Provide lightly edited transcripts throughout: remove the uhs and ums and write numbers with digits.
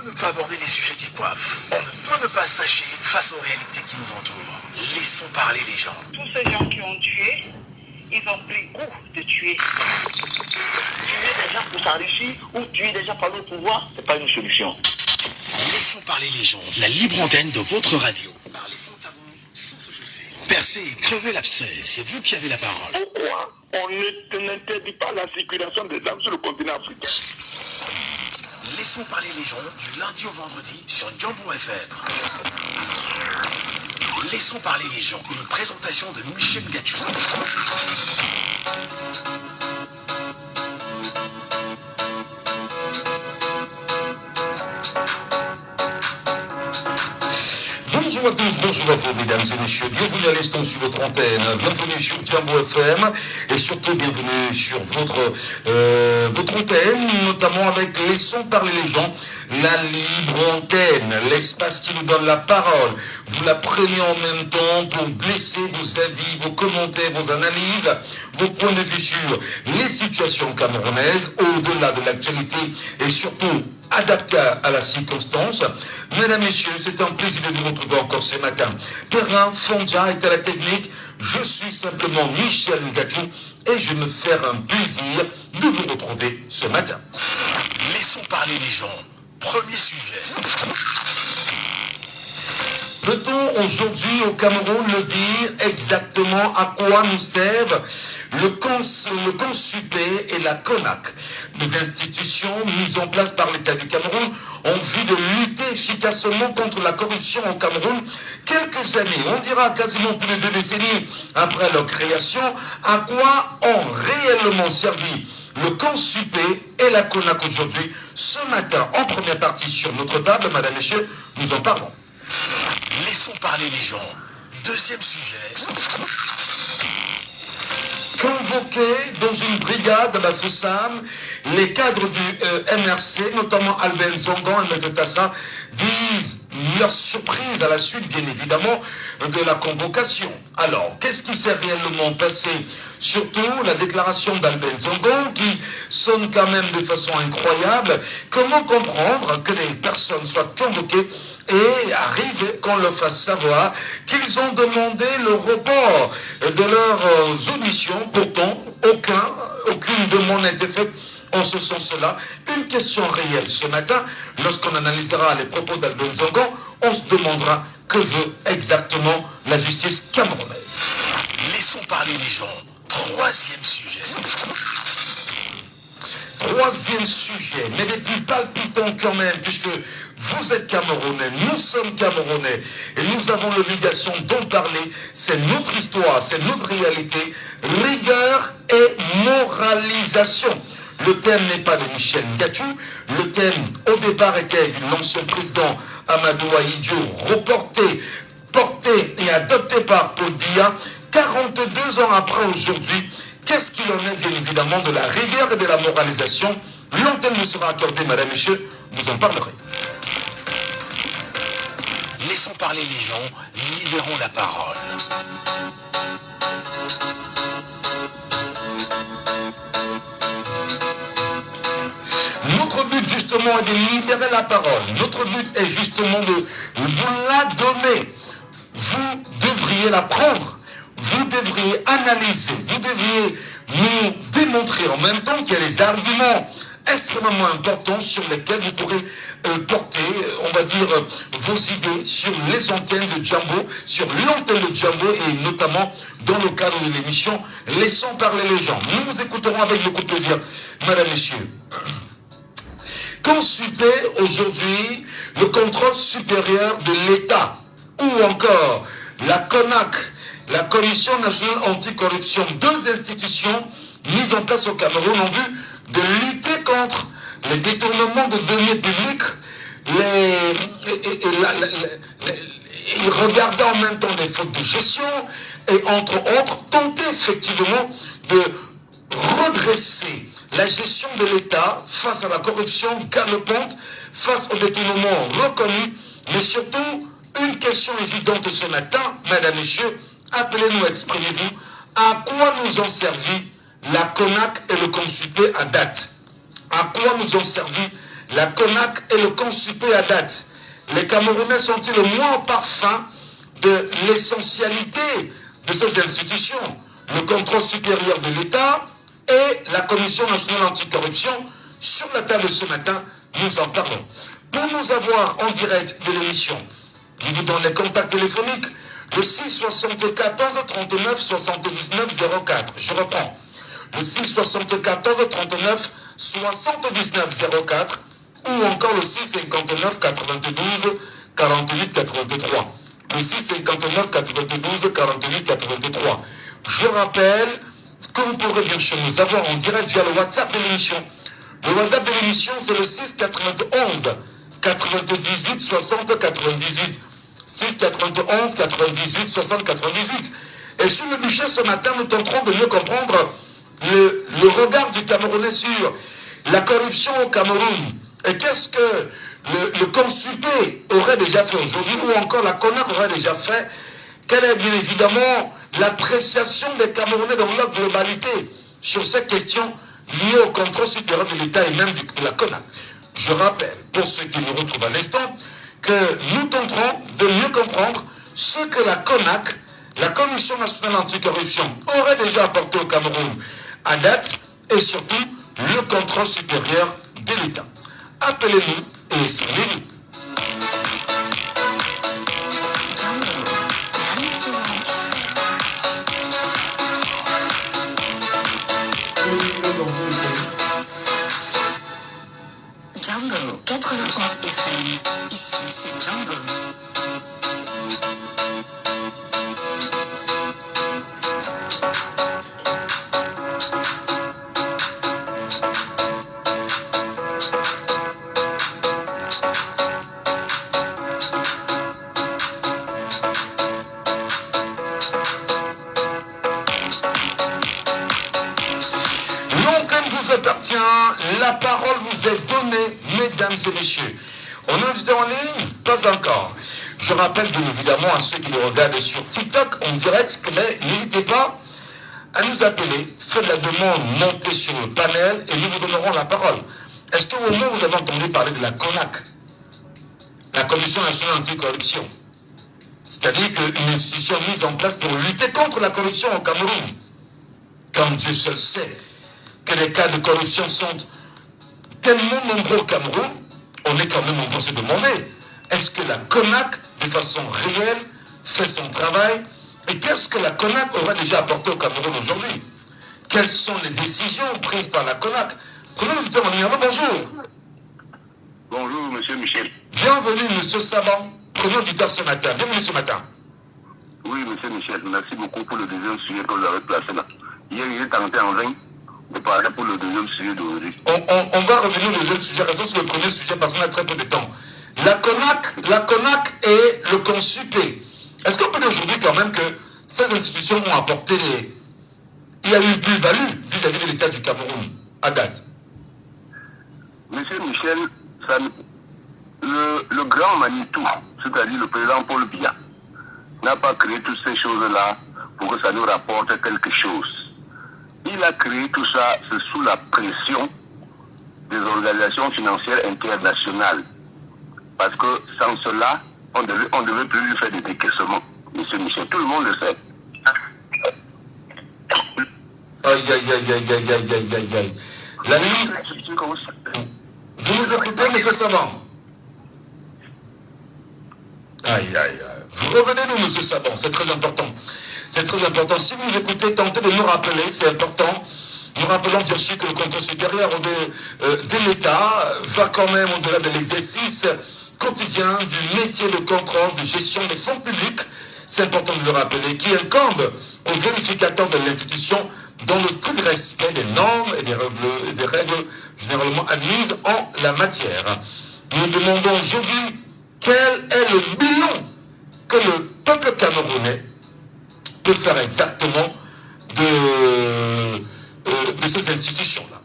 peut ne pas aborder les sujets qui coiffent. On ne peut ne pas se fâcher face aux réalités qui nous entourent. Laissons parler les gens. Tous ces gens qui ont tué, ils ont pris goût de tuer. Tuer des gens pour s'enrichir ou tuer des gens pour le pouvoir, c'est pas une solution. Laissons parler les gens. La libre antenne de votre radio. Parlez sans tabou, sans se chausser. Percez et crevez l'abcès. C'est vous qui avez la parole. Pourquoi on n'interdit pas la circulation des armes sur le continent africain? Laissons parler les gens du lundi au vendredi sur Jambo FM. Laissons parler les gens. Une présentation de Michel Gachou. Bonjour à tous, bonjour à vous mesdames et messieurs, bienvenue à l'instant sur votre antenne, bienvenue sur Jambo FM et surtout bienvenue sur votre antenne, notamment avec Laissons parler les gens, la libre antenne, l'espace qui nous donne la parole. Vous la prenez en même temps pour blesser vos avis, vos commentaires, vos analyses, vos points de vue sur les situations camerounaises, au-delà de l'actualité et surtout adapté à la circonstance. Mesdames, Messieurs, c'est un plaisir de vous retrouver encore ce matin. Perrin Fondia est à la technique. Je suis simplement Michel Gachou et je me fais un plaisir de vous retrouver ce matin. Laissons parler les gens. Premier sujet. Peut-on aujourd'hui au Cameroun le dire exactement à quoi nous servent le CONSUPE et la CONAC, des institutions mises en place par l'État du Cameroun en vue de lutter efficacement contre la corruption au Cameroun. Quelques années, on dira quasiment plus de 2 décennies après leur création, à quoi ont réellement servi le CONSUPE et la CONAC aujourd'hui. Ce matin, en première partie sur notre table, Madame, Messieurs, nous en parlons. Laissons parler les gens. Deuxième sujet. Convoqués dans une brigade à Bafoussam, les cadres du MRC, notamment Albert Zongan et M. Tassa, disent leur surprise à la suite, bien évidemment, de la convocation. Alors, qu'est-ce qui s'est réellement passé? Surtout la déclaration d'Albert Zongan qui sonne quand même de façon incroyable. Comment comprendre que les personnes soient convoquées et arrive qu'on leur fasse savoir qu'ils ont demandé le report de leurs auditions? Pourtant, aucune demande n'a été faite en ce sens-là. Une question réelle ce matin, lorsqu'on analysera les propos d'Albert Zongan, on se demandera que veut exactement la justice camerounaise. Laissons parler les gens. Troisième sujet. Troisième sujet, mais les plus palpitants quand même, puisque vous êtes Camerounais, nous sommes Camerounais, et nous avons l'obligation d'en parler. C'est notre histoire, c'est notre réalité. Rigueur et moralisation. Le thème n'est pas de Michel Gachou. Le thème, au départ, était de l'ancien président Amadou Ahidjo, porté et adopté par Paul Biya. 42 ans après aujourd'hui, qu'est-ce qu'il en est, bien évidemment, de la rigueur et de la moralisation? L'antenne vous sera accordée, Madame, Messieurs, vous en parlerez. Laissons parler les gens, libérons la parole. Notre but, justement, est de libérer la parole. Notre but est justement de vous la donner. Vous devriez la prendre. Vous devriez analyser. Vous devriez nous démontrer en même temps qu'il y a des arguments extrêmement importants sur lesquels vous pourrez porter, on va dire, vos idées sur les antennes de Jambo, sur l'antenne de Jambo et notamment dans le cadre de l'émission Laissons parler les gens. Nous vous écouterons avec beaucoup de plaisir, Madame, Messieurs. CONSUPE aujourd'hui, le contrôle supérieur de l'État, ou encore la CONAC, la Commission nationale anticorruption, 2 institutions mises en place au Cameroun en vue de lutter contre les détournements de deniers publics, et regarder en même temps des fautes de gestion, et entre autres, tenter effectivement de redresser la gestion de l'État face à la corruption galopante, face au détournement reconnu, mais surtout, une question évidente ce matin, Mesdames, Messieurs, appelez-nous, exprimez-vous, à quoi nous ont servi la CONAC et le CONSUPE à date? À quoi nous ont servi la CONAC et le CONSUPE à date. Les Camerounais sont-ils au moins parfum de l'essentialité de ces institutions? Le contrôle supérieur de l'État et la Commission nationale anticorruption. Sur la table ce matin, nous en parlons. Pour nous avoir en direct de l'émission, je vous donne les contacts téléphoniques, le 6 74 39 79 04. Je reprends. Le 6 74 39 79 04 ou encore le 6 59 92 48 83. Le 6 59 92 48 83. Je rappelle que vous pourrez bien sûr nous avoir en direct via le WhatsApp de l'émission. Le WhatsApp de l'émission, c'est le 6 91 98 60 98. 6 91 98 60 98. Et sur le budget ce matin, nous tenterons de mieux comprendre le regard du Camerounais sur la corruption au Cameroun. Et qu'est-ce que le CONSUPE aurait déjà fait aujourd'hui, ou encore la CONAC aurait déjà fait? Quelle est bien évidemment l'appréciation des Camerounais dans leur globalité sur cette question liée au contrôle supérieur de l'État et même de la CONAC? Je rappelle, pour ceux qui nous retrouvent à l'instant, que nous tenterons de mieux comprendre ce que la CONAC, la Commission nationale anticorruption, aurait déjà apporté au Cameroun à date, et surtout le contrôle supérieur de l'État. Appelez-nous et exprimez-vous. Django 93 FM, ici c'est Django. Appartient, la parole vous est donnée, mesdames et messieurs. On est invité en ligne? Pas encore. Je rappelle bien évidemment à ceux qui nous regardent sur TikTok en direct que n'hésitez pas à nous appeler, faites la demande, montez sur le panel et nous vous donnerons la parole. Est-ce que au moins vous avez entendu parler de la CONAC, la Commission nationale anticorruption? C'est-à-dire qu'une institution mise en place pour lutter contre la corruption au Cameroun. Comme Dieu seul sait que les cas de corruption sont tellement nombreux au Cameroun, on est quand même en train de se demander, est-ce que la CONAC, de façon réelle, fait son travail? Et qu'est-ce que la CONAC aura déjà apporté au Cameroun aujourd'hui? Quelles sont les décisions prises par la CONAC? Prenons le temps en ligne. Bonjour. Bonjour, monsieur Michel. Bienvenue, monsieur Saban. Prenons du temps ce matin. Bienvenue ce matin. Oui, monsieur Michel, merci beaucoup pour le deuxième sujet que vous avez placé là. Hier, il est tenté en vain de parler pour le deuxième sujet d'aujourd'hui. On va revenir au deuxième sujet, restons sur le premier sujet parce qu'on a très peu de temps. La CONAC et le CONSUPE. Est-ce qu'on peut dire aujourd'hui quand même que ces institutions ont apporté il y a eu plus-value vis-à-vis de l'État du Cameroun à date? Monsieur Michel, le grand Manitou, c'est-à-dire le président Paul Biya, n'a pas créé toutes ces choses-là pour que ça nous rapporte quelque chose. Il a créé tout ça sous la pression des organisations financières internationales. Parce que sans cela, on ne devait plus lui faire des décaissements. Monsieur Michel, tout le monde le sait. Aïe, aïe, aïe, aïe, aïe, aïe, aïe, aïe, aïe. La nuit, vous nous écoutez, monsieur Saban? Aïe, aïe, aïe. Vous revenez-nous, monsieur Saban, c'est très important. C'est très important. Si vous nous écoutez, tentez de nous rappeler, c'est important. Nous rappelons bien sûr que le contrôle supérieur de l'État va quand même au-delà de l'exercice quotidien du métier de contrôle, de gestion des fonds publics. C'est important de le rappeler, qui incombe aux vérificateurs de l'institution dans le strict respect des normes et des règles généralement admises en la matière. Nous demandons aujourd'hui quel est le bilan que le peuple camerounais peut faire exactement de ces institutions-là.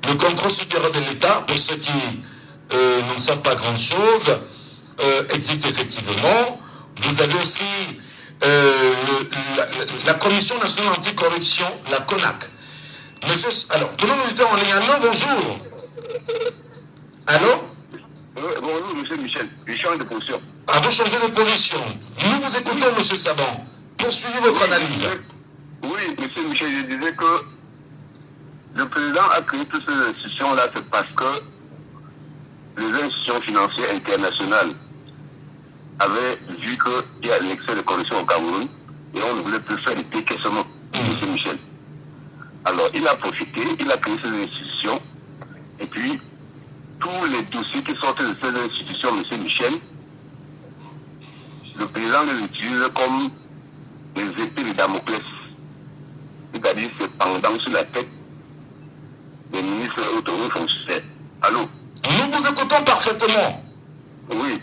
Le contrôle supérieur de l'État, pour ceux qui n'en savent pas grand-chose, existe effectivement. Vous avez aussi la Commission nationale anticorruption, la CONAC. Monsieur, alors, prenons le temps en ligne. Allô, bonjour. Allô? Bonjour, monsieur Michel. Je change de position. Ah, vous changez de position. Nous vous écoutons, monsieur Saban. Poursuivez votre analyse. Oui, monsieur Michel, je disais que le président a créé toutes ces institutions-là, c'est parce que les institutions financières internationales avaient vu qu'il y a l'excès de corruption au Cameroun et on ne voulait plus faire des décaissements, monsieur Michel. Alors, il a profité, il a créé ces institutions et puis tous les dossiers qui sortent de ces institutions, monsieur Michel, le président les utilise comme des épées de Damoclès. C'est-à-dire, c'est pendant sur la tête des ministres et autres fonctionnaires. Allô? Nous vous écoutons parfaitement. Oui.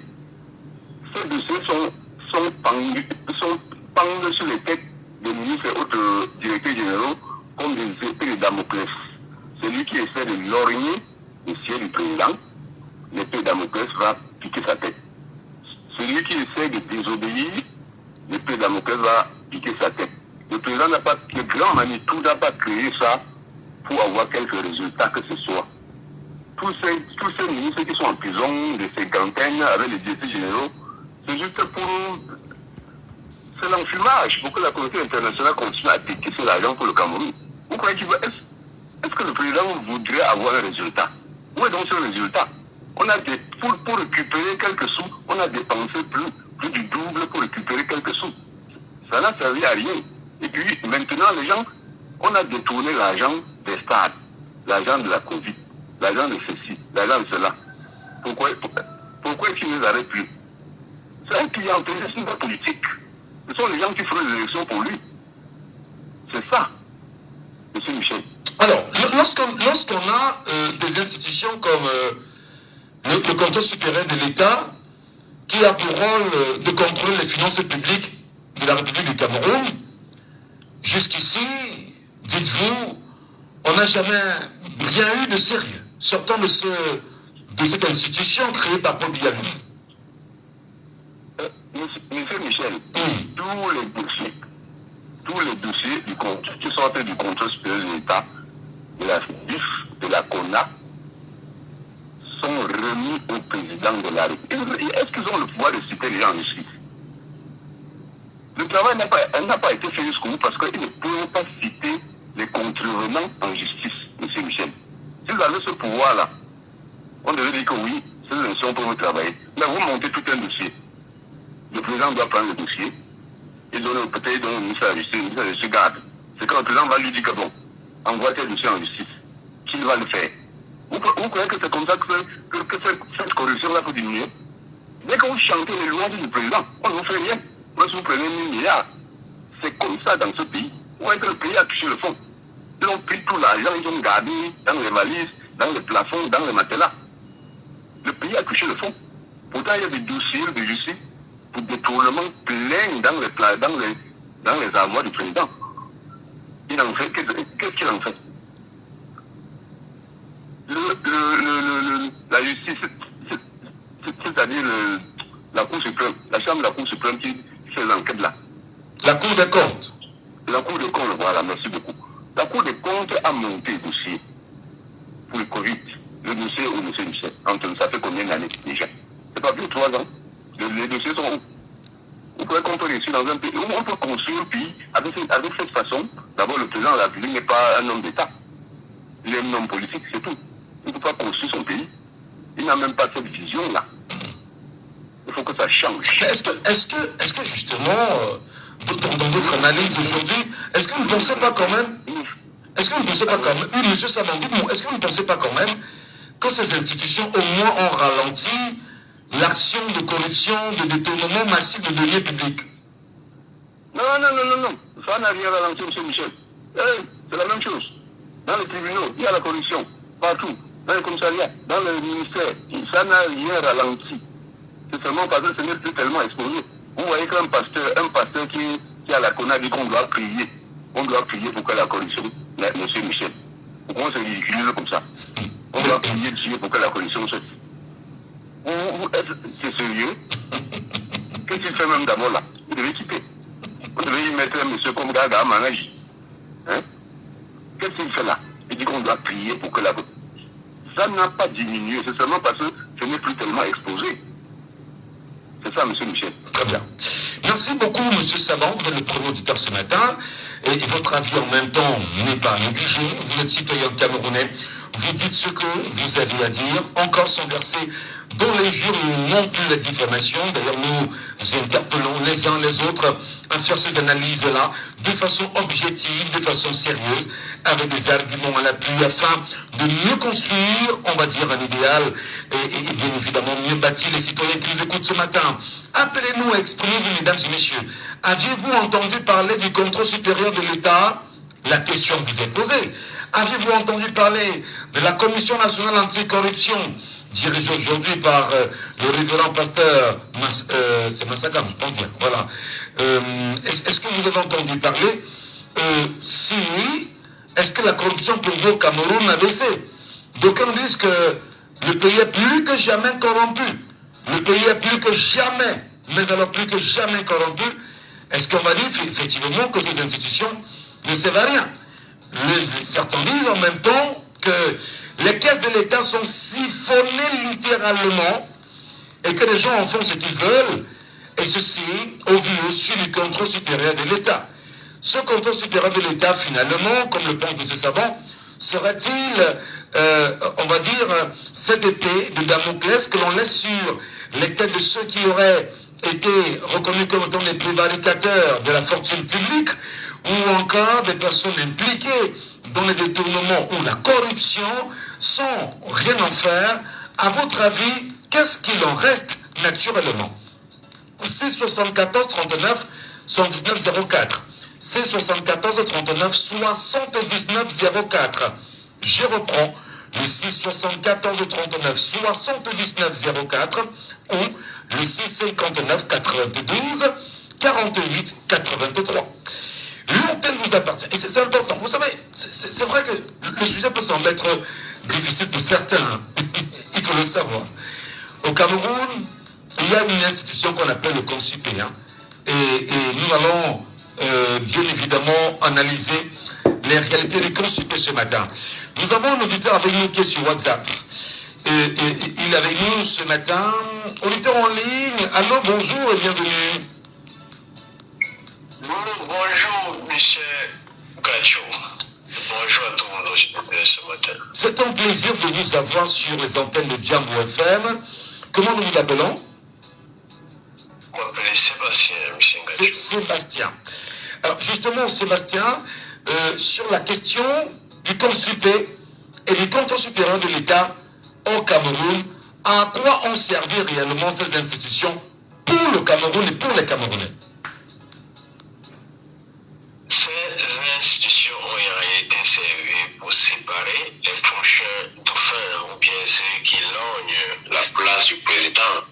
Ces dossiers sont pendus sur les têtes des ministres et autres directeurs généraux comme des épées de Damoclès. Celui qui essaie de lorgner le ciel du président, l'épée de Damoclès va piquer sa tête. Celui qui essaie de désobéir, l'épée de Damoclès va piquer sa tête. Le président n'a pas, le grand Manitou n'a pas créé ça pour avoir quelques résultats que ce soit. Tous ces ministres qui sont en prison de cinquantaine avec les directeurs généraux, c'est juste pour... C'est l'enfumage pour que la communauté internationale continue à décaisser l'argent pour le Cameroun. Vous croyez qu'il va... Est-ce que le président voudrait avoir un résultat? Où est donc ce résultat? On a pour récupérer quelques sous, on a dépensé plus du double pour récupérer quelques sous. Ça n'a servi à rien. Et puis maintenant, les gens, on a détourné l'argent des stades, l'argent de la Covid, l'argent de ceci, l'argent de cela. Pourquoi est-ce qu'ils ne les arrêtent plus? C'est un client, c'est une politique. Ce sont les gens qui feront les élections pour lui. C'est ça, monsieur Michel. Alors, lorsqu'on a des institutions comme le contrôle supérieur de l'État, qui a pour rôle de contrôler les finances publiques de la République du Cameroun, jusqu'ici, dites-vous, on n'a jamais rien eu de sérieux, sortant de cette institution créée par Paul Biya. Monsieur Michel, tous les dossiers qui sortent du contrôle supérieur de l'État, de la FIF, de la CONA, sont remis au président de la République. Est-ce qu'ils ont le pouvoir de citer les gens en justice? Le travail n'a pas été fait jusqu'au bout parce qu'ils ne peuvent pas citer les contrevenants en justice, monsieur Michel. Si vous avez ce pouvoir-là, on devait dire que oui, ces élections peuvent travailler. Mais vous montez tout un dossier. Le président doit prendre le dossier et donner peut-être au ministre de la Justice, le ministre de la Justice garde. C'est quand le président va lui dire que bon, envoie tel dossier en justice, qu'il va le faire. Vous croyez que c'est comme ça que cette corruption-là peut diminuer? Dès que vous chantez les louanges du président, on ne vous fait rien. Moi, si vous prenez 1 milliard, c'est comme ça dans ce pays. Vous voyez que le pays a touché le fond. Ils ont pris tout l'argent, ils ont gardé dans les valises, dans les plafonds, dans les matelas. Le pays a touché le fond. Pourtant, il y a des dossiers de justice pour détournement plein dans les armoires du président. Il en fait, qu'est-ce qu'il en fait? La justice, c'est-à-dire la Cour suprême, la Chambre de la Cour suprême qui fait l'enquête là. La Cour des comptes. La Cour des comptes, voilà, merci beaucoup. La Cour des comptes a monté le dossier pour le Covid, le dossier au monsieur Michel. Ça fait combien d'années déjà? C'est pas plus de 3 ans. Les dossiers sont où? Vous pouvez qu'on peut réussir dans un pays. On peut construire un pays avec cette façon. D'abord, le président de la République n'est pas un homme d'État. Il est un homme politique, c'est tout. Il ne peut pas construire son pays. Il n'a même pas cette vision-là. Il faut que ça change. Est-ce que justement, dans votre analyse d'aujourd'hui, est-ce que vous ne pensez pas quand même, oui, monsieur Sabandi, est-ce que vous ne pensez pas quand même que ces institutions au moins ont ralenti l'action de corruption, de détournement massif de deniers publics? Non. Ça n'a rien ralenti, M. Michel. C'est la même chose. Dans les tribunaux, il y a la corruption. Partout. Dans les commissariats, dans le ministère, ça n'a rien ralenti. C'est seulement parce que ce n'est plus tellement exposé. Vous voyez qu'un pasteur qui a la CONA dit qu'on doit prier. On doit prier pour que la corruption, M. Michel. Pourquoi on se ridiculise comme ça? On doit prier Dieu pour que la corruption se... C'est sérieux? Qu'est-ce qu'il fait même d'abord là? Vous devez quitter. Vous devez y mettre un monsieur comme Gaga à Managi. Hein? Qu'est-ce qu'il fait là? Il dit qu'on doit prier pour que la... Ça n'a pas diminué, c'est seulement parce que ce n'est plus tellement exposé. C'est ça, M. Michel. Très bien. Merci beaucoup, M. Savant. Vous êtes le premier auditeur ce matin. Et votre avis en même temps n'est pas négligé. Vous êtes citoyen camerounais. Vous dites ce que vous avez à dire. Encore sont versés dans les jures non plus la diffamation. D'ailleurs, nous interpellons les uns les autres à faire ces analyses-là de façon objective, de façon sérieuse, avec des arguments à l'appui, afin de mieux construire, on va dire, un idéal et bien évidemment mieux bâtir les citoyens qui nous écoutent ce matin. Appelez-nous, exprimez-vous, mesdames et messieurs. Aviez-vous entendu parler du contrôle supérieur de l'État? La question vous est posée. Aviez-vous entendu parler de la Commission nationale anticorruption, dirigée aujourd'hui par le révérend pasteur, c'est Massagam, je pense bien, voilà. Est-ce que vous avez entendu parler? Si oui, est-ce que la corruption pour vous au Cameroun a baissé? D'aucuns disent que le pays est plus que jamais corrompu. Le pays est plus que jamais, mais alors plus que jamais corrompu. Est-ce qu'on va dire effectivement que ces institutions ne servent à rien? Certains disent en même temps que les caisses de l'État sont siphonnées littéralement et que les gens en font ce qu'ils veulent, et ceci au vu aussi du contrôle supérieur de l'État. Ce contrôle supérieur de l'État, finalement, comme le pense M. Savant, serait-il, on va dire, cette épée de Damoclès que l'on laisse sur les têtes de ceux qui auraient été reconnus comme étant des prévaricateurs de la fortune publique, ou encore des personnes impliquées dans les détournements ou la corruption, sans rien en faire? À votre avis, qu'est-ce qu'il en reste naturellement? C74 39 79 04. C74 39 79 04. Je reprends le 674 39 79 04 ou le 659 92 48 83. L'antenne vous appartient. Et c'est important. Vous savez, c'est vrai que le sujet peut sembler être difficile pour certains. Il faut le savoir. Au Cameroun, il y a une institution qu'on appelle le Consupé. Et nous allons bien évidemment analyser les réalités du Consupé ce matin. Nous avons un auditeur avec nous qui est sur WhatsApp. Il est avec nous ce matin. Auditeur en ligne. Allô, bonjour et bienvenue. Bonjour, monsieur Gacho. Bonjour à tous les auditeurs ce matin. C'est un plaisir de vous avoir sur les antennes de Jambo FM. Comment nous vous appelons? Je m'appelle Sébastien, monsieur Gacho. Sébastien. Alors justement, Sébastien, sur la question du Consupé et du contrôle supérieur de l'État au Cameroun, à quoi ont servi réellement ces institutions pour le Cameroun et pour les Camerounais? Ces institutions ont en réalité servi pour séparer les prochains dauphins ou bien ceux qui lognent la place du président,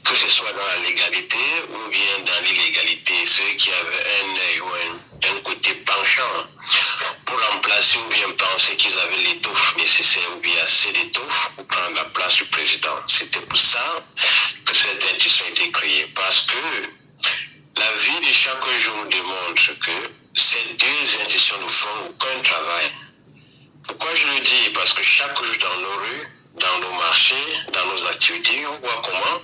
que ce soit dans la légalité ou bien dans l'illégalité, ceux qui avaient un œil ou un côté penchant pour remplacer ou bien penser qu'ils avaient l'étoffe nécessaire ou bien assez d'étoffe pour prendre la place du président. C'était pour ça que cette institution a été créée, parce que la vie de chaque jour nous démontre que ces deux institutions ne font aucun travail. Pourquoi je le dis? Parce que chaque jour dans nos rues, dans nos marchés, dans nos activités, on voit comment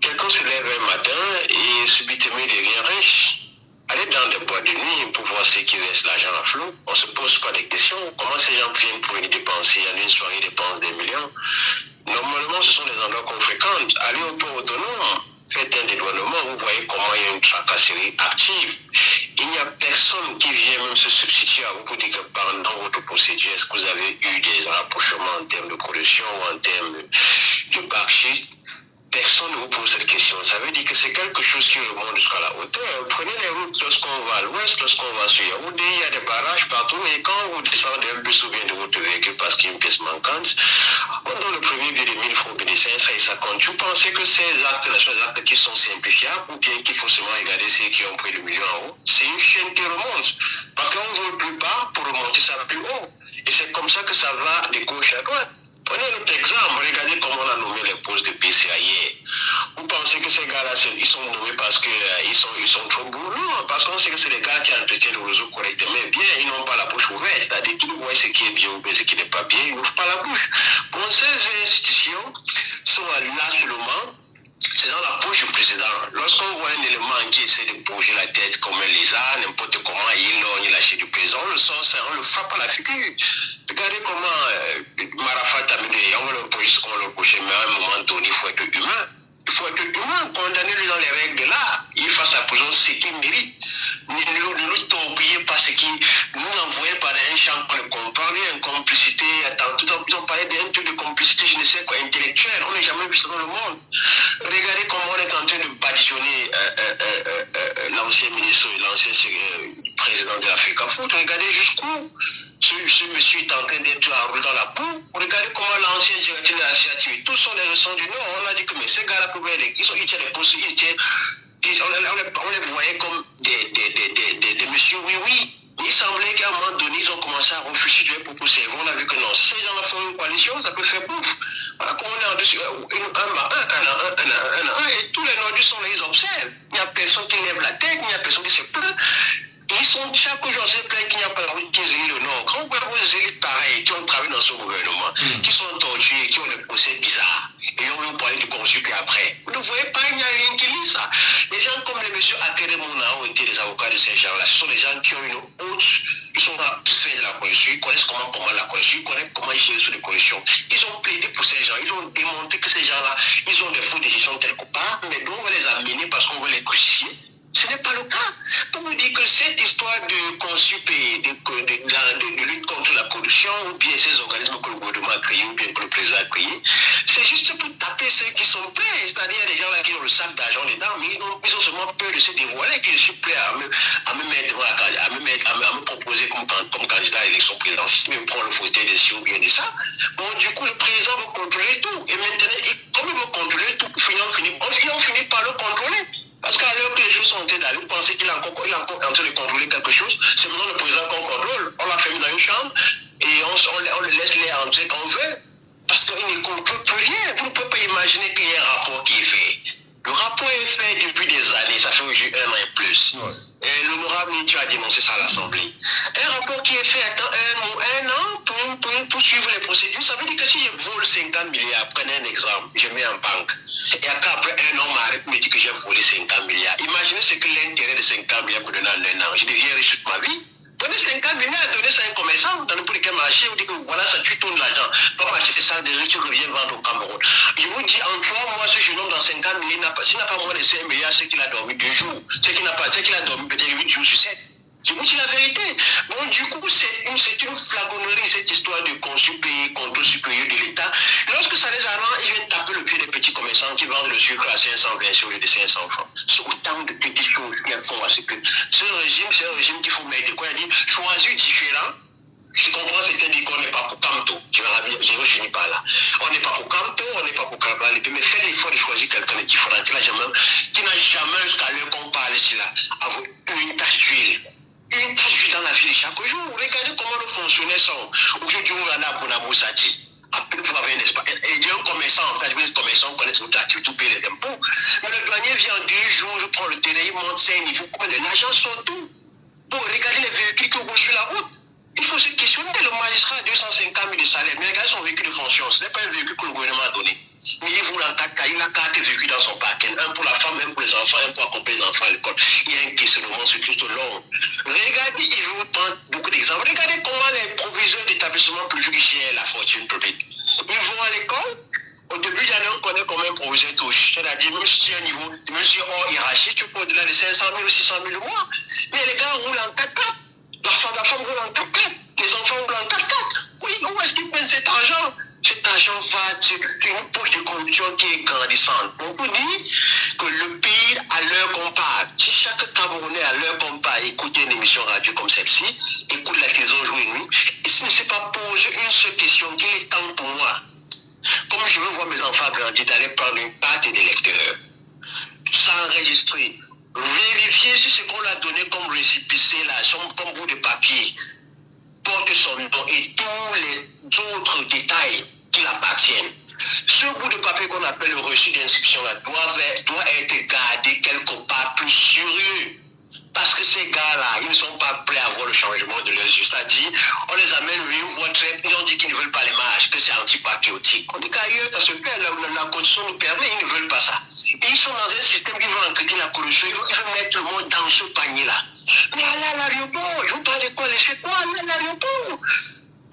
quelqu'un se lève un matin et subitement il devient riche. Aller dans des boîtes de nuit pour voir ceux qui laissent l'argent à flot, on ne se pose pas de questions. Comment ces gens viennent pour venir dépenser en une soirée, ils dépensent des millions? Normalement, ce sont des endroits qu'on fréquente. Allez au port autonome, faites un dédouanement, vous voyez comment il y a une tracasserie active. Il n'y a personne qui vient même se substituer à vous pour dire que pendant votre procédure, est-ce que vous avez eu des rapprochements en termes de corruption ou en termes de backshit? Personne ne vous pose cette question. Ça veut dire que c'est quelque chose qui remonte jusqu'à la hauteur. Prenez les routes lorsqu'on va à l'ouest, lorsqu'on va sur Yaoundé, il y a des barrages partout, et quand vous descendez un bus ou bien de votre véhicule parce qu'il y a une pièce manquante, on donne le premier billet de 1000 francs, de 500 et ça compte. Vous pensez que ces actes-là sont des actes qui sont simplifiables ou bien qu'il faut seulement regarder ceux qui ont pris le million en haut? C'est une chaîne qui remonte. Parce qu'on ne veut plus bas pour remonter ça plus haut. Et c'est comme ça que ça va de gauche à droite. Prenez un autre exemple, regardez comment on a nommé les postes de PCA hier. Vous pensez que ces gars-là, ils sont nommés parce qu'ils sont trop beaux? Non, parce qu'on sait que c'est les gars qui entretiennent le réseau correctement bien, ils n'ont pas la bouche ouverte. C'est-à-dire qu'ils voient ce qui est bien ou ce qui n'est pas bien, ils n'ouvrent pas la bouche. Bon, ces institutions sont là seulement. C'est dans la poche du président. Lorsqu'on voit un élément qui essaie de bouger la tête comme un lézard, n'importe comment, il logne la chaise du président, on le sort, on le frappe à la figure. Regardez comment Marafat a mené, on va le poser ce qu'on le poche, mais à un moment donné, il faut être humain. Il faut être humain, condamner-le dans les règles de l'art. Il fasse la prison ce qu'il mérite. Ne nous t'oubliez pas ce qui nous envoyait par un champ pour le comprendre, une complicité. Attends, ils ont parlé d'un truc de complicité, je ne sais quoi, intellectuelle. On n'a jamais vu ça dans le monde. Regardez comment on est en train de badigeonner l'ancien ministre, l'ancien président de l'Afrique Foot. Regardez jusqu'où ce monsieur est en train d'être enroulé dans la boue. Regardez comment l'ancien directeur de la CIA, tous sont les leçons du Nord. On a dit que mais ces gars-là pouvaient ils étaient les postes, on les voyait comme des messieurs oui. Il semblait qu'à un moment donné, ils ont commencé à refuser de les proposer. On a vu que non, si ces gens-là font une coalition, ça peut faire bouffe. Voilà, comme on est en dessus, et tous les Nordistes sont là, ils observent. Il n'y a personne qui lève la tête, il n'y a personne qui se plaint. Ils sont chaque jour se plaint qu'il n'y a pas la route qui est le Nord. Quand vous voyez vos élites pareils qui ont travaillé dans ce gouvernement, qui sont torturés, qui ont des procès bizarres, et on veut parler du consulte après. Vous ne voyez pas, il n'y a rien qui lit ça. Les gens comme les messieurs Akere Mouna ont été les avocats de ces gens-là. Ce sont des gens qui ont une haute, ils sont là fait de la corruption, ils connaissent comment la corruption, ils connaissent comment gérer sur les corruptions. Ils ont plaidé pour ces gens, ils ont démontré que ces gens-là, ils ont des fautes de gestion quelque part, mais donc on va les amener parce qu'on veut les crucifier. Ce n'est pas le cas. Pour vous dire que cette histoire de consup et de lutte contre la corruption, ou bien ces organismes que le gouvernement a créés, ou bien que le président a créés, c'est juste pour taper ceux qui sont prêts. C'est-à-dire les gens là qui ont le sac d'argent dedans, mais ils ont seulement peur de se dévoiler, que je suis prêt à me proposer comme candidat à l'élection présidentielle, me prendre le fauteuil de ci ou bien de ça. Bon, du coup, le président va contrôler tout. Et maintenant, comme il va contrôler tout, on finit par le contrôler. Parce qu'à l'heure que les choses sont en train d'aller, vous pensez qu'il est encore en train de contrôler quelque chose? C'est maintenant le président qu'on contrôle. On l'a fait dans une chambre et on le laisse les entrer quand on veut. Parce qu'il ne contrôle plus rien. Vous ne pouvez pas imaginer qu'il y a un rapport qui est fait. Le rapport est fait depuis des années, ça fait aujourd'hui 1 an et plus. Ouais. Et l'honorable Nietzsche a dénoncé ça à l'Assemblée. Un rapport qui est fait un an pour suivre les procédures, ça veut dire que si je vole 50 milliards, prenez un exemple, je mets en banque, et après 1 an, m'arrête, me dit que j'ai volé 50 milliards. Imaginez ce que l'intérêt de 50 milliards peut donner en 1 an. Je deviens riche toute ma vie. Prenez 50 milliards, donnez ça à un commerçant dans n'importe quel marché, vous dites que voilà, ça tue tout l'argent. Pas acheter ça de riches, revient vendre au Cameroun. Je vous dis, en 3 mois, ce jeune homme dans 50 milliards, s'il n'a pas moins de 5 milliards, c'est qu'il a dormi 2 jours. C'est qu'il a dormi peut-être 8 jours sur 7. Je vous dis la vérité. Bon, du coup, c'est une flagonnerie, cette histoire de contrôle supérieur de l'État. Lorsque ça les arrange, ils viennent taper le pied des petits commerçants qui vendent le sucre à 520 au lieu de 500 francs. C'est autant de petites choses qui font à ce que. C'est un régime qu'il faut mettre. Quoi, il dit, choisir différent. Je comprends, c'est-à-dire qu'on n'est pas pour Camto. Je ne finis pas là. On n'est pas pour Camto, on n'est pas pour Cabral. Mais faites l'effort de choisir quelqu'un de différent qui n'a jamais jusqu'à l'heure qu'on parle ici là, avec une tache d'huile. Une tache d'huile dans la vie de chaque jour. Regardez comment nos fonctionnaires sont. Aujourd'hui, on en a pour la Boussati. Après, vous avez un espace. Et Dieu, commerçant, en fait, les commerçants connaissent votre activité, tout payer les impôts. Mais le douanier vient en 2 jours, je prends le terrain, il monte 5 niveaux. L'agent sort tout. Bon, regardez les véhicules qui roulent sur la route. Il faut se questionner. Le magistrat a 250 000 de salaire. Mais regardez son véhicule de fonction. Ce n'est pas un véhicule que le gouvernement a donné. Mais il roule en 4x4. Il a 4 véhicules dans son parking. Un pour la femme, un pour les enfants, un pour accompagner les enfants à l'école. Il y a un questionnement sur tout le long. Regardez, il vous prendre beaucoup d'exemples. Regardez comment les proviseurs d'établissements publics gèrent la fortune publique. Ils vont à l'école. Au début de l'année, on connaît comme un proviseur touche. C'est-à-dire, même si tu as un niveau, même si hors hiérarchie, tu peux au-delà de 500 000 ou 600 000 le mois. Mais les gars roulent en 4x4. La femme roule en 4x4. Les enfants roulent en 4x4. Oui, où est-ce qu'ils prennent cet argent? Cet argent va sur une poche de corruption qui est grandissante. On vous dit que le pays, à l'heure qu'on parle, si chaque Camerounais, à l'heure qu'on parle, écoute une émission radio comme celle-ci, écoute la télévision jour et nuit, et s'il ne s'est pas posé une seule question, qu'il est temps pour moi, comme je veux voir mes enfants grandir, d'aller prendre une pâte d'électeur, s'enregistrer, vérifier si ce qu'on a donné comme récépissé, là, comme bout de papier, porte son nom et tous les autres détails. qui l'appartiennent. Ce bout de papier qu'on appelle le reçu d'inscription là doit être gardé quelque part plus sérieux. Parce que ces gars-là, ils ne sont pas prêts à voir le changement de leurs yeux. C'est-à-dire, on les amène, ils voient très, ils ont dit qu'ils ne veulent pas les matchs, que c'est antipatriotique. On dit qu'ailleurs, ça se fait, la condition nous permet, ils ne veulent pas ça. Et ils sont dans un système qui veut enquêter la corruption, ils veulent mettre le monde dans ce panier-là. Mais allez à l'aéroport, je vous parle de quoi, laissez quoi, allez à l'aéroport.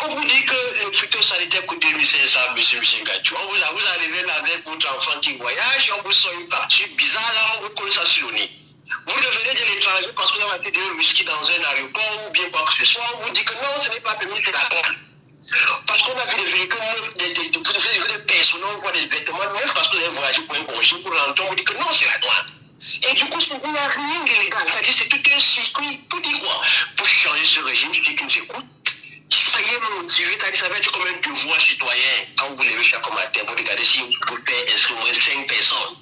On vous dit que le secteur sanitaire coûte 2500, monsieur Gatchou. Vous arrivez là avec votre enfant qui voyage, et on vous sort une partie bizarre là, on vous colle ça sur le nez. Vous revenez de l'étranger parce que vous avez acheté du whisky dans un aéroport ou bien quoi que ce soit, on vous dit que non, ce n'est pas permis, c'est la porte. Parce qu'on a vu des véhicules neufs, des personnes, on voit des vêtements neufs parce que vous avez voyagé pour un congé, pour l'entendre, on vous dit que non, c'est la douane. Et du coup, il n'y a rien d'illégal. C'est-à-dire c'est tout un circuit, tout dit quoi. Pour changer ce régime, je dis qu'ils nous écoutent. Soyez motivés, ça va être comme un devoir citoyen. Quand vous levez chaque matin, vous regardez si vous pouvez inscrire moins de 5 personnes.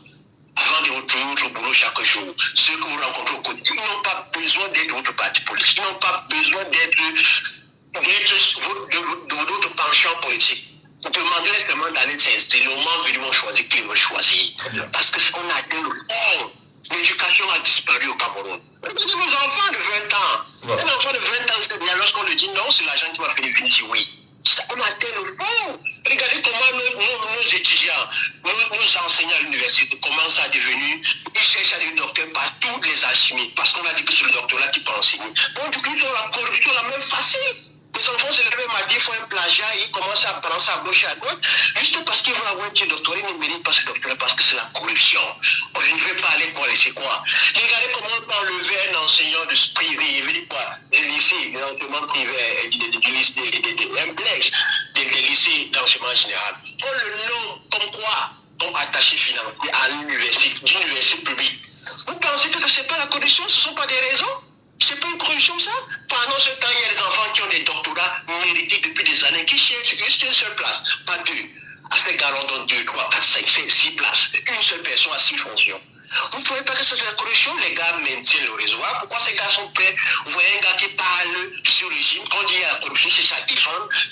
Avant de retrouver votre boulot chaque jour, ceux que vous rencontrez au quotidien, ils n'ont pas besoin d'être votre parti politique, ils n'ont pas besoin d'être votre penchant politique. Demandez simplement d'aller s'inscrire. Le moment venu, on choisit qui veut choisir. Parce qu'on a atteint le fond. L'éducation a disparu au Cameroun. C'est nos enfants de 20 ans. Un enfant de 20 ans, c'est bien lorsqu'on lui dit non, c'est l'agent qui va finir dire oui. On a atteint le fond. Regardez comment nos étudiants, nos enseignants à l'université commencent à devenir, ils cherchent à devenir docteurs par toutes les alchimies, parce qu'on a dit que c'est le doctorat qui peut enseigner. Donc du coup, ils ont la corruption la même facile. Les enfants se lèvent à dire, il faut un plagiat, ils commencent à prendre ça à gauche et à droite, juste parce qu'ils vont avoir un doctorat, ils ne méritent pas ce doctorat parce que c'est la corruption. Je ne vais pas aller pour laisser quoi. Regardez comment on peut enlever un enseignant de privé, il veut dire quoi, des lycées, des enseignements privés, des lycées d'enseignement général. On le nomme comme quoi, comme attaché financier à l'université, d'université publique. Vous pensez que ce n'est pas la corruption, ce ne sont pas des raisons? C'est pas une corruption ça? Pendant ce temps, il y a des enfants qui ont des doctorats mérités depuis des années, qui cherchent juste une seule place, pas deux. À ce gars, on donne 2, 3, 4, 5, 6 places. Une seule personne à 6 fonctions. Vous ne trouvez pas que c'est de la corruption? Les gars maintiennent le réseau. Pourquoi ces gars sont prêts? Vous voyez un gars qui parle sur le régime, quand il y a la corruption, c'est ça qu'ils font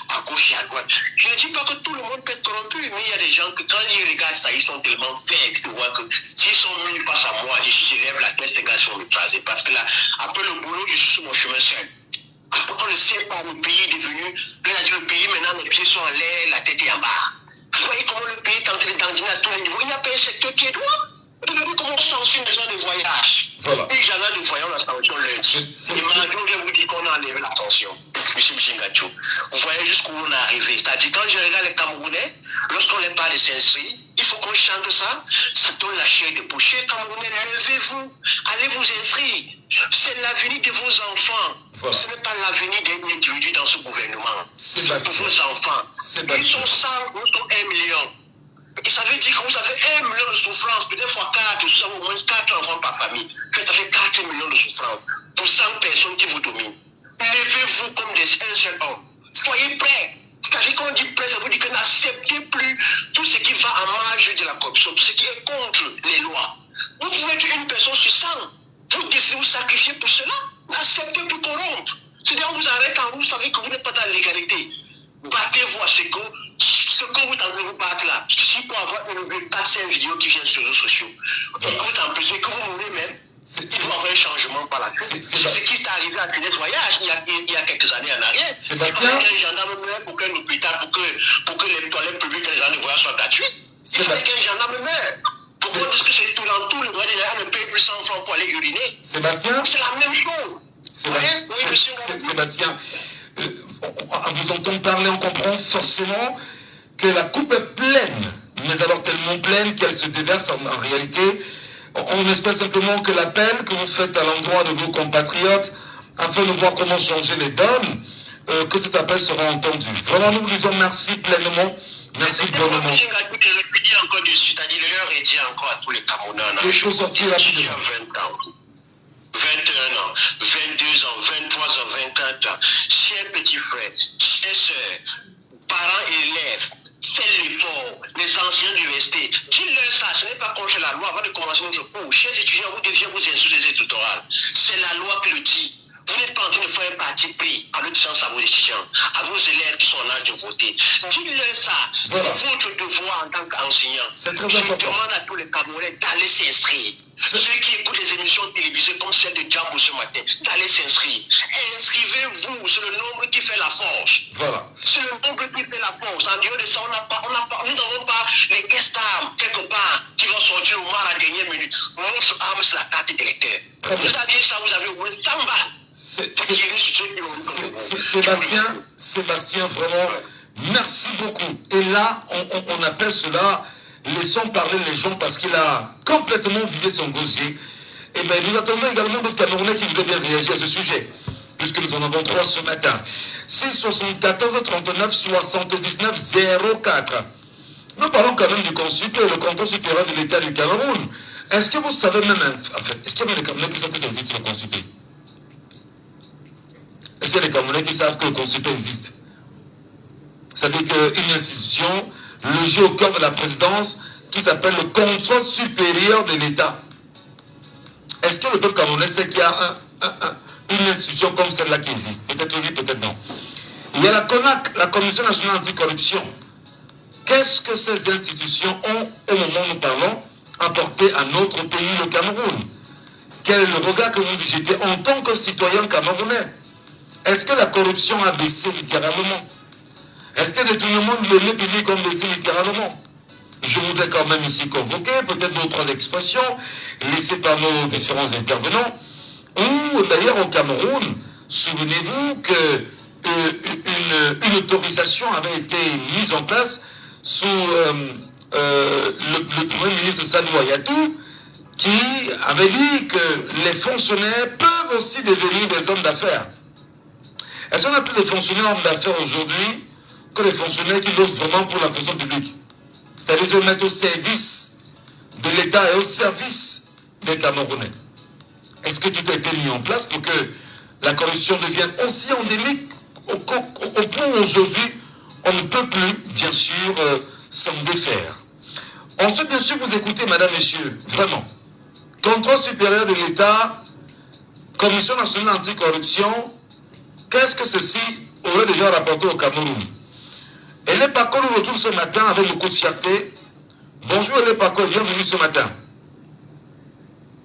à gauche et à droite. Je ne dis pas que tout le monde peut être corrompu, mais il y a des gens que quand ils regardent ça, ils sont tellement faibles, tu vois, que s'ils sont venus, ils passent à moi, et si je lève la tête, les gars sont écrasés. Parce que là, après le boulot, je suis sur mon chemin seul. On ne sait pas, le pays est devenu, le pays maintenant, les pieds sont en l'air, la tête est en bas. Vous voyez comment le pays est en train d'endiner à tous les niveaux. Il n'y a pas un secteur qui est droit. Regardez comment on sanctionne une maison de voyage. Voilà. Et j'en ai de voyage, on a sanctionné lundi. Et maintenant, je vous dis qu'on a enlevé la sanction. Monsieur Gatchou, vous voyez jusqu'où on est arrivé. C'est-à-dire, quand je regarde les Camerounais, lorsqu'on les parle de s'inscrire, il faut qu'on chante ça. Ça donne la chair de boucher. Camerounais, levez-vous. Allez vous inscrire. C'est l'avenir de vos enfants. Voilà. Ce n'est pas l'avenir d'un individu dans ce gouvernement. C'est pour vos enfants. Ils sont 100, nous sommes 1 million. Et ça veut dire que vous avez 1 million de souffrances, peut-être fois 4, vous avez au moins 4 enfants par famille. Vous avez 4 millions de souffrances pour 100 personnes qui vous dominent. Levez-vous comme un seul homme. Soyez prêts. C'est-à-dire qu'on dit prêt, ça veut dire que n'acceptez plus tout ce qui va en marge de la corruption, tout ce qui est contre les lois. Vous pouvez être une personne sur 100. Vous décidez de vous sacrifier pour cela. N'acceptez plus corrompre. C'est-à-dire qu'on vous arrête en vous, vous savez que vous n'êtes pas dans la légalité. Battez-vous à ce que vous tentez de vous battre là. Si pour avoir une 4-5 vidéos qui viennent sur les réseaux sociaux, et que vous t'empêchez, que vous mourrez même, il faut avoir un changement par la suite. C'est ce qui s'est arrivé à Tunis Voyage il y a quelques années en arrière. Il fallait qu'un gendarme meure pour qu'un hôpital, pour que les toilettes publiques et les gens de voyage soient gratuits. Il fallait qu'un gendarme meure. Pourquoi est-ce que c'est tout dans tout, le droit des gens ne paye plus 100 francs pour aller uriner? Sébastien? C'est la même chose. Sébastien, en vous entendant parler, on comprend forcément que la coupe est pleine, mais alors tellement pleine qu'elle se déverse en réalité. On espère simplement que l'appel que vous faites à l'endroit de vos compatriotes, afin de voir comment changer les donnes, que cet appel sera entendu. Vraiment, nous vous disons merci pleinement, merci bonnement. Je dis encore dessus, c'est-à-dire l'heure est dit encore à tous les Camerounais. Il faut sortir rapidement. 20 ans. 21 ans, 22 ans, 23 ans, 24 ans, chers petits frères, chers sœurs, parents et élèves, faites l'effort, les anciens d'université, dites-leur ça, ce n'est pas contre la loi, avant de commencer notre cours. Chers étudiants, vous deviez vous inscrire les études orales. C'est la loi qui le dit. Vous n'êtes pas en train de faire un parti pris en le disant à vos étudiants, à vos élèves qui sont en âge de voter. Dites-leur ça. Voilà. C'est votre devoir en tant qu'enseignant. C'est très Je important. demande à tous les Camerounais d'aller s'inscrire. Ceux qui écoutent les émissions télévisées comme celle de Djambo ce matin, d'aller s'inscrire. Inscrivez-vous, c'est le nombre qui fait la force. Voilà. C'est le nombre qui fait la force. En dehors de ça, nous n'avons pas les guest armes quelque part qui vont sortir au moins à la dernière minute. Notre arme, c'est la carte d'électeur. Très bien. C'est-à-dire ça, vous avez au moins 100 balles. Sébastien, vraiment, merci beaucoup. Et là, on appelle cela laissons parler les gens parce qu'il a complètement vidé son gosier. Et bien, nous attendons également d'autres Camerounais qui voudraient bien réagir à ce sujet, puisque nous en avons 3 ce matin. 6 74 39 79 04. Nous parlons quand même du CONSUP, le canton supérieur de l'État du Cameroun. Est-ce que vous savez même, en fait, est-ce qu'il y a des Camerounais qui savent que ça existe, le CONSUP? Est-ce qu'il y a des Camerounais qui savent que le CONSUP existe? C'est-à-dire qu'une institution logée au cœur de la présidence qui s'appelle le Conseil supérieur de l'État. Est-ce que le peuple camerounais sait qu'il y a une institution comme celle-là qui existe? Peut-être oui, peut-être non. Il y a la CONAC, la Commission nationale anticorruption. Qu'est-ce que ces institutions ont, au moment où nous parlons, apporté à notre pays, le Cameroun? Quel est le regard que vous y jetez en tant que citoyen camerounais? Est-ce que la corruption a baissé littéralement? Est-ce que le détournement de l'année publique ont baissé littéralement? Je voudrais quand même ici convoquer peut-être d'autres expressions laissées par nos différents intervenants, ou d'ailleurs au Cameroun, souvenez-vous que une autorisation avait été mise en place sous le Premier ministre Sadou Ayatou, qui avait dit que les fonctionnaires peuvent aussi devenir des hommes d'affaires. Est-ce qu'on a plus de fonctionnaires hommes d'affaires aujourd'hui que les fonctionnaires qui bossent vraiment pour la fonction publique? C'est-à-dire se mettre au service de l'État et au service des Camerounais. Est-ce que tout a été mis en place pour que la corruption devienne aussi endémique au point où aujourd'hui on ne peut plus, bien sûr, s'en défaire? Ensuite, bien sûr, vous écoutez, madame, messieurs, vraiment. Contrôle supérieur de l'État, Commission nationale anticorruption, qu'est-ce que ceci aurait déjà rapporté au Cameroun? Elé Paco nous retrouve ce matin avec beaucoup de fierté. Bonjour Elé Paco, bienvenue ce matin.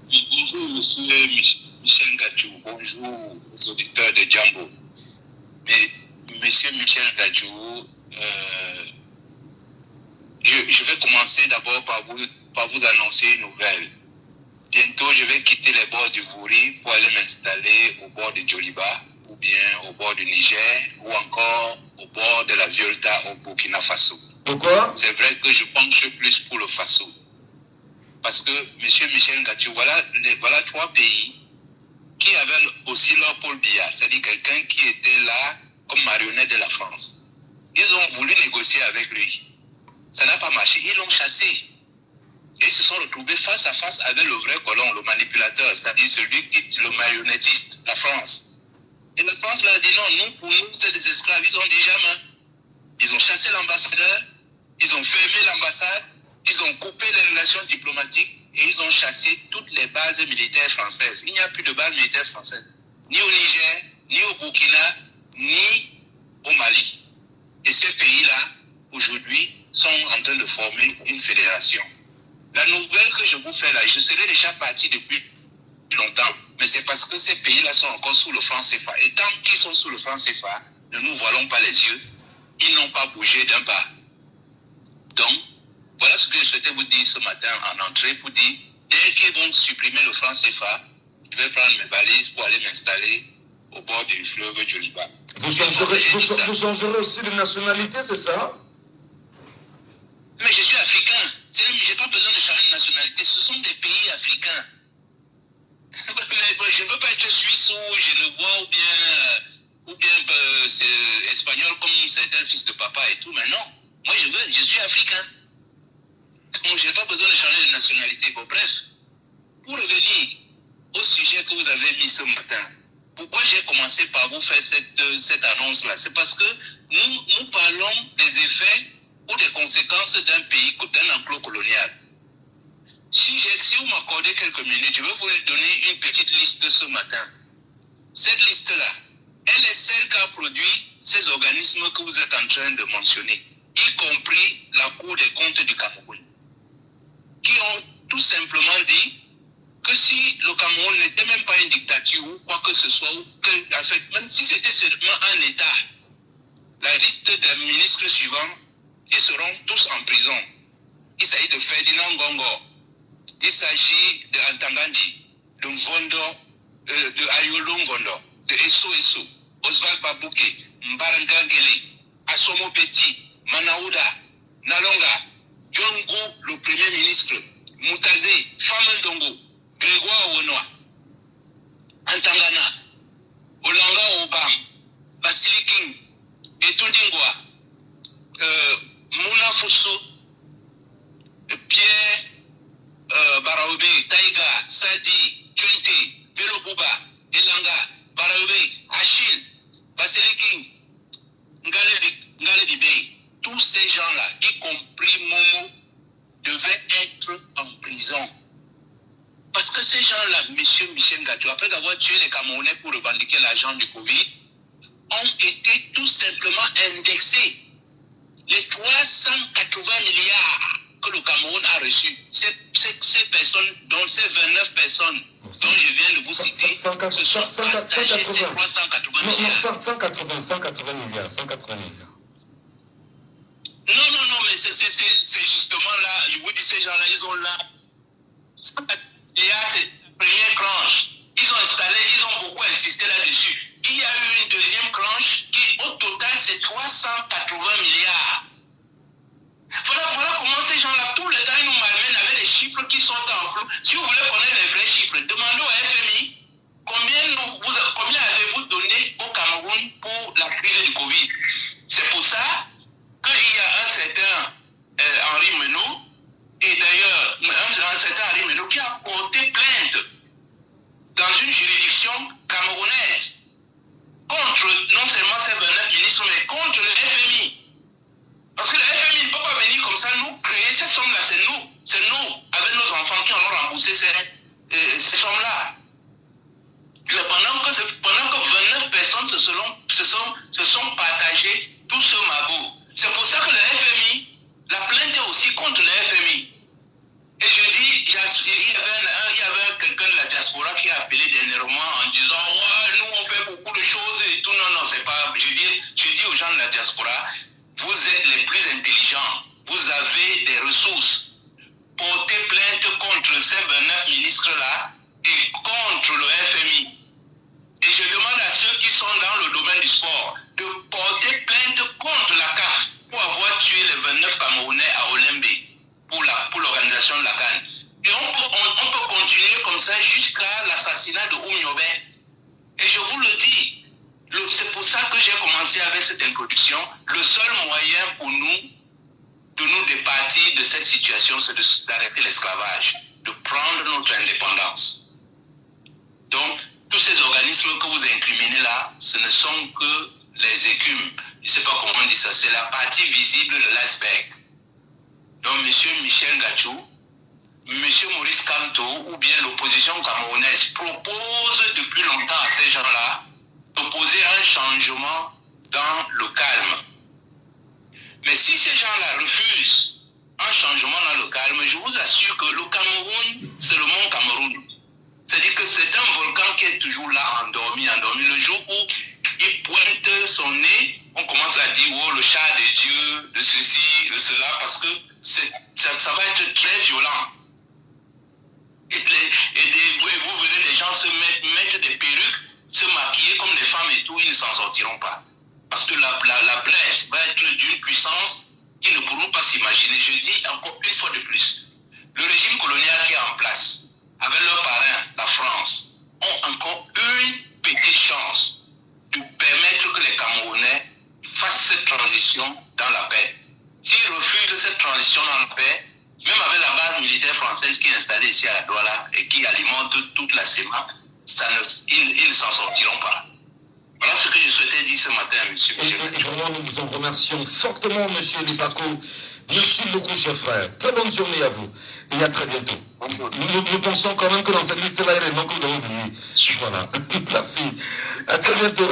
Bonjour monsieur Michel Gadjou, bonjour aux auditeurs de Djambo. Mais monsieur Michel Gadjou, je vais commencer d'abord par vous annoncer une nouvelle. Bientôt, je vais quitter les bords du Vouri pour aller m'installer au bord de Djoliba, ou bien au bord du Niger, ou encore au bord de la Violta au Burkina Faso. Pourquoi? C'est vrai que je penche plus pour le Faso. Parce que, monsieur Michel Gadjou, voilà 3 pays qui avaient aussi leur Paul Biya, c'est-à-dire quelqu'un qui était là comme marionnette de la France. Ils ont voulu négocier avec lui. Ça n'a pas marché. Ils l'ont chassé. Et ils se sont retrouvés face à face avec le vrai colon, le manipulateur, c'est-à-dire celui qui est le marionnettiste, la France. Et la France leur a dit non, pour nous, c'est des esclaves. Ils ont dit jamais. Ils ont chassé l'ambassadeur, ils ont fermé l'ambassade, ils ont coupé les relations diplomatiques et ils ont chassé toutes les bases militaires françaises. Il n'y a plus de bases militaires françaises, ni au Niger, ni au Burkina, ni au Mali. Et ces pays-là, aujourd'hui, sont en train de former une fédération. La nouvelle que je vous fais là, je serais déjà parti depuis longtemps, mais c'est parce que ces pays-là sont encore sous le franc CFA. Et tant qu'ils sont sous le franc CFA, ne nous voilons pas les yeux, ils n'ont pas bougé d'un pas. Donc, voilà ce que je souhaitais vous dire ce matin en entrée pour dire, dès qu'ils vont supprimer le franc CFA, je vais prendre mes valises pour aller m'installer au bord du fleuve Djoliba. Vous changerez aussi de nationalité, c'est ça? Mais je suis africain. Je n'ai pas besoin de changer de nationalité. Ce sont des pays africains. Mais je ne veux pas être suisse ou genevois ou bien c'est espagnol comme certains fils de papa et tout. Mais non, moi je suis africain. Donc je n'ai pas besoin de changer de nationalité. Bon, bref, pour revenir au sujet que vous avez mis ce matin, pourquoi j'ai commencé par vous faire cette annonce-là? C'est parce que nous parlons des effets ou des conséquences d'un pays, d'un enclos colonial. Si vous m'accordez quelques minutes, je vais vous donner une petite liste ce matin. cette liste-là, elle est celle qu'a produit ces organismes que vous êtes en train de mentionner, y compris la Cour des comptes du Cameroun, qui ont tout simplement dit que si le Cameroun n'était même pas une dictature ou quoi que ce soit, ou que, en fait, même si c'était seulement un État, la liste des ministres suivants, ils seront tous en prison. Il s'agit de Ferdinand Ngongo, il s'agit de Antangandi, de Mvondo, de Ayolo Mvondo, de Eso Eso, Oswald Babouke, Mbarangangele, Asomo Petit, Manaouda, Nalonga, Djongo, le Premier ministre, Moutaze, Famendongo, Grégoire Onoa, Antangana, Olanga Obam, Basili King, Etundingwa, Mouna Fosso, Pierre Baraoube, Taïga, Sadi, Twente, Bello Bouba, Elanga, Baraoube, Achille, Basili King, Ngale Dibey, tous ces gens-là, y compris Momo, devaient être en prison. Parce que ces gens-là, M. Michel Gadjo, après avoir tué les Camerounais pour revendiquer l'argent du Covid, ont été tout simplement indexés. Les 380 milliards que le Cameroun a reçus, ces personnes, dont ces 29 personnes dont je viens de vous citer, se sont partagés ces 380 milliards. 180 milliards. Non, mais c'est justement là, je vous dis, ces gens-là, ils ont là. Il y a cette première tranche. Ils ont installé, ils ont beaucoup insisté là-dessus. Il y a eu une deuxième tranche qui, au total, c'est 380 milliards. Voilà comment ces gens-là, tout le temps, ils nous malmènent avec des chiffres qui sont en flou. Si vous voulez connaître les vrais chiffres, demandez au FMI combien avez-vous donné au Cameroun pour la crise du Covid. C'est pour ça qu'il y a un certain Henri Menot, et d'ailleurs, un certain Henri Menot qui a porté plainte dans une juridiction camerounaise contre non seulement ces 29 ministres, mais contre le FMI. Parce que le FMI ne peut pas venir comme ça nous créer ces sommes-là, c'est nous, avec nos enfants qui allons rembourser ces sommes-là. Pendant que 29 personnes se sont partagées tout ce magot. C'est pour ça que le FMI, la plainte est aussi contre le FMI. Et je dis, il y avait quelqu'un de la diaspora qui a appelé dernièrement en disant ouais, nous on fait beaucoup de choses et tout. Non, c'est pas. Je dis aux gens de la diaspora, vous êtes les plus intelligents, vous avez des ressources. Portez plainte contre ces 29 ministres-là et contre le FMI. Et je demande à ceux qui sont dans le domaine du sport de porter plainte contre la CAF pour avoir tué les 29 Camerounais à Olembe pour l'organisation de la CAN. Et on peut continuer comme ça jusqu'à l'assassinat de Oumiobe. Et je vous le dis, c'est pour ça que j'ai commencé avec cette introduction. Le seul moyen pour nous de nous départir de cette situation, c'est d'arrêter l'esclavage, de prendre notre indépendance. Donc, tous ces organismes que vous incriminez là, ce ne sont que les écumes. Je ne sais pas comment on dit ça, c'est la partie visible de l'iceberg. Donc, M. Michel Gadjo, M. Maurice Kamto ou bien l'opposition camerounaise propose depuis longtemps à ces gens-là d'opposer un changement dans le calme. Mais si ces gens-là refusent un changement dans le calme, je vous assure que le Cameroun, c'est le mont Cameroun. C'est-à-dire que c'est un volcan qui est toujours là, endormi. Le jour où il pointe son nez, on commence à dire, oh, le chat de Dieu, de ceci, de cela, parce que ça va être très violent. Et vous verrez des gens se mettre des perruques, se maquiller comme des femmes et tout, ils ne s'en sortiront pas. Parce que la presse va être d'une puissance qu'ils ne pourront pas s'imaginer. Je dis encore une fois de plus, le régime colonial qui est en place, avec leur parrain, la France, ont encore une petite chance de permettre que les Camerounais fassent cette transition dans la paix. S'ils refusent cette transition dans la paix, même avec la base militaire française qui est installée ici à la Douala et qui alimente toute la CEMAC, ils ne s'en sortiront pas. Voilà ce que je souhaitais dire ce matin, M. Michel. Et vraiment, nous vous en remercions fortement, M. Lipako. Merci beaucoup, cher frère. Très bonne journée à vous. Et à très bientôt. Nous pensons quand même que dans cette liste-là, il y a des noms que vous avez oubliés. Voilà. Merci. À très bientôt.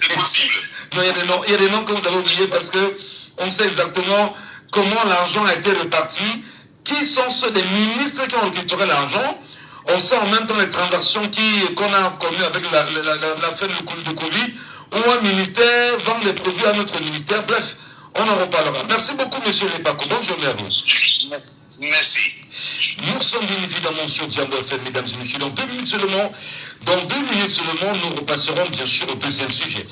C'est possible. Non, il y a des noms que vous avez oubliés parce que on sait exactement comment l'argent a été réparti, qui sont ceux des ministres qui ont récupéré l'argent. On sait en même temps les transactions qu'on a connues avec l'affaire de Covid, où un ministère vend des produits à notre ministère. Bref, on en reparlera. Merci beaucoup, monsieur Lepako. Bonne journée à vous. Merci. Nous sommes bien évidemment sur Django FM, mesdames et messieurs. Dans 2 minutes seulement, nous repasserons bien sûr au deuxième sujet.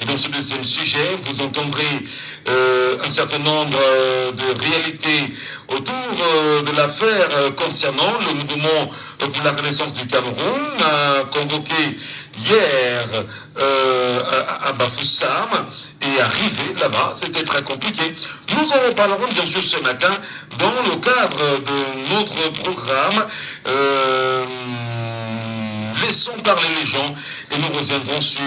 Et dans ce deuxième sujet, vous entendrez un certain nombre de réalités autour de l'affaire concernant le mouvement pour la renaissance du Cameroun, convoqué hier à Bafoussam et arrivé là-bas. C'était très compliqué. Nous en reparlerons bien sûr ce matin dans le cadre de notre programme. Laissons parler les gens et nous reviendrons sur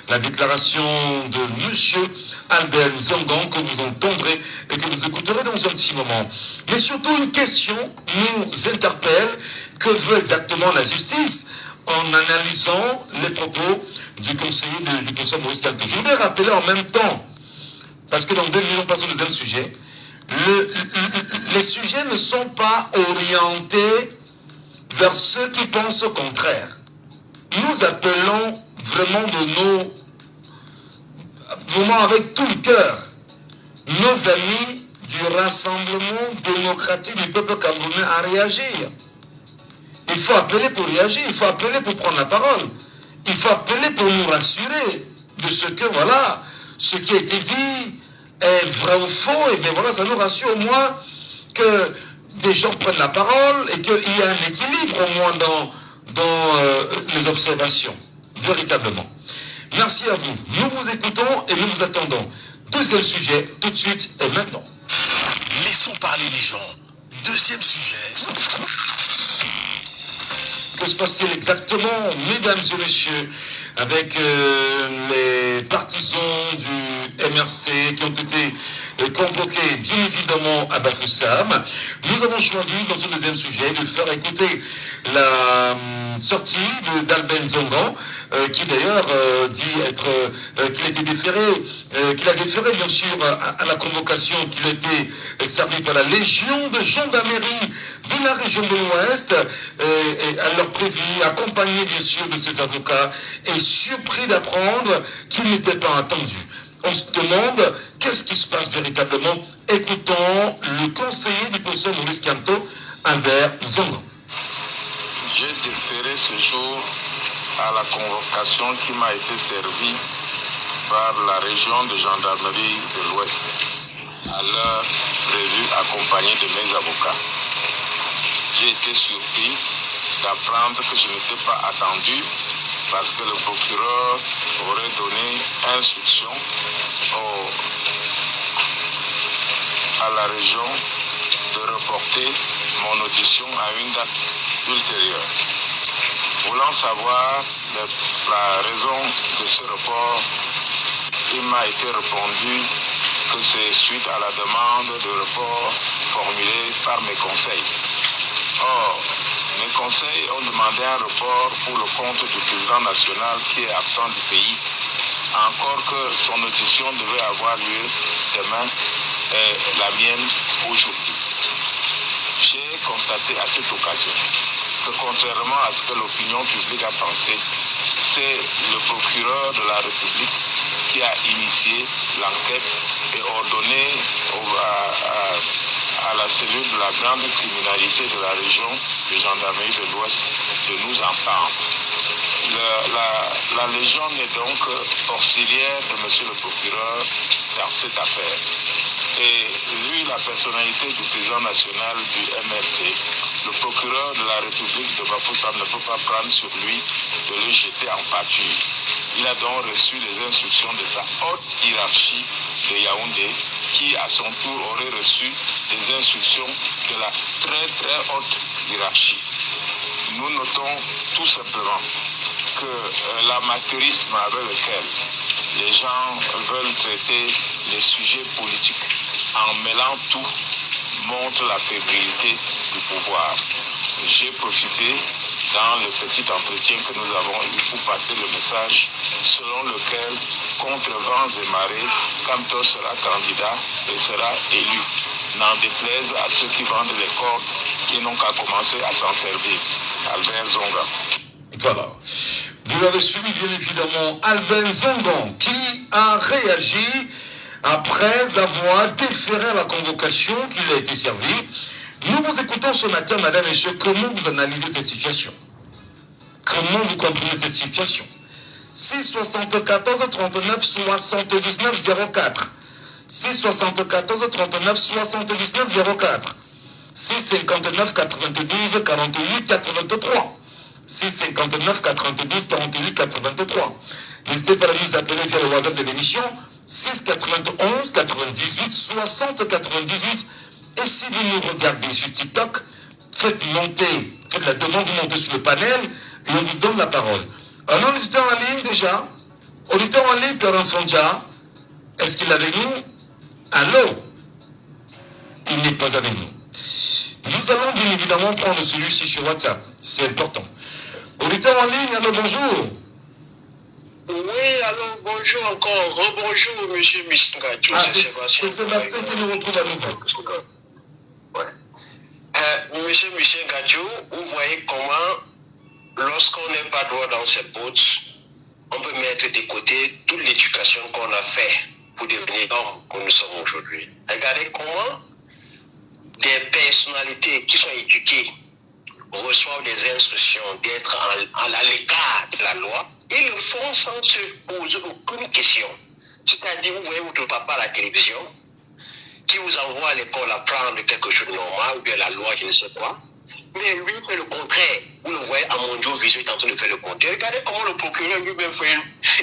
la déclaration de M. Albert Zongan que vous entendrez et que vous écouterez dans un petit moment. Mais surtout une question nous interpelle. Que veut exactement la justice en analysant les propos du conseiller du professeur Maurice Kamto? Je voudrais rappeler en même temps, parce que dans 2 minutes on passe au deuxième sujet, les sujets ne sont pas orientés vers ceux qui pensent au contraire. Nous appelons vraiment avec tout le cœur, nos amis du Rassemblement démocratique du peuple camerounais à réagir. Il faut appeler pour réagir, il faut appeler pour prendre la parole, il faut appeler pour nous rassurer de ce que, voilà, ce qui a été dit est vrai ou faux, et bien voilà, ça nous rassure au moins que des gens prennent la parole et qu'il y a un équilibre au moins dans les observations, véritablement. Merci à vous. Nous vous écoutons et nous vous attendons. Deuxième sujet, tout de suite et maintenant. Laissons parler les gens. Deuxième sujet. Que se passe-t-il exactement, mesdames et messieurs, avec les partisans du MRC qui ont été convoqués, bien évidemment, à Bafoussam? Nous avons choisi, dans ce deuxième sujet, de faire écouter la sortie d'Alben Zongan, qui d'ailleurs dit qu'il a été déféré, qu'il a déféré bien sûr à la convocation qui a été servie par la Légion de gendarmerie de la région de l'Ouest, et à leur prévu, accompagné bien sûr de ses avocats, et surpris d'apprendre qu'il n'était pas attendu. On se demande qu'est-ce qui se passe véritablement. Écoutons le conseiller du professeur Maurice Kamto, Albert Zongan. J'ai déféré ce jour à la convocation qui m'a été servie par la région de gendarmerie de l'Ouest, à l'heure prévue, accompagné de mes avocats. J'ai été surpris d'apprendre que je n'étais pas attendu parce que le procureur aurait donné instruction à la région de reporter mon audition à une date ultérieure. Voulant savoir la raison de ce report, il m'a été répondu que c'est suite à la demande de report formulée par mes conseils. Or, mes conseils ont demandé un report pour le compte du président national qui est absent du pays, encore que son audition devait avoir lieu demain et la mienne aujourd'hui. J'ai constaté à cette occasion que contrairement à ce que l'opinion publique a pensé, c'est le procureur de la République qui a initié l'enquête et ordonné à la cellule de la grande criminalité de la région de gendarmerie de l'Ouest de nous entendre. La Légion est donc auxiliaire de M. le procureur dans cette affaire. Et vu la personnalité du président national du MRC, le procureur de la République de Bafoussam ne peut pas prendre sur lui de le jeter en pâture. Il a donc reçu les instructions de sa haute hiérarchie de Yaoundé, qui à son tour aurait reçu des instructions de la très très haute hiérarchie. Nous notons tout simplement que l'amateurisme avec lequel les gens veulent traiter les sujets politiques en mêlant tout, montre la fébrilité du pouvoir. J'ai profité dans le petit entretien que nous avons eu pour passer le message selon lequel, contre vents et marées, Kamto sera candidat et sera élu. N'en déplaise à ceux qui vendent les corps qui n'ont qu'à commencer à s'en servir. Albert Zonga. Voilà. Vous avez suivi bien évidemment Albert Zongon qui a réagi après avoir déféré à la convocation qui lui a été servie. Nous vous écoutons ce matin, madame et messieurs, comment vous analysez cette situation? Comment vous comprenez cette situation? 674 39 79 04 674 39 79 04 659 92 48 83 659 92 48 83. N'hésitez pas à nous appeler via le WhatsApp de l'émission 691 98 60 98. Et si vous nous regardez sur TikTok, faites la demande, vous montez sur le panel et on vous donne la parole. Un auditeur en ligne déjà, auditeur en ligne, Père Fonja, est-ce qu'il est avec nous? Allô? Il n'est pas avec nous. Nous allons bien évidemment prendre celui-ci sur WhatsApp, c'est important. Auditeur en ligne, allô, bonjour. Oui, alors bonjour encore. Rebonjour, monsieur Mishingachu. C'est Sébastien qui nous retrouve à nouveau. Ouais. Monsieur Mishingachu, vous voyez comment, lorsqu'on n'est pas droit dans ses bottes, on peut mettre de côté toute l'éducation qu'on a fait pour devenir l'homme que nous sommes aujourd'hui. Regardez comment des personnalités qui sont éduquées reçoivent des instructions d'être à l'écart de la loi. Ils le font sans se poser aucune question. C'est-à-dire, vous voyez votre papa à la télévision, qui vous envoie à l'école apprendre quelque chose de normal, ou bien la loi, je ne sais quoi. Mais lui fait le contraire. Vous le voyez à Mondio Vision, il est en train de faire le contraire. Regardez comment le procureur lui-même fait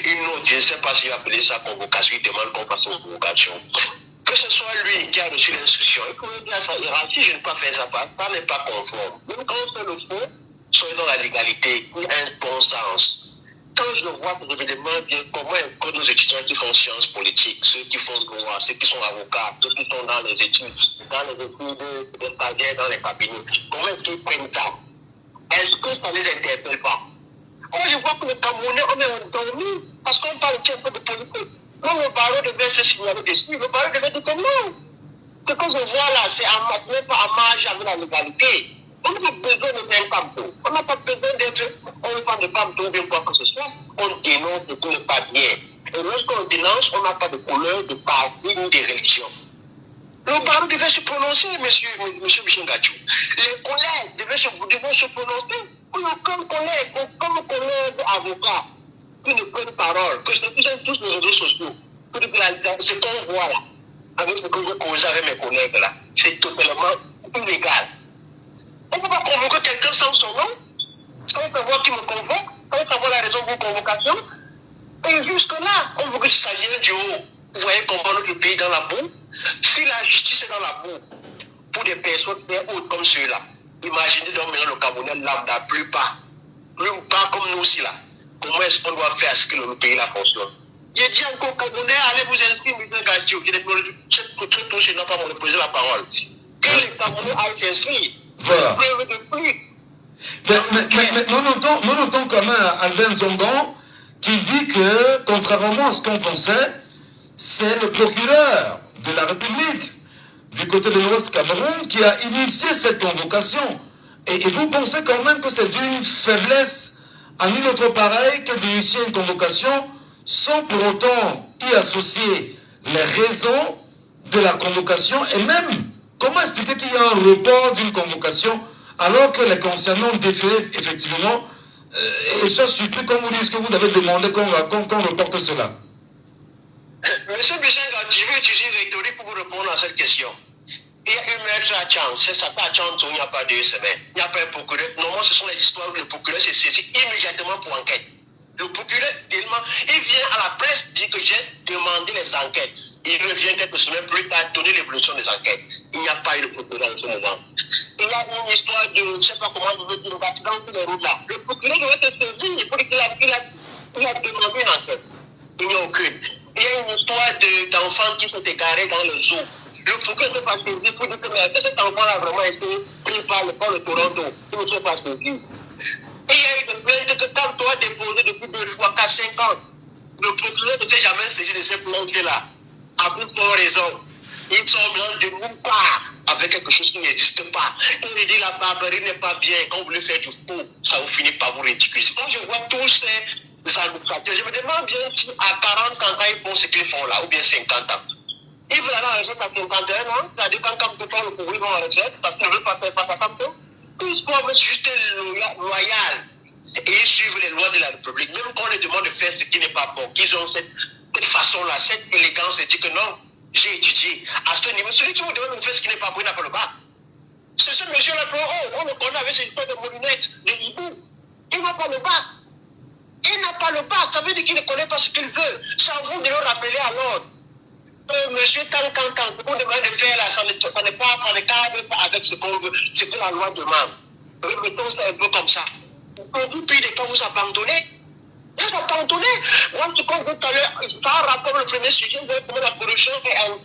une note, je ne sais pas s'il va appeler ça convocation, il demande qu'on fasse une convocation. Que ce soit lui qui a reçu l'instruction, il pourrait dire à sa hiérarchie, je ne peux pas faire ça, ça n'est pas conforme. Même quand on fait le faux, soyez dans la légalité, il y a un bon sens. Quand je vois ces événements, comment école nos étudiants qui font sciences politiques, ceux qui font droit, ceux qui sont avocats, ceux qui sont dans les études, des stagiaires, dans les cabinets, comment est-ce qu'ils prennent ça? Est-ce que ça ne les interpelle pas? Moi, je vois que le Camerounais, on est endormi parce qu'on parle un peu de politique. Non, le barreau devait se signaler dessus, le barreau devait dire que non. Ce que je vois là, c'est même pas à marge avec la légalité. On n'a pas besoin de faire un Kamto. On n'a pas besoin d'être un fan de Kamto ou bien quoi que ce soit. On dénonce ce qui n'est pas bien. Et lorsqu'on dénonce, on n'a pas de couleur, de parti ou de religion. Le barreau devait se prononcer, monsieur Mishingachu. Les collègues devaient se prononcer. Aucun collègue avocat qui ne prennent parole, que ce sont tous les réseaux sociaux. Ce qu'on voit là, avec ce que je cause avec mes collègues là, c'est totalement illégal. On ne peut pas convoquer quelqu'un sans son nom, sans savoir qui me convoque, sans savoir la raison de vos convocations. Et jusque-là, on veut que ça vienne du haut. Vous voyez comment notre pays est dans la boue. Si la justice est dans la boue, pour des personnes bien hautes comme ceux-là, imaginez donc maintenant le Camerounais lambda, plus pas comme nous aussi là. Comment est-ce qu'on doit faire à ce que le pays là fonctionne? J'ai dit encore Camerounais, allez vous inscrire, M. Gadjo, qui est très touché, non pas me poser la parole. Que les Camerounais aillent s'inscrire. Voilà. Mais nous notons quand même Albert Zongon qui dit que, contrairement à ce qu'on pensait, c'est le procureur de la République du côté de l'Ouest Cameroun qui a initié cette convocation. Et vous pensez quand même que c'est d'une faiblesse à nul autre pareil que d'initier une convocation sans pour autant y associer les raisons de la convocation et même comment expliquer qu'il y a un report d'une convocation alors que les concernants défilent effectivement et soient surpris comme vous dites que vous avez demandé qu'on reporte cela. Monsieur Bissenga, je vais utiliser une rhétorique pour vous répondre à cette question. Il y a une maître à Tchang, c'est ça, à Tchang, il n'y a pas 2 semaines. Il n'y a pas un procureur. Normalement, ce sont les histoires où le procureur se saisit immédiatement pour enquête. Le procureur, il vient à la presse dire que j'ai demandé les enquêtes. Il revient quelques semaines plus tard donner l'évolution des enquêtes. Il n'y a pas eu de procureur en ce moment. Il y a une histoire de, je ne sais pas comment je veux dire, dans tous les routes là. Le procureur doit être saisi, il faut qu'il a demandé une enquête. Il n'y a aucune. Il y a une histoire d'enfants qui sont égarés dans le zoo. Le procureur ne peut pas saisir pour dire que mais cet enfant-là a vraiment été pris par le Toronto. Il ne peut pas saisir. Et il y a eu des plaintes que quand tu as déposé depuis 2 fois, 4-5 ans, le procureur ne s'est jamais saisi de ces plaintes-là. À bout de raison. Ils sont blancs de nulle part avec quelque chose qui n'existe pas. On lui dit la barbarie n'est pas bien. Quand vous voulez faire du faux, ça vous finit par vous ridiculiser. Quand je vois tous ces administrateurs, je me demande bien si à 40 ans, ils font ce qu'ils font là, ou bien 50 ans. Ils veulent aller en retraite à 51 ans, c'est-à-dire quand tu prends le pouvoir, ils vont en retraite, parce qu'ils ne veulent pas faire face à ça. Ils sont juste loyaux. Et ils suivent les lois de la République. Même quand on les demande de faire ce qui n'est pas bon, qu'ils ont cette façon-là, cette élégance et dire que non, j'ai étudié. À ce niveau, celui qui vous demande de faire ce qui n'est pas bon, il n'a pas le bac. C'est ce monsieur-là, on le connaît avec ses histoires de moulinettes, de hibou. Il n'a pas le bac. Il n'a pas le bac. Ça veut dire qu'il ne connaît pas ce qu'il veut. C'est à vous de le rappeler à l'ordre. Monsieur Kankan, ce qu'on demande de faire là, ça n'est pas dans le cadre avec ce qu'on veut, ce que la loi demande. Remettons ça un peu comme ça. Vous pays des cas, vous abandonnez. Vous abandonnez. Moi, ce qu'on veut tout à l'heure, par rapport au premier sujet, vous voyez comment la corruption est un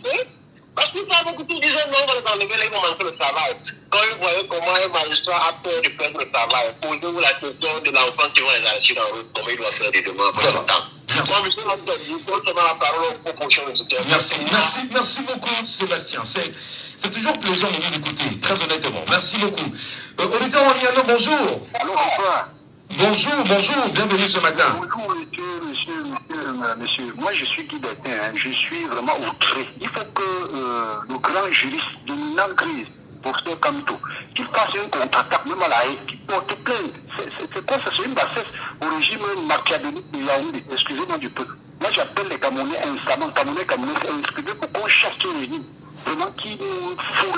parce que pas beaucoup de disaient non, on va les enlever, là, ils vont manquer le travail. Quand vous voyez comment un magistrat a peur de perdre le travail, posez-vous la question de l'enfant qui va les arracher dans la route, comment il doit faire des demandes pour le temps. Merci beaucoup, Sébastien. C'est toujours plaisant de vous écouter, très honnêtement. Merci beaucoup. Auditeur Waniano, bonjour. Allô, bonsoir. Bonjour, bienvenue ce matin. Bonjour, monsieur. Moi, je suis Guy Bertin, hein. Je suis vraiment outré. Il faut que le grand juriste dominant crise, professeur Kamito, qu'il fasse un contre-attaque, même à la haie, qu'il porte plainte. C'est quoi ça? C'est une bassesse au régime machiavélique de Yaoundé. Excusez-moi du peu. Moi, j'appelle les Camerounais instamment. Camerounais, c'est inscrit pour qu'on chasse ce régime. Vraiment, qui nous fout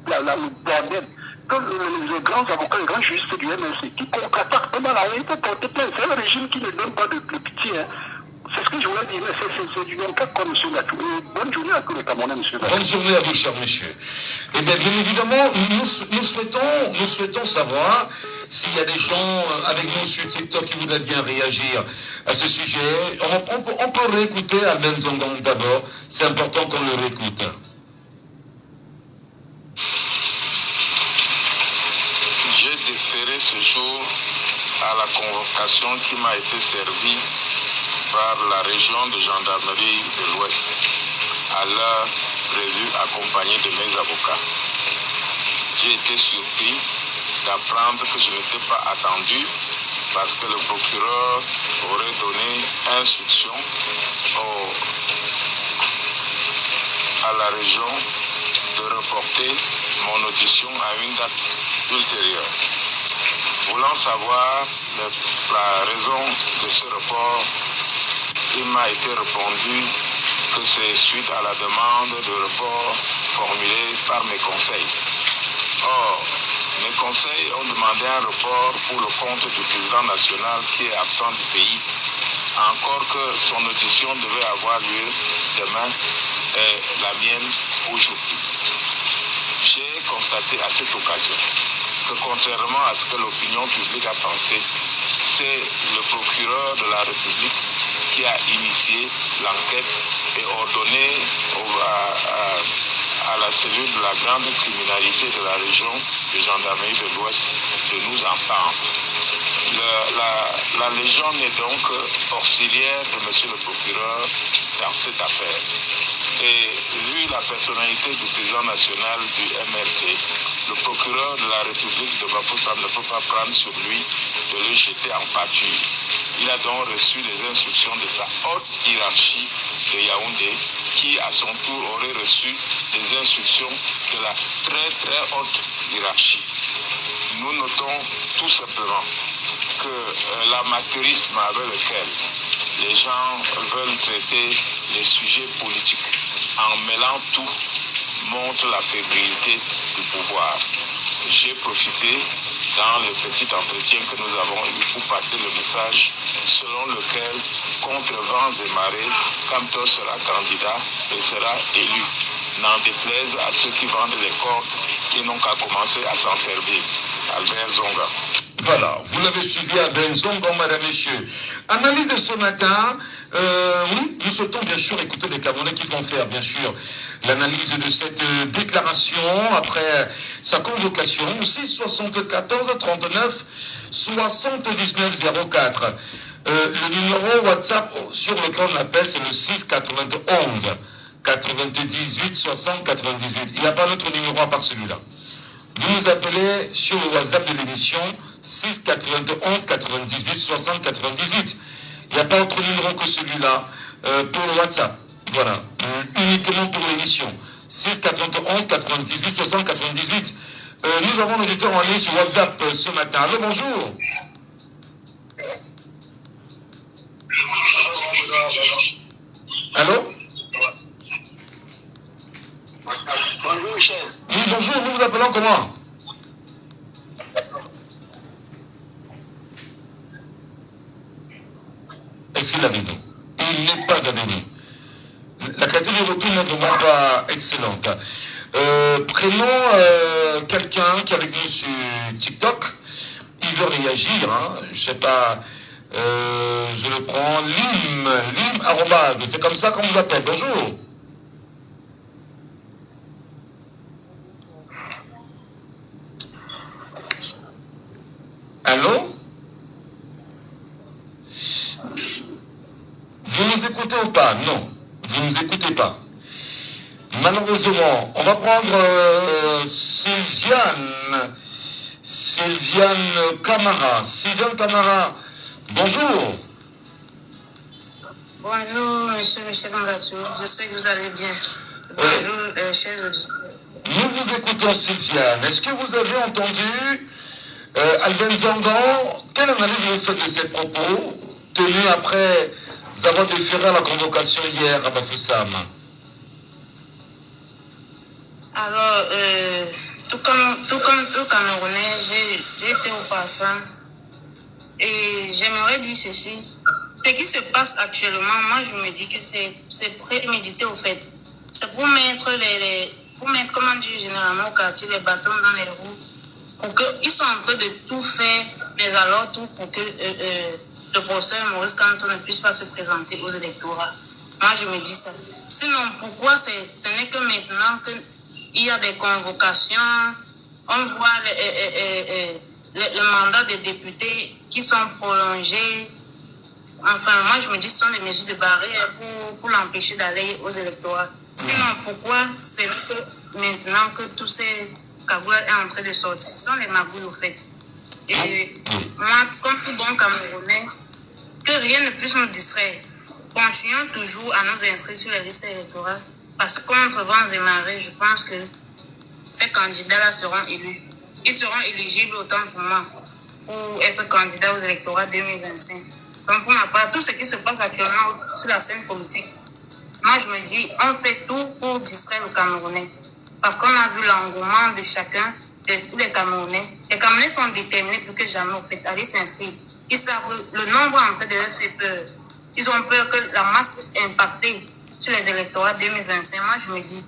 le bordel. Que les grands avocats, les grands juristes du MLC, qui contre-attaquent vraiment la haie, il faut porter plainte. C'est un régime qui ne donne pas de pitié, hein. C'est ce que je voulais dire, c'est du même cas comme M. Latou. Bonne journée à tous les Camerounais, M. Latou. Bonne journée à vous, cher monsieur. Et bien évidemment, nous souhaitons savoir s'il y a des gens avec nous sur TikTok qui voudraient bien réagir à ce sujet. On peut réécouter Albin Zongon d'abord. C'est important qu'on le réécoute. J'ai déféré ce jour à la convocation qui m'a été servie par la région de gendarmerie de l'Ouest, à l'heure prévue accompagné de mes avocats. J'ai été surpris d'apprendre que je n'étais pas attendu parce que le procureur aurait donné instruction à la région de reporter mon audition à une date ultérieure. Voulant savoir la raison de ce report, il m'a été répondu que c'est suite à la demande de report formulée par mes conseils. Or, mes conseils ont demandé un report pour le compte du président national qui est absent du pays, encore que son audition devait avoir lieu demain et la mienne aujourd'hui. J'ai constaté à cette occasion que contrairement à ce que l'opinion publique a pensé, c'est le procureur de la République qui a initié l'enquête et ordonné à la cellule de la grande criminalité de la région de gendarmerie de l'Ouest de nous entendre. La légende est donc auxiliaire de monsieur le procureur dans cette affaire. Et vu la personnalité du président national du MRC, le procureur de la République de Bafoussam ne peut pas prendre sur lui de le jeter en pâture. Il a donc reçu les instructions de sa haute hiérarchie de Yaoundé, qui à son tour aurait reçu les instructions de la très très haute hiérarchie. Nous notons tout simplement que l'amateurisme avec lequel les gens veulent traiter les sujets politiques en mêlant tout montre la fébrilité du pouvoir. J'ai profité dans le petit entretien que nous avons eu pour passer le message selon lequel, contre vents et marées, Kamto sera candidat et sera élu. N'en déplaise à ceux qui vendent les cordes, qui n'ont qu'à commencer à s'en servir. Albert Zonga. Voilà, vous l'avez suivi à Benzongo, madame, messieurs. Analyse de ce matin, oui, nous souhaitons bien sûr écouter les Camerounais qui vont faire, bien sûr, l'analyse de cette déclaration après sa convocation. Aussi, 74 39 79 04. Le numéro WhatsApp sur lequel on appelle, c'est le 6 91 98 60 98. Il n'y a pas d'autre numéro à part celui-là. Vous nous appelez sur le WhatsApp de l'émission 6 91 98 60 98. Il n'y a pas autre numéro que celui-là pour le WhatsApp. Voilà, uniquement pour l'émission 6 91 98 60 98. Nous avons l'auditeur en ligne sur WhatsApp ce matin. Allô, bonjour. Allô? Bonjour, chef. Oui, bonjour, nous vous appelons comment? Est-ce qu'il est avec nous? Il n'est pas avec nous. La qualité de retour n'est vraiment pas excellente. Prenons quelqu'un qui est avec nous sur TikTok. Il veut réagir. Hein. Je ne sais pas. Je le prends. Lim, arrobase. C'est comme ça qu'on vous appelle. Bonjour. Allô? Vous nous écoutez ou pas? Non, vous ne nous écoutez pas. Malheureusement, on va prendre Sylviane Camara. Sylviane Camara, bonjour. Bonjour, monsieur Michel Mbatou. J'espère que vous allez bien. Bonjour, chers auditeurs. Nous vous écoutons, Sylviane. Est-ce que vous avez entendu Albin Zongon? Quelle analyse vous faites de ces propos tenus après avoir déféré à la convocation hier à Bafoussam? Alors, tout comme tout Camerounais, j'ai été au parfum et j'aimerais dire ceci. Ce qui se passe actuellement, moi je me dis que c'est prémédité au fait. C'est pour mettre comment dire généralement au quartier, les bâtons dans les roues. Ils sont en train de tout faire, mais alors tout pour que le professeur Maurice Kamto ne puisse pas se présenter aux électorats. Moi, je me dis ça. Sinon, pourquoi ce n'est que maintenant qu'il y a des convocations, on voit le mandat des députés qui sont prolongés. Enfin, moi, je me dis que ce sont des mesures de barrière pour l'empêcher d'aller aux électorats. Sinon, pourquoi c'est que maintenant que tous ces Kaboula est en train de sortir, ce sont les magouilles au fait. Et moi, comme tout bon Camerounais, que rien ne puisse nous distraire. Continuons toujours à nous inscrire sur les listes électorales parce que contre vents et marées, je pense que ces candidats-là seront élus. Ils seront éligibles autant pour moi pour être candidats aux électorats 2025. Donc pour ma part, tout ce qui se passe actuellement sur la scène politique, moi je me dis, on fait tout pour distraire le Camerounais. Parce qu'on a vu l'engouement de chacun, de tous les Camerounais. Les Camerounais sont déterminés plus que jamais au fait d'aller s'inscrire. Ils savent le nombre en train de leur faire peur. Ils ont peur que la masse puisse impacter sur les électorats 2025. Moi, je me dis,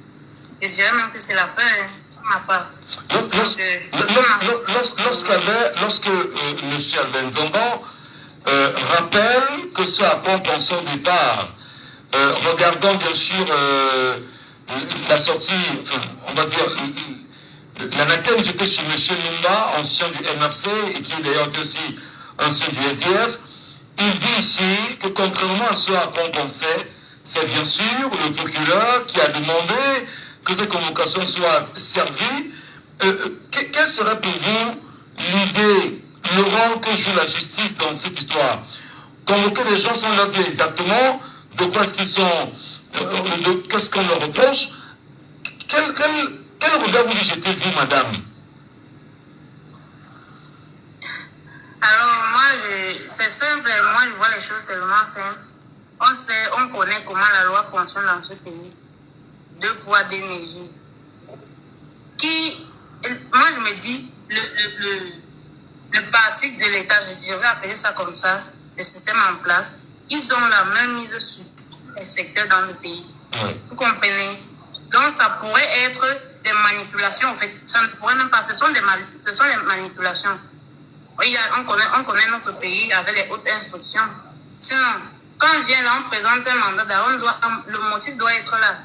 je dirais même que c'est la peur, hein, pour ma part. Lorsque M. Albin Zongon rappelle que ce à quoi on pensait au départ, regardant bien sûr la sortie, enfin, on va dire, l'anathème, j'étais sur M. Numba, ancien du MRC, et qui est d'ailleurs aussi ancien du SDF. Il dit ici que contrairement à ce à quoi on pensait, c'est bien sûr le procureur qui a demandé que ces convocations soient servies. Quelle serait pour vous l'idée, le rôle que joue la justice dans cette histoire? Convoquer les gens sans leur dire exactement de quoi est-ce qu'ils sont, qu'est-ce qu'on leur reproche. Quel regard vous y jetez-vous, madame? Alors, moi, c'est simple, moi, je vois les choses tellement simples. On connaît comment la loi fonctionne dans ce pays. 2 poids, 2 mesures. Moi, je me dis, le parti de l'État, je vais appeler ça comme ça, le système en place, ils ont la même mise sur les secteurs dans le pays. Vous comprenez? Donc, ça pourrait être des manipulations, en fait. Ça ne pourrait même pas, ce sont des manipulations. On connaît notre pays avec les hautes instructions. Sinon, quand on vient là, on présente un mandat d'arrêt, le motif doit être là.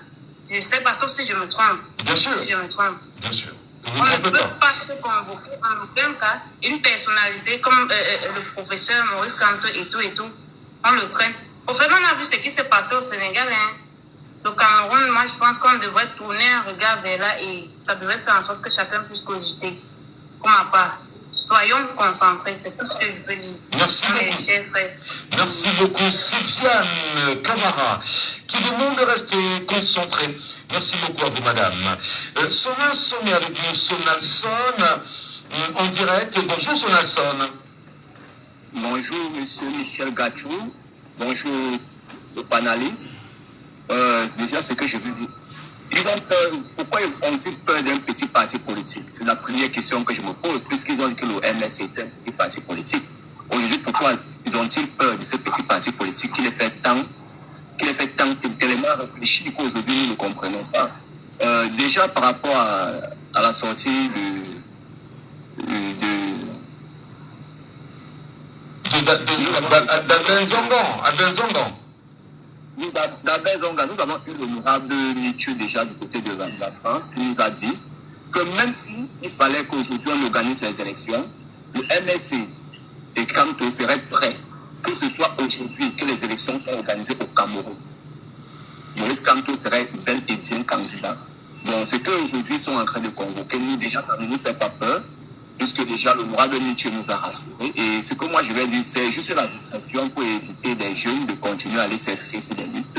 Je ne sais pas, sauf si je me trompe. Bien sûr. Si je me trompe. Bien sûr. On ne peut pas se convoquer en aucun cas une personnalité comme le professeur Maurice Kamto et tout. On le traite. Au fait, on a vu ce qui s'est passé au Sénégal. Hein. Le Cameroun, moi, je pense qu'on devrait tourner un regard vers là et ça devrait faire en sorte que chacun puisse cogiter. Pour ma part, soyons concentrés, c'est tout ce que je peux dire. Merci beaucoup. Chers frères. Merci beaucoup, Sylviane Camara, qui demande de rester concentré. Merci beaucoup à vous, madame. Sonal Son est avec nous. Sonal Son, en direct. Bonjour, Sonal Son. Bonjour, monsieur Michel Gachou. Bonjour, le panéliste. Déjà, ce que je veux dire. Ils ont peur. Pourquoi ont-ils peur d'un petit parti politique? C'est la première question que je me pose, puisqu'ils ont dit que le MS est un petit parti politique. Aujourd'hui, pourquoi ils ont-ils peur de ce petit parti politique qui les fait tant tellement réfléchir qu'aujourd'hui nous ne comprenons pas? Déjà, par rapport à la sortie d'Albert Zongan, nous avons eu l'honorable Nietzsche déjà du côté de la France qui nous a dit que même s'il fallait qu'aujourd'hui on organise les élections, le MSC et Kamto seraient prêts, que ce soit aujourd'hui que les élections sont organisées au Cameroun. Maurice Kamto serait bel et bien candidat. Donc ce qu'aujourd'hui sont en train de convoquer, nous déjà, ça ne nous fait pas peur, puisque déjà l'honorable Nietzsche nous a rassurés. Et ce que moi je vais dire, c'est juste la distraction pour éviter des jeunes de continuer à aller s'inscrire sur des listes.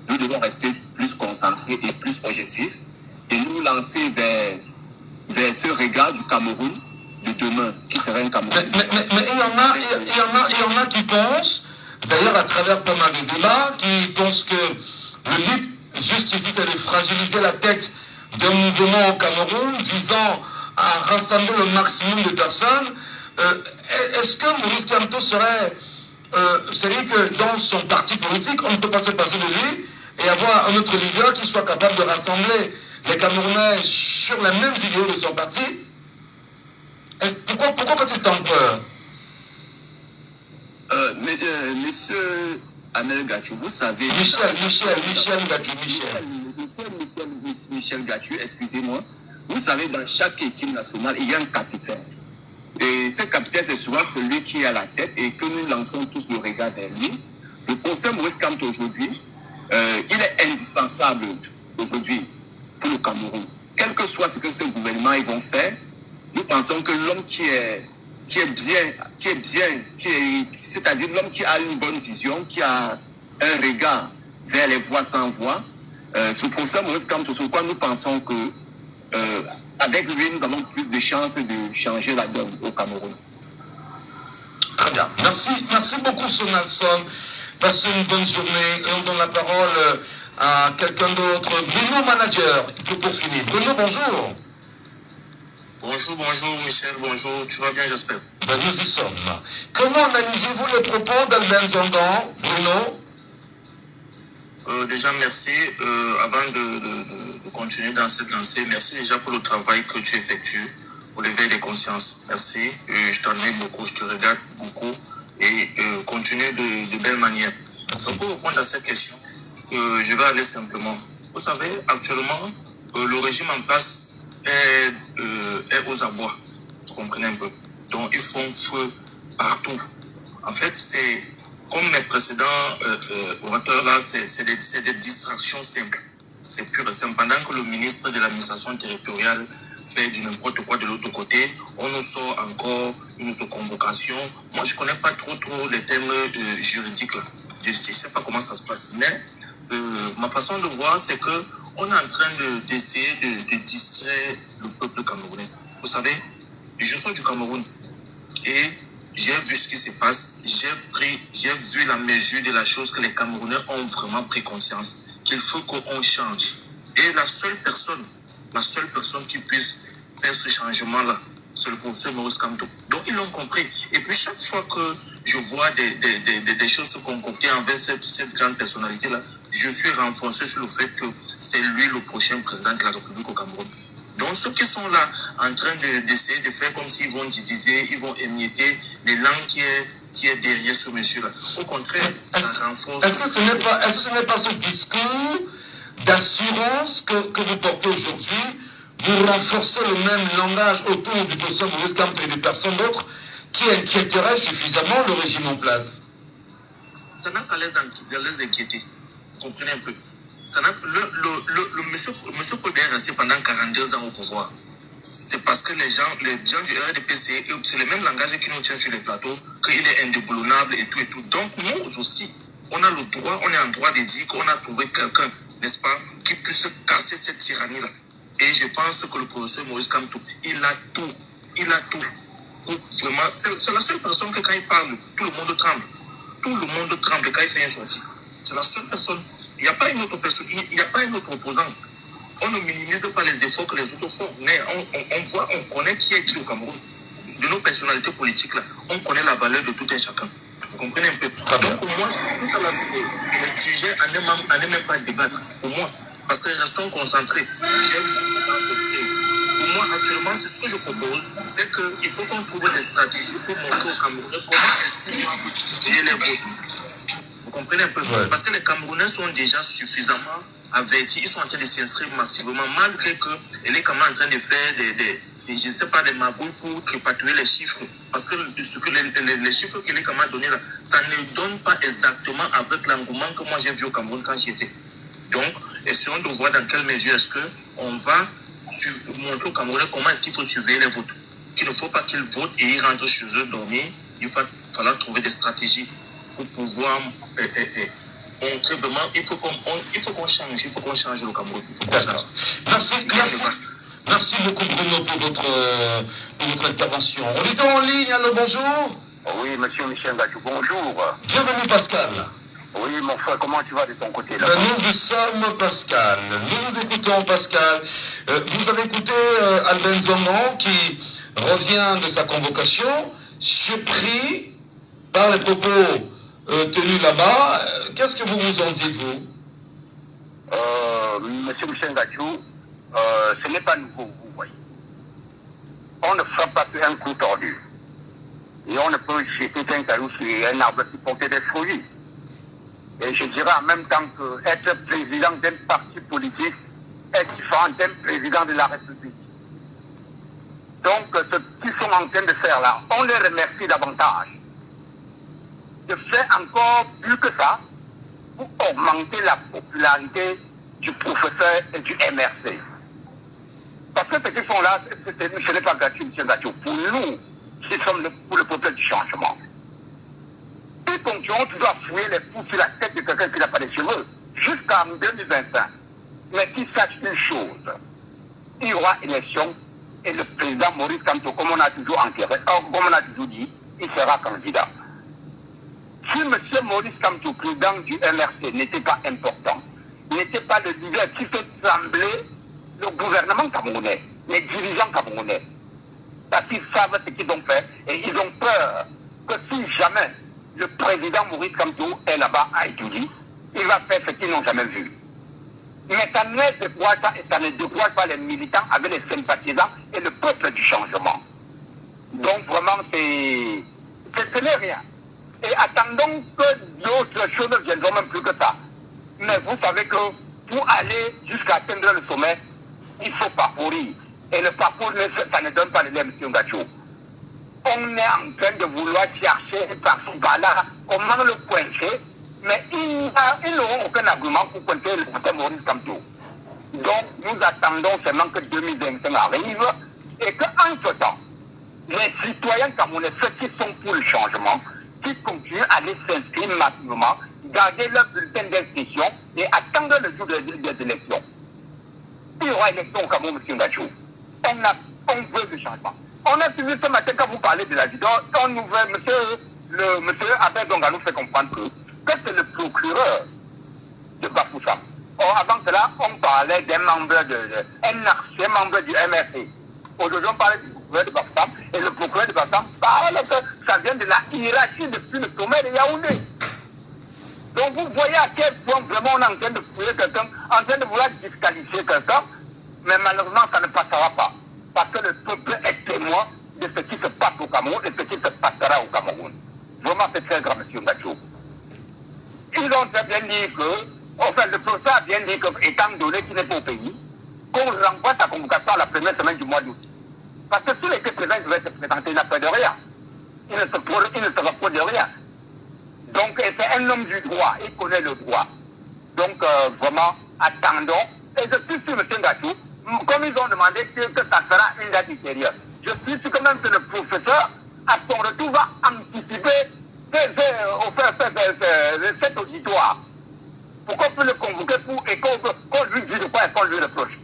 Nous devons rester plus concentrés et plus objectifs et nous lancer vers ce regard du Cameroun de demain, qui serait un Cameroun. Mais il y en a qui pensent, d'ailleurs à travers pas mal de débats, qui pensent que le but jusqu'ici c'est de fragiliser la tête d'un mouvement au Cameroun visant à rassembler le maximum de personnes. Est-ce que Maurice Kamto serait... c'est-à-dire que dans son parti politique, on ne peut pas se passer de lui et avoir un autre leader qui soit capable de rassembler les Camerounais sur les mêmes idéaux de son parti? Pourquoi fait-il tant peur? Monsieur Amel Gachou, vous savez... Michel Gachou, excusez-moi. Vous savez, dans chaque équipe nationale, il y a un capitaine. Et ce capitaine, c'est souvent celui qui est à la tête et que nous lançons tous le regard vers lui. Le professeur Maurice Kamto aujourd'hui, il est indispensable aujourd'hui pour le Cameroun. Quel que soit ce que ce gouvernement ils vont faire, nous pensons que l'homme c'est-à-dire l'homme qui a une bonne vision, qui a un regard vers les voix sans voix, ce professeur Maurice Kamto, sur quoi nous pensons que avec lui, nous avons plus de chances de changer la donne au Cameroun. Très bien. Merci beaucoup, Sonal Son. Passez une bonne journée. Et on donne la parole à quelqu'un d'autre. Bruno Manager, pour finir. Bruno, bonjour. Bonjour, Michel. Bonjour. Tu vas bien, j'espère. Ben, nous y sommes. Comment analysez-vous les propos d'Albert Zongan, Bruno? Déjà, merci. Avant de continuer dans cette lancée, merci déjà pour le travail que tu effectues pour l'éveil des consciences. Merci. Je t'en aime beaucoup, je te regarde beaucoup et continue de belle manière. Donc, pour répondre à cette question, je vais aller simplement. Vous savez, actuellement, le régime en place est aux abois. Vous comprenez un peu. Donc, ils font feu partout. En fait, c'est comme mes précédents orateurs là, c'est des distractions simples. C'est pur et simple. Pendant que le ministre de l'administration territoriale fait du n'importe quoi de l'autre côté, on nous sort encore une autre convocation. Moi, je ne connais pas trop les thèmes juridiques là. Je ne sais pas comment ça se passe. Mais ma façon de voir, c'est que on est en train d'essayer de distraire le peuple camerounais. Vous savez, je suis du Cameroun et j'ai vu ce qui se passe. J'ai vu la mesure de la chose que les Camerounais ont vraiment pris conscience qu'il faut qu'on change. Et la seule personne qui puisse faire ce changement-là, c'est le professeur Maurice Kamto. Donc ils l'ont compris. Et puis chaque fois que je vois des choses se concocter envers cette grande personnalité-là, je suis renforcé sur le fait que c'est lui le prochain président de la République au Cameroun. Donc ceux qui sont là en train d'essayer de faire comme s'ils vont diviser, ils vont émietter les langues qui est derrière ce monsieur-là. Au contraire, ça renforce... Est-ce que ce n'est pas ce discours d'assurance que vous portez aujourd'hui? Vous renforcez le même langage autour du professeur Maurice Kamto et de personnes d'autres qui inquiéteraient suffisamment le régime en place. Ça n'a qu'à les inquiéter. Vous comprenez un peu. Le monsieur Kodé est resté pendant 42 ans au pouvoir. C'est parce que les gens du RDPC, c'est le même langage qui nous tient sur les plateaux, qu'il est indéboulonnable et tout et tout. Donc nous aussi, on a le droit, on est en droit de dire qu'on a trouvé quelqu'un, n'est-ce pas, qui puisse casser cette tyrannie-là. Et je pense que le professeur Maurice Kamto, il a tout. Vraiment, c'est la seule personne que quand il parle, tout le monde tremble. Tout le monde tremble quand il fait une sortie. C'est la seule personne. Il n'y a pas une autre personne, il n'y a pas une autre opposante. On ne minimise pas les efforts que les autres font, mais on connaît qui est qui au Cameroun. De nos personnalités politiques là, on connaît la valeur de tout un chacun. Vous comprenez un peu? Donc pour moi, tout à la suite, le sujet en est même pas débattre. Pour moi, parce que restons concentrés. Pour moi, actuellement, c'est ce que je propose, c'est qu'il faut qu'on trouve des stratégies pour montrer aux Camerounais comment est-ce qu'on va multiplier les votes. Vous comprenez un peu? Ouais. Parce que les Camerounais sont déjà suffisamment avertis, ils sont en train de s'inscrire massivement, malgré qu'elle est quand même en train de faire je ne sais pas, des magouilles pour tripatuer les chiffres. Parce que les chiffres qu'elle est quand même donné là, ça ne donne pas exactement avec l'engouement que moi j'ai vu au Cameroun quand j'y étais. Donc, essayons de voir dans quelle mesure est-ce qu'on va montrer aux Camerounais comment est-ce qu'il faut surveiller les votes. Qu'il ne faut pas qu'ils votent et ils rentrent chez eux dormir. Il va falloir trouver des stratégies pour pouvoir montrer vraiment, il faut qu'on change le Cameroun. Merci beaucoup Bruno pour votre intervention. On est en ligne, allô, bonjour. Oui, monsieur Michel Gachou, bonjour. Bienvenue Pascal. Oui, mon frère, comment tu vas de ton côté là? Nous sommes Pascal. Nous écoutons Pascal. Vous avez écouté Albin Zongon qui revient de sa convocation, surpris par les propos tenus là-bas. Qu'est-ce que vous en dites, vous? Monsieur Michel Gachou, ce n'est pas nouveau, vous voyez. On ne frappe pas sur un coup tordu. Et on ne peut jeter un caillou sur un arbre qui portait des fruits. Et je dirais en même temps qu'être président d'un parti politique est différent d'être président de la République. Donc, ce qu'ils sont en train de faire là, on les remercie davantage. De faire encore plus que ça pour augmenter la popularité du professeur et du MRC. Parce que ce qu'ils font là, ce n'est pas gratuit, M. Gachou. Pour nous, qui sommes pour le peuple du changement. Ils continueront toujours à fouiller les poux sur la tête de quelqu'un qui n'a pas de cheveux, jusqu'en 2025. Mais qu'ils sachent une chose, il y aura élection et le président Maurice Kamto, comme on a toujours enterré, comme on a toujours dit, il sera candidat. Si M. Maurice Kamto, président du MRC, n'était pas important, n'était pas le leader qui fait trembler le gouvernement camerounais, les dirigeants camerounais, parce qu'ils savent ce qu'ils ont fait et ils ont peur que si jamais le président Maurice Kamto est là-bas à Idjouli, il va faire ce qu'ils n'ont jamais vu. Mais ça ne décourage pas et ça ne décourage pas les militants avec les sympathisants et le peuple du changement. Donc vraiment, ce n'est rien. Et attendons que d'autres choses ne viendront même plus que ça. Mais vous savez que pour aller jusqu'à atteindre le sommet, il faut parcourir. Et le parcours, ça ne donne pas le lait, M. Gachou. On est en train de vouloir chercher par-ci, par-là, comment le coincer, mais ils n'auront aucun argument pour coincer le professeur Maurice Kamto. Donc, nous attendons seulement que 2025 arrive et qu'en ce temps, les citoyens camerounais, ceux qui sont pour le changement, qui continuent à aller s'inscrire massivement, garder leur bulletin d'inscription et attendre le jour des élections. Il y aura élection au Cameroun, M. Gachou. On veut du changement. On a suivi ce matin quand vous parlez de la vidéo, monsieur Albert Zongon nous fait comprendre que c'est le procureur de Bafoussam. Or, avant cela, on parlait d'un membre un ancien membre du MRC. Aujourd'hui, on parlait du procureur de Bafoussam et le procureur de Bafoussam parle que ça vient de la hiérarchie depuis le sommet de Yaoundé. Donc vous voyez à quel point vraiment on est en train de fouiller quelqu'un, en train de vouloir disqualifier quelqu'un. Mais malheureusement, ça ne passera pas. Parce que le peuple est témoin de ce qui se passe au Cameroun et ce qui se passera au Cameroun. Vraiment, c'est très grave, M. Ngacho. Ils ont très bien dit que, enfin, le procès a bien dit que, étant donné qu'il n'est pas au pays, qu'on renvoie sa convocation à la première semaine du mois d'août. Parce que s'il était présent, il devait se présenter, il n'a pas de rien. Il ne se rapporte de rien. Donc, c'est un homme du droit, il connaît le droit. Donc, vraiment, attendons. Et je suis sûr, M. Ngacho, comme ils ont demandé que ça sera une date ultérieure, je suis sûr quand même que le professeur, à son retour, va anticiper cet auditoire. Pourquoi on peut le convoquer et qu'on lui dise de quoi et qu'on lui reproche?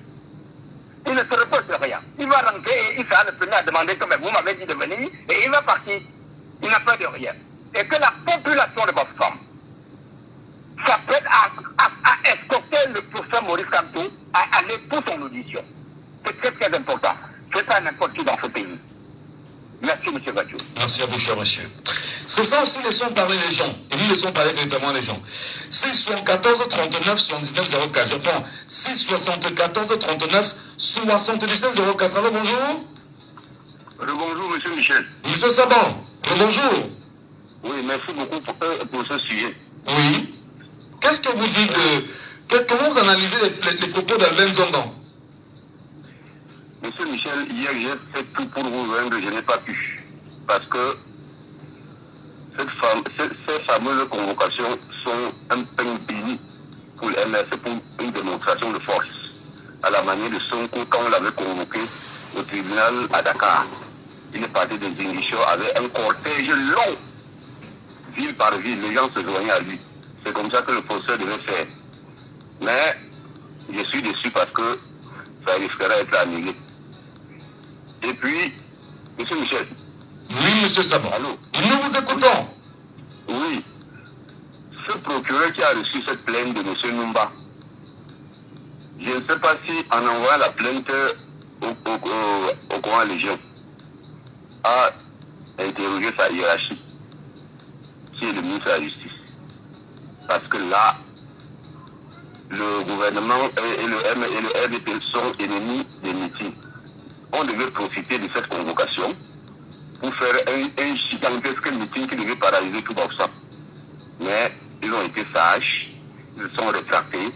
Il ne se reproche de rien. Il va rentrer et il sera le premier à demander comme vous m'avez dit de venir et il va partir. Il n'a peur de rien. Et que la population de Bafoussam s'apprête à escorter le professeur Maurice Kamto à aller pour son audition. C'est très très important. C'est pas n'importe qui dans ce pays. Merci, M. Ngacho. Merci à vous, cher monsieur. C'est ça aussi, laissons parler les gens. Et nous laissons parler véritablement les gens. 674 39 79 04. Je prends 674 39 79 04. Alors, bonjour. Bonjour, M. Michel. Monsieur Saban, bonjour. Oui, merci beaucoup pour ce sujet. Oui. Qu'est-ce que vous dites comment vous analysez les propos d'Alben Zongan? Monsieur Michel, hier j'ai fait tout pour vous joindre, je n'ai pas pu. Parce que ces fameuses convocations sont un pain béni pour le MRC, pour une démonstration de force. À la manière de Sonko, quand on l'avait convoqué au tribunal à Dakar, il est parti des Zingishos avec un cortège long, ville par ville, les gens se joignaient à lui. C'est comme ça que le procès devait faire. Mais je suis déçu parce que ça risquerait d'être annulé. Et puis, M. Michel. Oui, M. Saban. Allô? Nous vous écoutons. Oui. Ce procureur qui a reçu cette plainte de M. Numba, je ne sais pas si en envoyant la plainte au Coran Légion, a interrogé sa hiérarchie, qui est le ministre de la Justice. Parce que là, le gouvernement et le RDP sont ennemis des meetings. On devait profiter de cette convocation pour faire un gigantesque meeting qui devait paralyser tout Bafoussam. Mais ils ont été sages, ils se sont rétractés.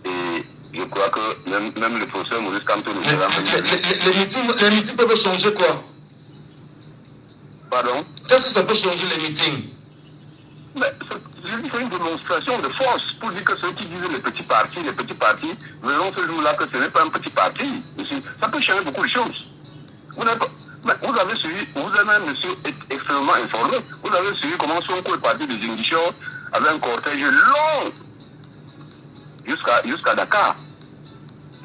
Et je crois que même le professeur Maurice Kamto nous a les meetings peuvent changer quoi? Pardon? Qu'est-ce que ça peut changer les meetings? C'est une démonstration de force pour dire que ceux qui disent les petits partis verront ce jour-là que ce n'est pas un petit parti. Ça peut changer beaucoup de choses. Vous avez suivi, vous avez même, monsieur, extrêmement informé. Vous avez suivi comment Sonko est parti de Zingishos avec un cortège long jusqu'à Dakar.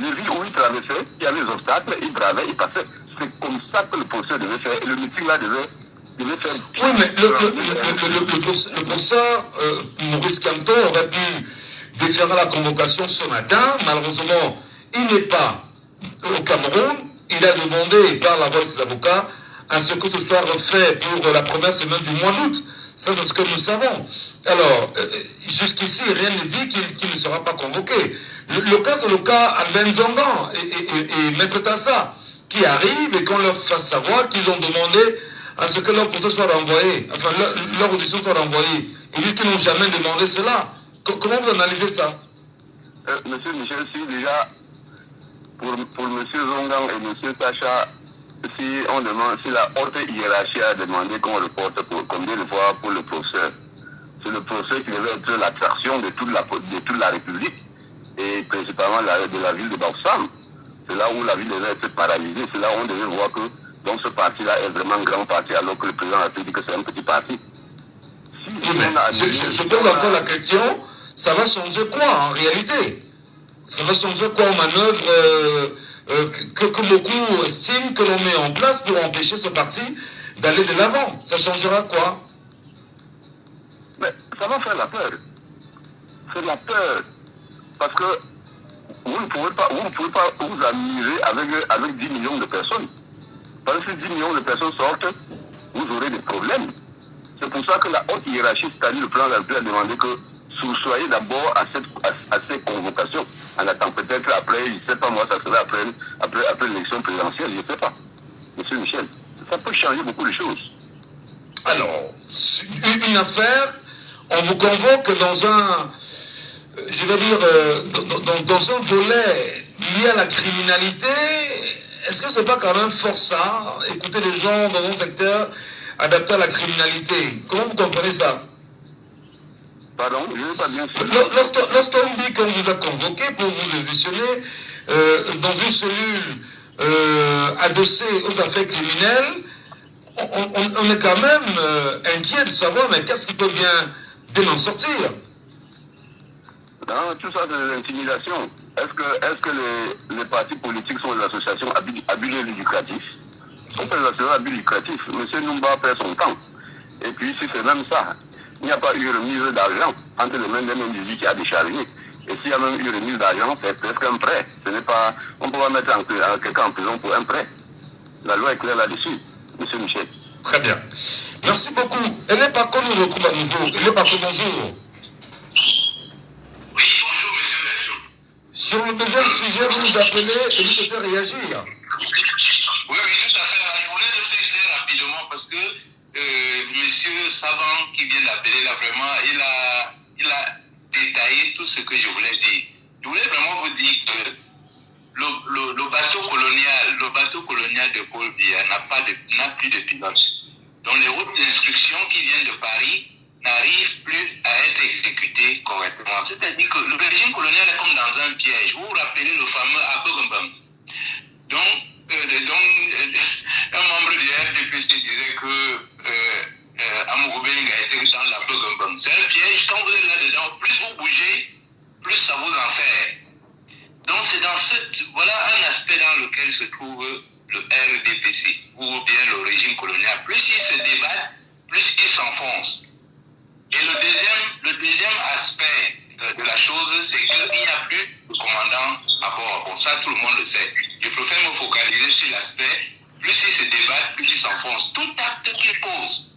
Les villes où il traversait, il y avait des obstacles, il bravait, il passait. C'est comme ça que le procès devait faire. Et le meeting là devait faire. Oui, mais le professeur Maurice Kamto aurait pu déférer la convocation ce matin. Malheureusement, il n'est pas au Cameroun. Il a demandé par la voix de ses avocats à ce que ce soit refait pour la première semaine du mois d'août. Ça, c'est ce que nous savons. Alors, jusqu'ici, rien ne dit qu'il ne sera pas convoqué. Le cas, c'est le cas Alben Zongan et Maître Tassa, qui arrivent et qu'on leur fasse savoir qu'ils ont demandé à ce que leur procès soit renvoyé, enfin leur audition soit renvoyée. Ils disent qu'ils n'ont jamais demandé cela. Comment vous analysez ça? Monsieur Michel, si déjà, pour M. Zongan et M. Tacha, si la haute hiérarchie a demandé qu'on reporte combien de fois pour le procès, c'est le procès qui devait être l'attraction de toute la République, et principalement de la ville de Bafoussam. C'est là où la ville devait être paralysée, c'est là où on devait voir que donc ce parti-là est vraiment un grand parti, alors que le président a dit que c'est un petit parti. Je pose encore la question, ça va changer quoi en réalité? Ça va changer quoi aux manœuvres que beaucoup estiment que l'on met en place pour empêcher ce parti d'aller de l'avant? Ça changera quoi? Mais ça va faire la peur. C'est la peur. Parce que vous ne pouvez pas vous amuser avec 10 millions de personnes. Parce que si 10 millions de personnes sortent, vous aurez des problèmes. C'est pour ça que la haute hiérarchie, c'est-à-dire le président de la République, a demandé que soyez d'abord à ces convocations. En attendant peut-être après, je ne sais pas moi, ça serait après l'élection présidentielle, je ne sais pas. Monsieur Michel, ça peut changer beaucoup de choses. Alors, une affaire, on vous convoque dans un, je vais dire, dans un volet lié à la criminalité. Est-ce que c'est pas quand même forçat, écouter les gens dans un secteur adapté à la criminalité? Comment vous comprenez ça? Pardon, je n'ai pas bien sûr. Lorsqu'on dit qu'on vous a convoqué pour vous auditionner dans une cellule adossée aux affaires criminelles, on est quand même inquiet de savoir, mais qu'est-ce qui peut bien en sortir? Non, tout ça, c'est de l'intimidation. Est-ce que les partis politiques sont des associations à but lucratif? Ce sont des associations à but lucratif. M. Numba perd son temps. Et puis, si c'est même ça, il n'y a pas eu remise d'argent entre les mains d'un individu qui a déchargé. Et s'il y a même eu remise d'argent, c'est presque un prêt. Ce n'est pas, on ne peut pas mettre quelqu'un en prison pour un prêt. La loi est claire là-dessus, M. Michel. Très bien. Merci beaucoup. Elle n'est pas qu'on nous retrouve à nouveau. Elle n'est pas que bonjour. Oui, bonjour, monsieur Bergeau. Sur le deuxième sujet, vous nous appelez et vous devez réagir. Oui, tout à fait. Je voulais le faire très rapidement parce que monsieur Savant qui vient d'appeler là, vraiment, il a détaillé tout ce que je voulais dire. Je voulais vraiment vous dire que le bateau colonial de Paul Biya n'a plus de pilote. Donc les routes d'instruction qui viennent de Paris n'arrivent plus à être exécutées correctement. C'est-à-dire que le régime colonial est comme dans un piège. Vous vous rappelez le fameux Abogombam. Donc, un membre du RDPC disait que Amougoubenga était dans l'Abogombam. C'est un piège. Quand vous êtes là-dedans, plus vous bougez, plus ça vous en fait. Donc c'est dans voilà un aspect dans lequel se trouve le RDPC, ou bien le régime colonial. Plus il se débat, plus il s'enfonce. Et le deuxième aspect de la chose, c'est qu'il n'y a plus de commandant à bord. Bon, ça tout le monde le sait. Je préfère me focaliser sur l'aspect, plus il se débat, plus il s'enfonce. Tout acte qu'il pose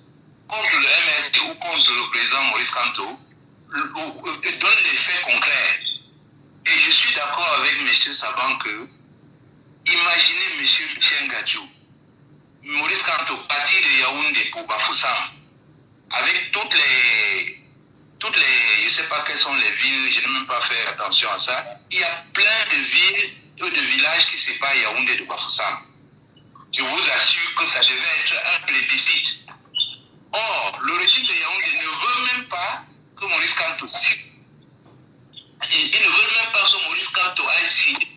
contre le MSD ou contre le président Maurice Kamto donne des faits concrets. Et je suis d'accord avec M. Saban que, imaginez M. Michel Gadjou, Maurice Kamto parti de Yaoundé pour Bafoussam, avec toutes les, je ne sais pas quelles sont les villes, je n'ai même pas fait attention à ça, il y a plein de villes ou de villages qui séparent Yaoundé de Bafoussam. Je vous assure que ça devait être un plébiscite. Or, le régime de Yaoundé ne veut même pas que Maurice Kamto signe. Ils ne veulent même pas que Maurice Kamto aille signer.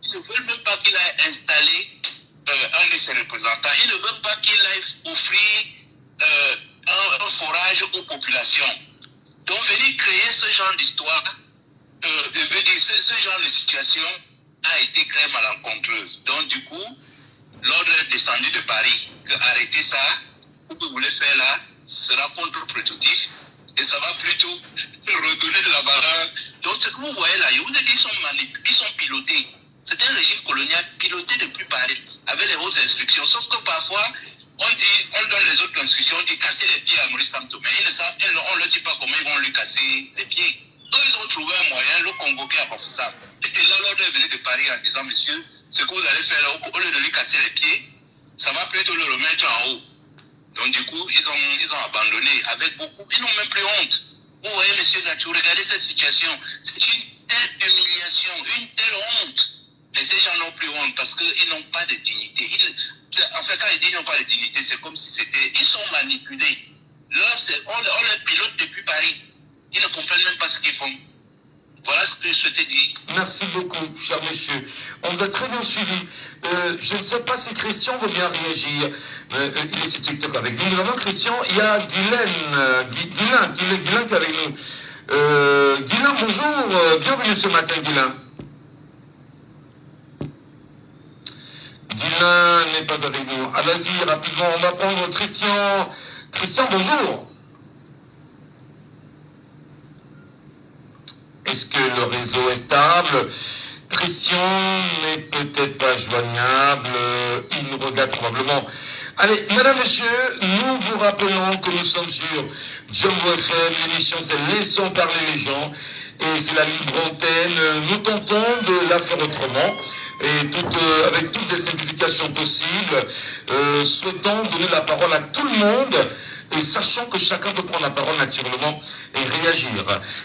Ils ne veulent même pas qu'il aille installer un de ses représentants. Ils ne veulent pas qu'il aille offrir un forage aux populations. Donc venir créer ce genre d'histoire, ce genre de situation a été très malencontreuse. Donc du coup, l'ordre est descendu de Paris que arrêter ça, ce que vous voulez faire là, sera contre-productif. Et ça va plutôt redonner de la valeur. Donc, ce que vous voyez là, je vous ai dit, ils sont pilotés. C'est un régime colonial piloté depuis Paris, avec les hautes instructions. Sauf que parfois, on donne les autres instructions, on dit casser les pieds à Maurice Kamto. Mais on ne leur dit pas comment ils vont lui casser les pieds. Eux, ils ont trouvé un moyen de le convoquer à Bafoussam. Et là, l'ordre est venu de Paris en disant, monsieur, ce que vous allez faire là, au lieu de lui casser les pieds, ça va plutôt le remettre en haut. Donc du coup, ils ont abandonné avec beaucoup. Ils n'ont même plus honte. Vous voyez, monsieur Gatou, regardez cette situation. C'est une telle humiliation, une telle honte. Mais ces gens n'ont plus honte parce qu'ils n'ont pas de dignité. En fait, quand ils disent qu'ils n'ont pas de dignité, c'est comme si c'était... Ils sont manipulés. Là, on les pilote depuis Paris. Ils ne comprennent même pas ce qu'ils font. Voilà ce que je souhaitais dire. Merci beaucoup, cher monsieur. On vous a très bien suivi. Je ne sais pas si Christian veut bien réagir. Il est sur TikTok avec nous. Nous avons Christian. Il y a Guylain qui est avec nous. Guylain, bonjour. Bienvenue ce matin, Guylain. Guylain n'est pas avec nous. Ah, vas-y, rapidement, on va prendre Christian. Christian, bonjour. Est-ce que le réseau est stable? Christian n'est peut-être pas joignable. Il nous regarde probablement Allez, mesdames, messieurs, nous vous rappelons que nous sommes sur Django FM, l'émission c'est Laissons parler les gens, et c'est la libre antenne. Nous tentons de la faire autrement, et avec toutes les simplifications possibles, souhaitant donner la parole à tout le monde, et sachant que chacun peut prendre la parole naturellement et réagir.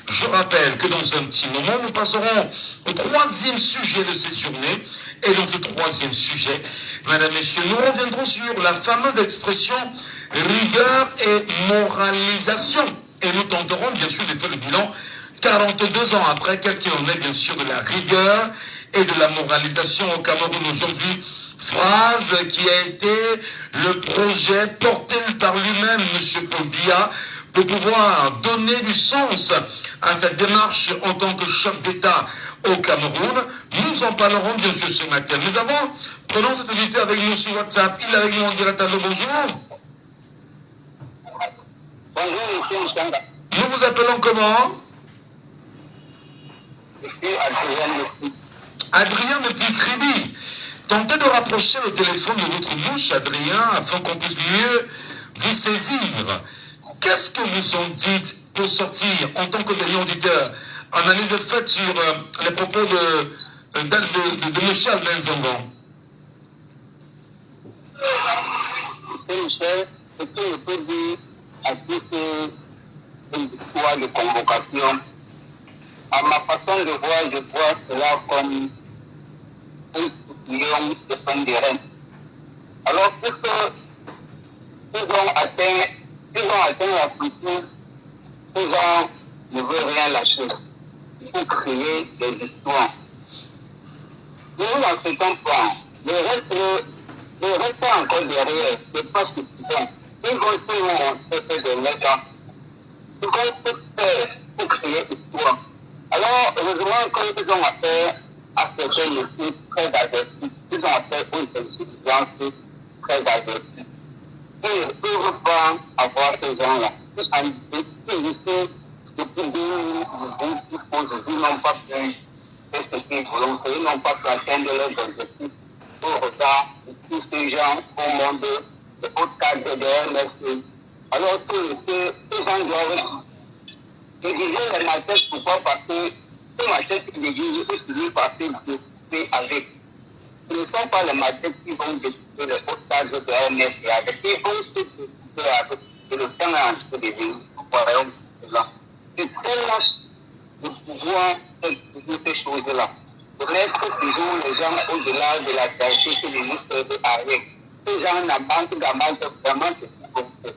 Je rappelle que dans un petit moment, nous passerons au troisième sujet de cette journée. Et dans ce troisième sujet, mesdames, messieurs, nous reviendrons sur la fameuse expression rigueur et moralisation. Et nous tenterons bien sûr de faire le bilan 42 ans après. Qu'est-ce qu'il en est bien sûr de la rigueur et de la moralisation au Cameroun aujourd'hui? Phrase qui a été le projet porté par lui-même, M. Paul Biya, pour pouvoir donner du sens à cette démarche en tant que chef d'État au Cameroun. Nous en parlerons bien sûr ce matin. Mais avant, prenons cette auditeur avec nous sur WhatsApp. Il est avec nous en direct. Allô, bonjour. Bonjour, monsieur Moussanga. Nous vous appelons comment? Je suis Adrien depuis. Adrien depuis Kribi. Tentez de rapprocher le téléphone de votre bouche, Adrien, afin qu'on puisse mieux vous saisir. Qu'est-ce que vous en dites pour sortir en tant que dernier auditeur? Analyse faite sur les propos de M. Albin Zongon. Monsieur Michel, ce que je peux dire à tous ces histoires de convocation, à ma façon de voir, je vois cela comme un million de pommes de reine. Alors, ils ont atteint la culture, ils ne veulent rien lâcher. Il faut créer des histoires. Nous n'acceptons pas. Le reste encore derrière, c'est pas suffisant. Ils vont tout faire de l'État. Ils vont tout faire pour créer une histoire. Alors, heureusement, quand ils ont affaire à certains métiers très avertis, ils ont affaire aux exigences très averties. Ils ne peuvent pas avoir ces gens-là. Ils n'ont pas pu respecter volonté, ils n'ont pas pu atteindre leurs objectifs. Au regard de tous ces gens au monde, de haut cadre de MSC. Alors que ces gens doivent. Je disais les machettes, pourquoi? Parce que ces machettes qui déguisent, ils finissent par se découper avec. Ce ne sont pas les machettes qui vont découper le haut cadre de MSC avec. Ils vont se découper avec. Et le temps est en train de devenir au royaume de là. C'est tellement de pouvoir expliquer ces choses-là. Pour mettre toujours les gens au-delà de la qualité que les ministres de avec. Ces gens n'avancent vraiment ce qu'ils vont faire.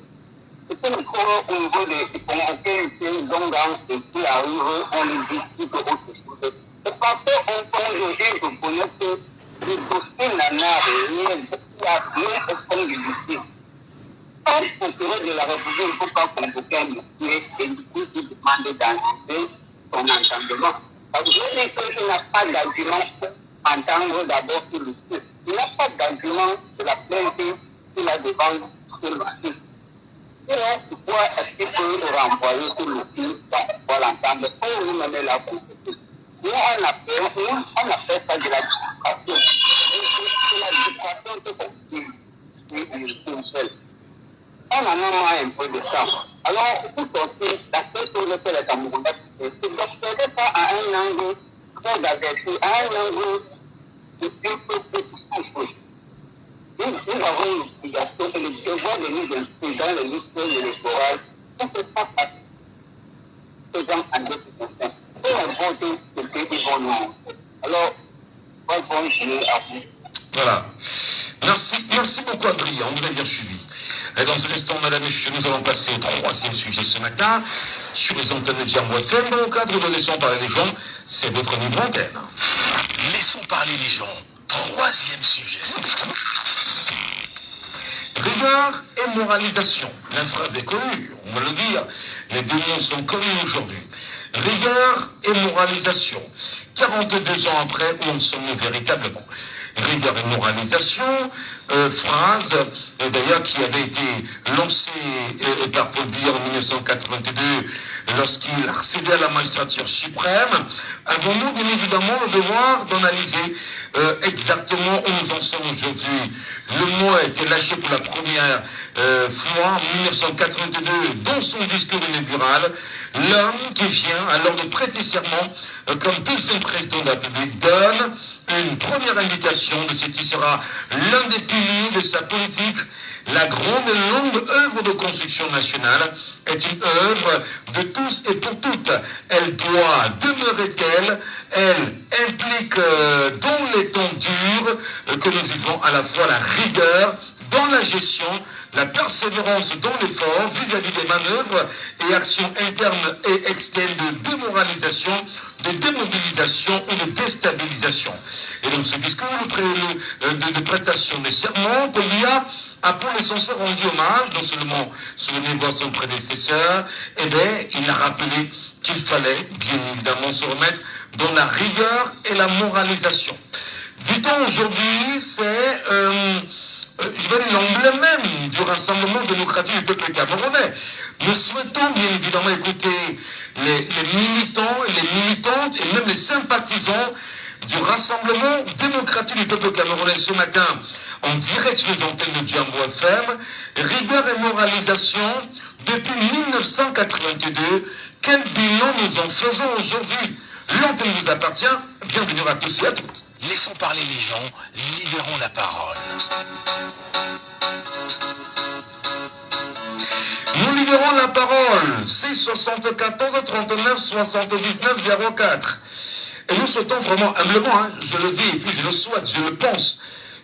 C'est pour nous au niveau des convoqués, donc et qui arrivent, on les discute autre chose. C'est parce qu'on pense aujourd'hui de connaître que le dossier n'en a rien, il y a rien comme du dossier. Quand le procureur de la République ne peut pas convoquer un dossier et du coup il demande d'anticiper son entendement. Ça veut dire qu'il n'a pas d'argument pour entendre d'abord sur le dossier. Il n'a pas d'argument de la plainte qu'il a devant sur le dossier. Sinon, pourquoi est-ce qu'il peut le renvoyer sur le dossier sans pouvoir l'entendre pour lui mener la constitution? Nous, on a fait ça de la discrétion. C'est la discrétion qui constitue seul. On en a marre un peu de ça. Alors, pour sortir, la seule chose que les Camerounais c'est d'observer ça à un angle très averti, à un angle de un peu plus touché. Nous avons une obligation et le devoir de nous inscrire dans les listes électorales pour que ça fasse ces gens en décision. Et on vote ce qu'ils vont nous montrer. Alors, bonne journée à vous. Voilà. Merci beaucoup Adrien, on vous a bien suivi. Et dans un instant, mesdames et messieurs, nous allons passer au troisième sujet ce matin sur les antennes de Django FM. Dans le cadre de Laissons parler les gens, c'est votre libre antenne. Laissons parler les gens. Troisième sujet. Rigueur et moralisation. La phrase est connue, on va le dire. Les deux mots sont connus aujourd'hui. Rigueur et moralisation. 42 ans après, où en sommes-nous véritablement? Rigueur et moralisation, phrase d'ailleurs qui avait été lancée par Paul Biya en 1982 lorsqu'il accédait à la magistrature suprême. Avons-nous bien évidemment le devoir d'analyser exactement où nous en sommes aujourd'hui. Le mot a été lâché pour la première fois en 1982 dans son discours inaugural. L'homme qui vient alors de prêter serment comme deuxième président de la République donne une première indication de ce qui sera l'un des piliers de sa politique. La grande et longue œuvre de construction nationale est une œuvre de tous et pour toutes. Elle doit demeurer telle. Elle implique dans les temps durs que nous vivons à la fois la rigueur dans la gestion, la persévérance dans l'effort vis-à-vis des manœuvres et actions internes et externes de démoralisation, de démobilisation ou de déstabilisation. Et donc ce discours de prestation des serments, Paul a pour l'essentiel rendu hommage, non seulement souvenez-vous à son prédécesseur, eh bien, il a rappelé qu'il fallait bien évidemment se remettre dans la rigueur et la moralisation. Dit-on aujourd'hui, c'est je vais dire l'emblème même du Rassemblement démocratique du peuple camerounais. Nous souhaitons bien évidemment écouter les militants et les militantes et même les sympathisants du Rassemblement démocratique du peuple camerounais ce matin en direct sur les antennes de Djambo FM. Rigueur et moralisation depuis 1982. Quel bilan nous en faisons aujourd'hui? L'antenne vous appartient. Bienvenue à tous et à toutes. Laissons parler les gens, libérons la parole. Nous libérons la parole. 674 39 79 04. Et nous souhaitons vraiment, humblement, je le dis, et puis je le souhaite, je le pense,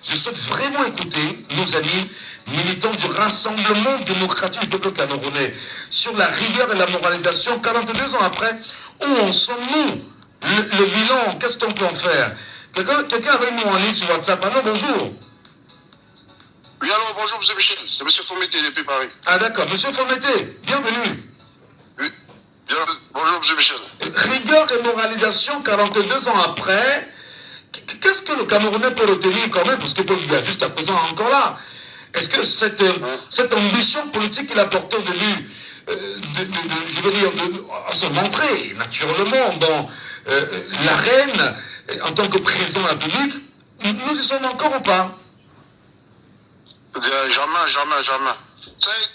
je souhaite vraiment écouter nos amis militants du Rassemblement démocratique du peuple camerounais sur la rigueur et la moralisation 42 ans après. Où en sommes-nous? Le bilan, qu'est-ce qu'on peut en faire? Quelqu'un avec nous en ligne sur WhatsApp. Allô, bonjour. Oui, alors bonjour, M. Michel. C'est M. Fomété depuis Paris. Ah, d'accord. M. Fomété, bienvenue. Oui. Bonjour, M. Michel. Rigueur et moralisation 42 ans après. Qu'est-ce que le Camerounais peut retenir quand même? Parce que Paul Biya, juste à présent, encore là. Est-ce que cette ambition politique qu'il a portée au début, je veux dire, à son entrée, naturellement, dans l'arène, en tant que président de la République, nous y sommes encore ou pas? Jamais.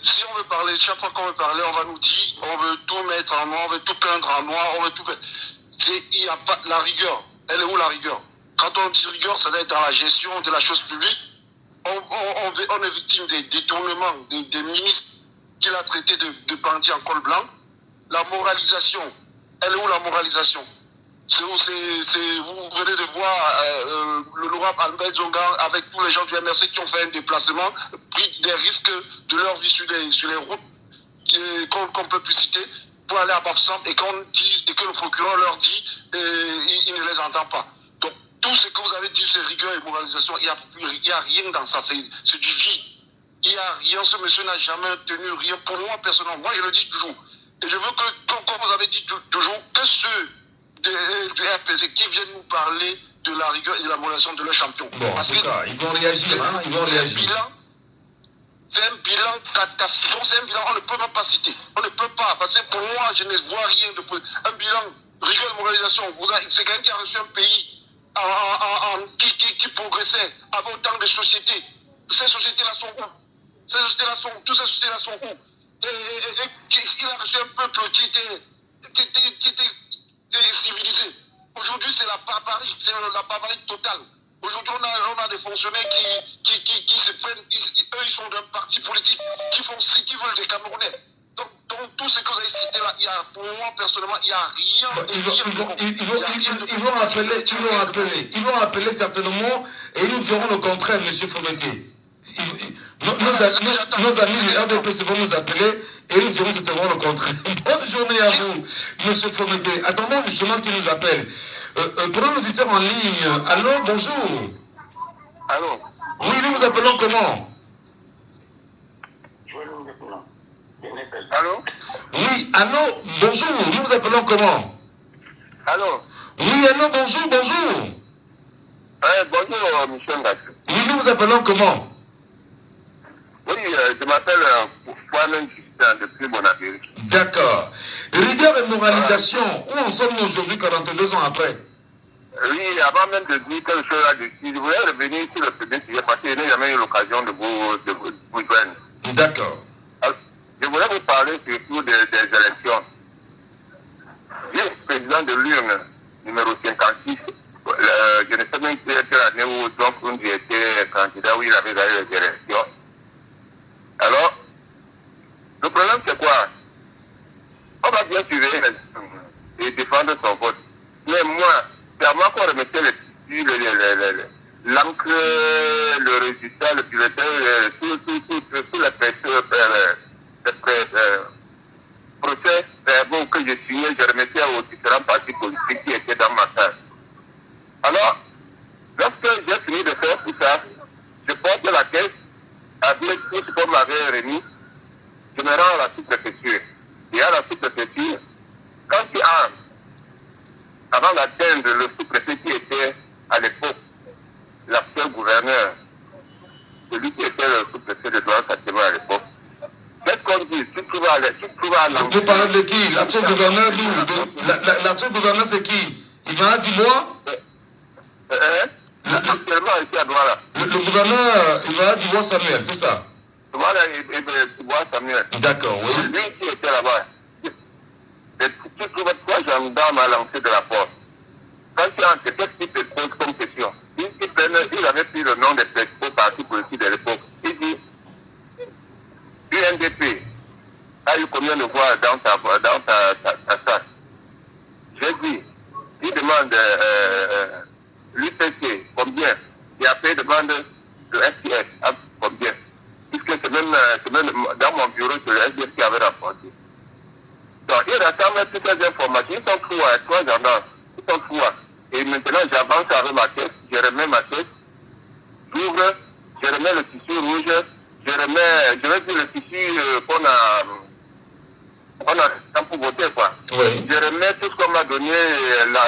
Si on veut parler, chaque fois qu'on veut parler, on va nous dire, on veut tout mettre en noir, on veut tout peindre en noir, on veut tout peindre. Il n'y a pas la rigueur. Elle est où la rigueur? Quand on dit rigueur, ça doit être dans la gestion de la chose publique. On est victime des détournements des ministres qu'il a traités de bandits en col blanc. La moralisation, elle est où la moralisation? Vous venez de voir l'honorable Albert Zonga avec tous les gens du MRC qui ont fait un déplacement, pris des risques de leur vie sur les routes qu'on peut plus citer pour aller à Bafsam et que le procureur leur dit il ne les entend pas. Donc tout ce que vous avez dit c'est rigueur et moralisation, il n'y a rien dans ça, c'est du vide. Il n'y a rien, ce monsieur n'a jamais tenu rien pour moi personnellement. Moi je le dis toujours. Et je veux que, comme vous avez dit toujours, que ceux du RPC qui viennent nous parler de la rigueur et de la moralisation de leur champion. Bon, parce que ils vont réagir, hein, ils vont réagir. C'est un bilan catastrophique, c'est un bilan on ne peut même pas citer. On ne peut pas, parce que pour moi, je ne vois rien de un bilan, rigueur et moralisation. C'est quelqu'un qui a reçu un pays qui progressait avec autant de sociétés. Ces sociétés-là sont où? Toutes ces sociétés-là sont où? Il a reçu un peuple qui était civilisé. Aujourd'hui, c'est la barbarie totale. Aujourd'hui, on a des fonctionnaires qui se prennent, eux, ils sont d'un parti politique, qui font ce qu'ils veulent des Camerounais. Donc, tout ce que vous avez cité là, pour moi, personnellement, il n'y a rien. Ils vont appeler certainement, et ils nous diront le contraire, M. Fomété. Nos amis du RDPC vont nous appeler et nous diront certainement le contraire. Bonne journée à vous, M. Fomété. Attendons justement qu'il nous appelle. Pour un auditeur en ligne, allô, bonjour. Allô. Oui, nous vous appelons comment? Allô. Oui, allô, bonjour, nous vous appelons comment? Allô. Oui, allô, bonjour. Bonjour, monsieur Ngassou. Oui, nous vous appelons comment? Oui, je m'appelle Fouamen Justin depuis Monabéry. D'accord. Rigueur et moralisation, où en sommes-nous aujourd'hui, 42 ans après? Oui, avant même de dire quelque chose là-dessus, je voulais revenir sur le premier sujet parce que je n'ai jamais eu l'occasion de vous joindre. D'accord. Je voulais vous parler surtout des élections. J'ai le président de l'urne, numéro 56. Je ne sais même plus quelle année où John Fundi était candidat, où il avait gagné les élections. Alors, le problème c'est quoi? On va bien surveiller et défendre son vote. Mais moi, c'est à moi qu'on remettait l'encre, le résultat, le bulletin, tout la procès verbaux que j'ai signé, je remettais aux différents partis politiques qui étaient dans ma salle. Alors, lorsque j'ai fini de faire tout ça, je porte la caisse avec tout ce qu'on m'avait remis, je me rends à la sous-préfecture. Et à la sous-préfecture, quand tu as, avant d'atteindre le sous-préfet qui était à l'époque l'actuel gouverneur, celui qui était le sous-préfet de Douala-Satéma à l'époque, qu'est-ce qu'on dit? Tu trouves à l'entrée. Vous parlez de qui? L'actuel gouverneur d'où? L'actuel gouverneur c'est qui? Il va dire moi? Actuellement ici à Douala. Le gouverneur, il va dire Samuel, c'est ça? Douala et Samuel. D'accord, oui. Lui qui était là-bas. Tu trouves 3 gendarmes à l'entrée de la porte. Quand tu entres, qu'est-ce qu'il te pose comme question? Il avait pris le nom des principaux partis politiques de l'époque. Il dit UNDP a eu combien de voix dans ta salle? J'ai dit, il demande l'UPC combien? Et après il demande le STS combien? Puisque c'est même dans mon bureau, c'est le STS qui avait rapporté. Donc, il rassemble toutes ces informations. Ils sont fous, 3 gendarmes. Ils sont fous. Et maintenant, j'avance avec ma caisse. Je remets ma caisse. J'ouvre. Je remets le tissu rouge. Je vais dire le tissu qu'on a pour voter, quoi. Oui. Je remets tout ce qu'on m'a donné,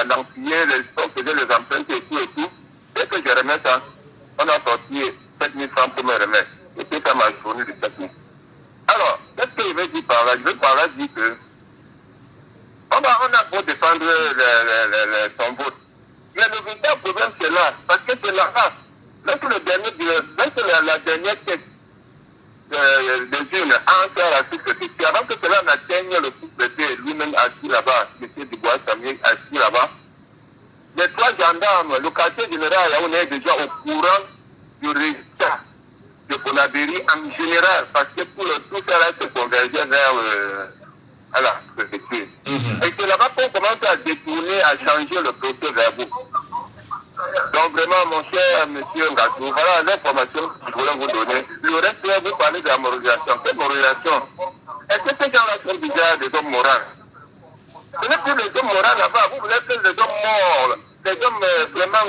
l'enfier, les stocks, les empreintes et tout. Dès que je remets ça, on a sorti 7 000 francs pour me remettre. Et c'est ça ma journée de 7 000. Alors, qu'est-ce que je vais dire par là? Je vais par là dire que on a beau défendre son vote. Mais le véritable problème, c'est là. Parce que c'est là. Lorsque la dernière tête des urnes a entré à la sous-préfecture, avant que cela n'atteigne le sous-préfet lui-même assis là-bas, M. Dubois Samuel assis là-bas, les 3 gendarmes, le quartier général, on est déjà au courant du résultat de Bonabéry en général, parce que tout ça là se convergeait vers à la préfecture. Et c'est là-bas qu'on commence à détourner, à changer le procès verbal. Donc vraiment, mon cher monsieur Ngassou, voilà l'information que je voulais vous donner. Le reste, vous parlez de la moralisation. Quelle moralisation? Est-ce que ces gens-là sont déjà des hommes moraux? Ce n'est plus des hommes moraux là-bas, vous voulez faire des hommes morts, des hommes vraiment,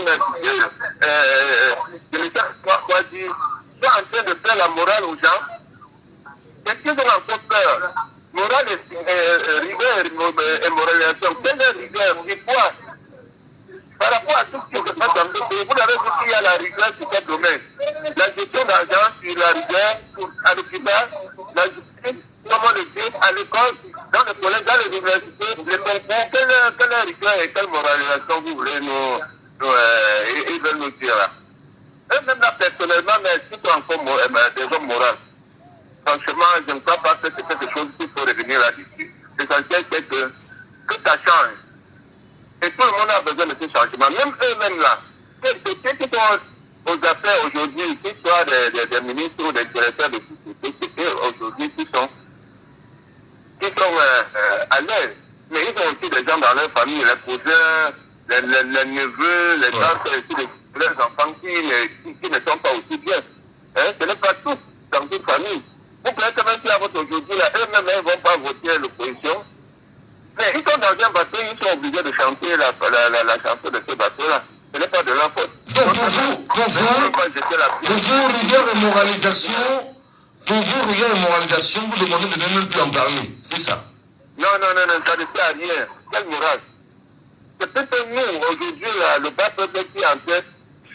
je ne sais pas quoi dire, ils sont en train de faire la morale aux gens. Est-ce qu'ils ont encore peur? Morale et rigueur et moralisation. Quelle est rigueur? C'est quoi? Par rapport à tout ce qui se passe dans le pays, vous avez vu qu'il y a la rigueur sur quel domaine? La gestion d'argent sur la rigueur, à l'hôpital, la justice, comment le dire, à l'école, dans le collège, dans les universités, les concours, quelle rigueur et quelle moralisation vous voulez ils veulent nous dire là? Eux-mêmes là, personnellement, mais ils sont encore des hommes moraux. Franchement, je ne crois pas que c'est quelque chose qu'il faut revenir là-dessus. L'essentiel, c'est que ça change. Et tout le monde a besoin de ce changement. Même eux-mêmes là, ceux qui sont aux affaires aujourd'hui, qu'ils soient des ministres ou des directeurs de société, c'est eux aujourd'hui qui sont à l'aise. Mais ils ont aussi des gens dans leur famille, les cousins, les neveux, les tantes, les enfants qui ne sont pas aussi bien. Hein? Ce n'est pas tout dans une famille. Vous pouvez quand même dire aujourd'hui, là, eux-mêmes ne vont pas voter l'opposition. Mais ils sont dans un bateau, ils sont obligés de chanter la chanson de ce bateau-là. Ce n'est pas de leur faute. Donc pour vous, rigueur et moralisation, vous demandez de ne même plus en parler. C'est ça? Non, ça ne sert à rien. Quelle morale? C'est peut-être nous, aujourd'hui, le bas peuple qui est en train de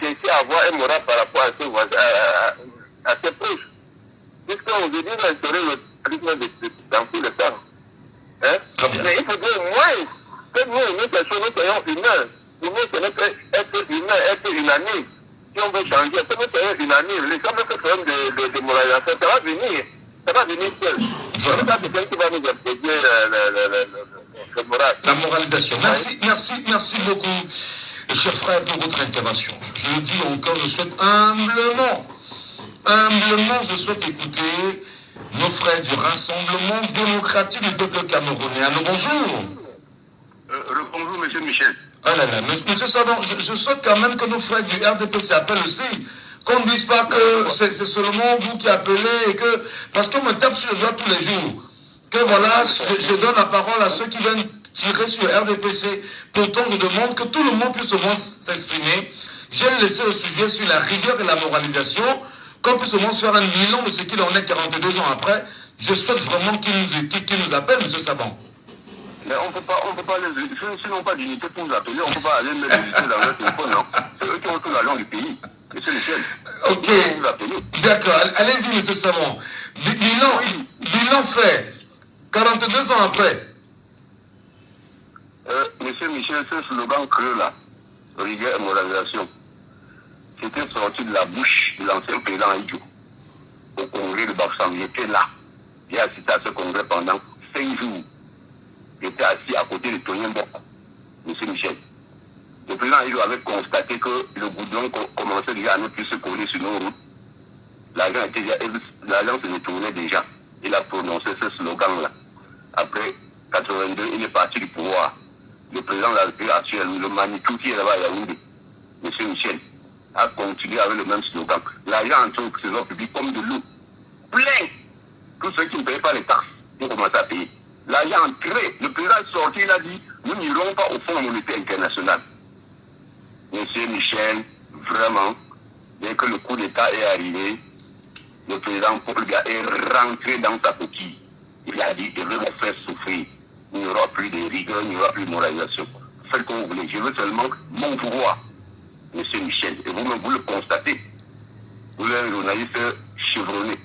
chercher à avoir un moral par rapport à ses proches. Puisqu'aujourd'hui, on a instauré le rythme dans tout le temps. Hein? Mais il faudrait au moins que nous soyons humains. pour nous, ce n'est pas être humain, être une année. Si on veut changer, ça peut faire une année. Les gens veulent faire de démoralisation, ça va venir. Ça va venir seul. Ça, c'est quelqu'un qui va nous apaiser le moral. La moralisation. Merci beaucoup, cher frère, pour votre intervention. Je le dis encore, je souhaite humblement, je souhaite écouter nos frères du Rassemblement démocratique du peuple camerounais. Allô, bonjour. Bonjour, monsieur Michel. Ah là là, monsieur Savon, je souhaite quand même que nos frères du RDPC appellent aussi. Qu'on ne dise pas que c'est seulement vous qui appelez et que... Parce qu'on me tape sur le doigt tous les jours. Que voilà, je donne la parole à ceux qui viennent tirer sur RDPC. Pourtant, je demande que tout le monde puisse au moins s'exprimer. J'ai laissé le sujet sur la rigueur et la moralisation. Qu'on puisse au moins se faire un bilan de ce qu'il en est 42 ans après. Je souhaite vraiment qu'il nous appelle, monsieur Savon. Mais on ne peut pas les... S'ils n'ont pas d'unité pour nous appeler, on ne peut pas aller mettre l'unité dans leur téléphone, non. C'est eux qui ont tout la langue du pays. Monsieur Michel. Ok. D'accord. Allez-y, monsieur Savon. Bilan fait. 42 ans après. Monsieur Michel, ce slogan creux là, rigueur et moralisation, c'était sorti de la bouche de l'ancien président Aïdjo au congrès de Bafoussam. J'étais là. J'ai assisté à ce congrès pendant 5 jours. J'étais assis à côté de Tonien Boko, monsieur Michel. Le président Aïdjo avait constaté que le goudron commençait déjà à ne plus se coller sur nos routes. L'agent se détournait déjà. Il a prononcé ce slogan-là. Après 82, il est parti du pouvoir. Le président de la République actuelle, le Manitou qui est là-bas à Yaoundé, monsieur Michel, a continué avec le même slogan. L'argent entre au trésor public comme de l'eau. Plein. Tous ceux qui ne payaient pas les taxes ont commencé à payer. L'argent entré. Le président est sorti, il a dit, nous n'irons pas au Fonds monétaire international. Monsieur Michel, vraiment, dès que le coup d'État est arrivé, le président Paul Biya est rentré dans sa coquille. Il a dit, je vais vous faire souffrir. Il n'y aura plus de rigueur, il n'y aura plus de moralisation. Faites comme vous voulez. Je veux seulement mon pouvoir, monsieur Michel. Et vous-même, vous le constatez. Vous êtes un journaliste chevronné.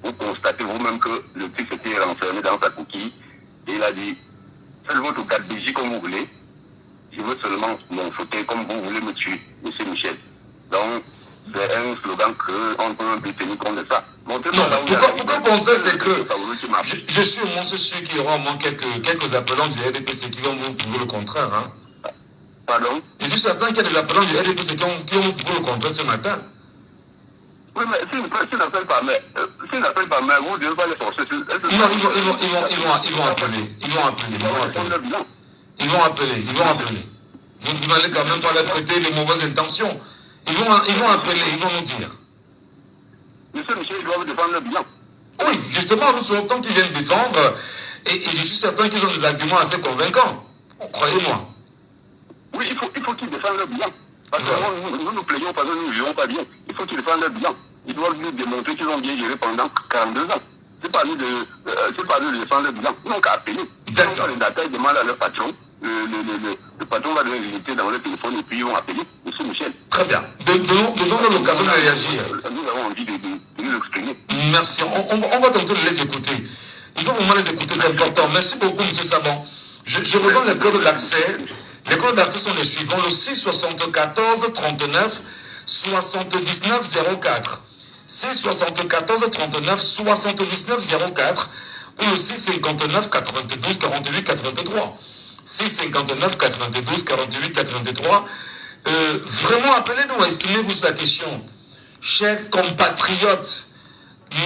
Vous constatez vous-même que le type s'était renfermé dans sa coquille. Et il a dit, faites votre gadbégie comme vous voulez. Je veux seulement mon fauteuil comme vous voulez me tuer, monsieur Michel. Donc, c'est un slogan qu'on peut un peu tenir compte de ça. Non, pourquoi penser, c'est que je suis au moins sûr qu'il y aura au moins quelques appelants du RDPC qui vont vous prouver le contraire. Hein. Pardon? Je suis certain qu'il y a des appelants du RDPC qui vont vous prouver le contraire ce matin. Oui, mais s'ils n'appellent pas, mais vous ne devez pas les forcer. Non, ils vont appeler. Ils vont appeler. Vous n'allez quand même pas leur prêter de mauvaises intentions. Ils vont appeler, ils vont nous dire. Monsieur Michel, ils doivent défendre le bilan. Oui, justement, nous souhaitons qu'ils viennent défendre. Et je suis certain qu'ils ont des arguments assez convaincants. Croyez-moi. Oui, il faut qu'ils défendent le bilan. Parce que nous nous plaignons parce que nous ne vivons pas bien. Il faut qu'ils défendent le bilan. Ils doivent nous démontrer qu'ils ont bien géré pendant 42 ans. C'est pas nous de défendre le bilan. Ils n'ont qu'à appeler. D'accord. Les data, ils demandent à leur patron. Le patron va donner visiter dans le téléphone et puis ils vont appeler monsieur Michel. Très bien. Donnons l'occasion de réagir. Nous avons envie de nous exprimer. Merci. On va tenter de les écouter. Nous allons vraiment les écouter, c'est important. Merci beaucoup, M. Savon. Je redonne les codes d'accès. Les codes d'accès sont les suivants. Le 674 39 79 04. 674 39 79 04 ou le 659 92 48 83. 659 92 48 83. Vraiment, appelez-nous, exprimez-vous sur la question. Chers compatriotes,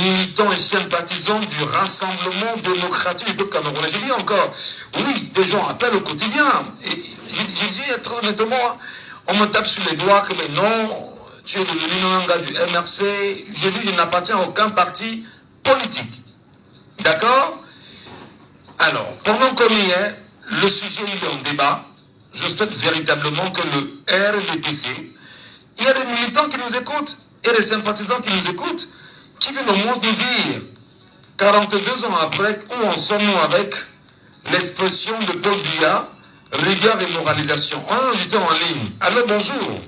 militants et sympathisants du Rassemblement démocratique du peuple camerounais. Je dis encore, oui, des gens appellent au quotidien. Et j'ai dit très honnêtement, on me tape sur les doigts que mais non, tu es devenu un gars du MRC. Je dis, je n'appartiens à aucun parti politique. D'accord? Alors, pendant qu'on y est, le sujet est en débat. Je souhaite véritablement que le RDPC, il y a des militants qui nous écoutent et des sympathisants qui nous écoutent, qui viennent au moins nous dire, 42 ans après, où en sommes-nous avec l'expression de Paul Biya, rigueur et moralisation. On a un auditeur en ligne. Allô, bonjour.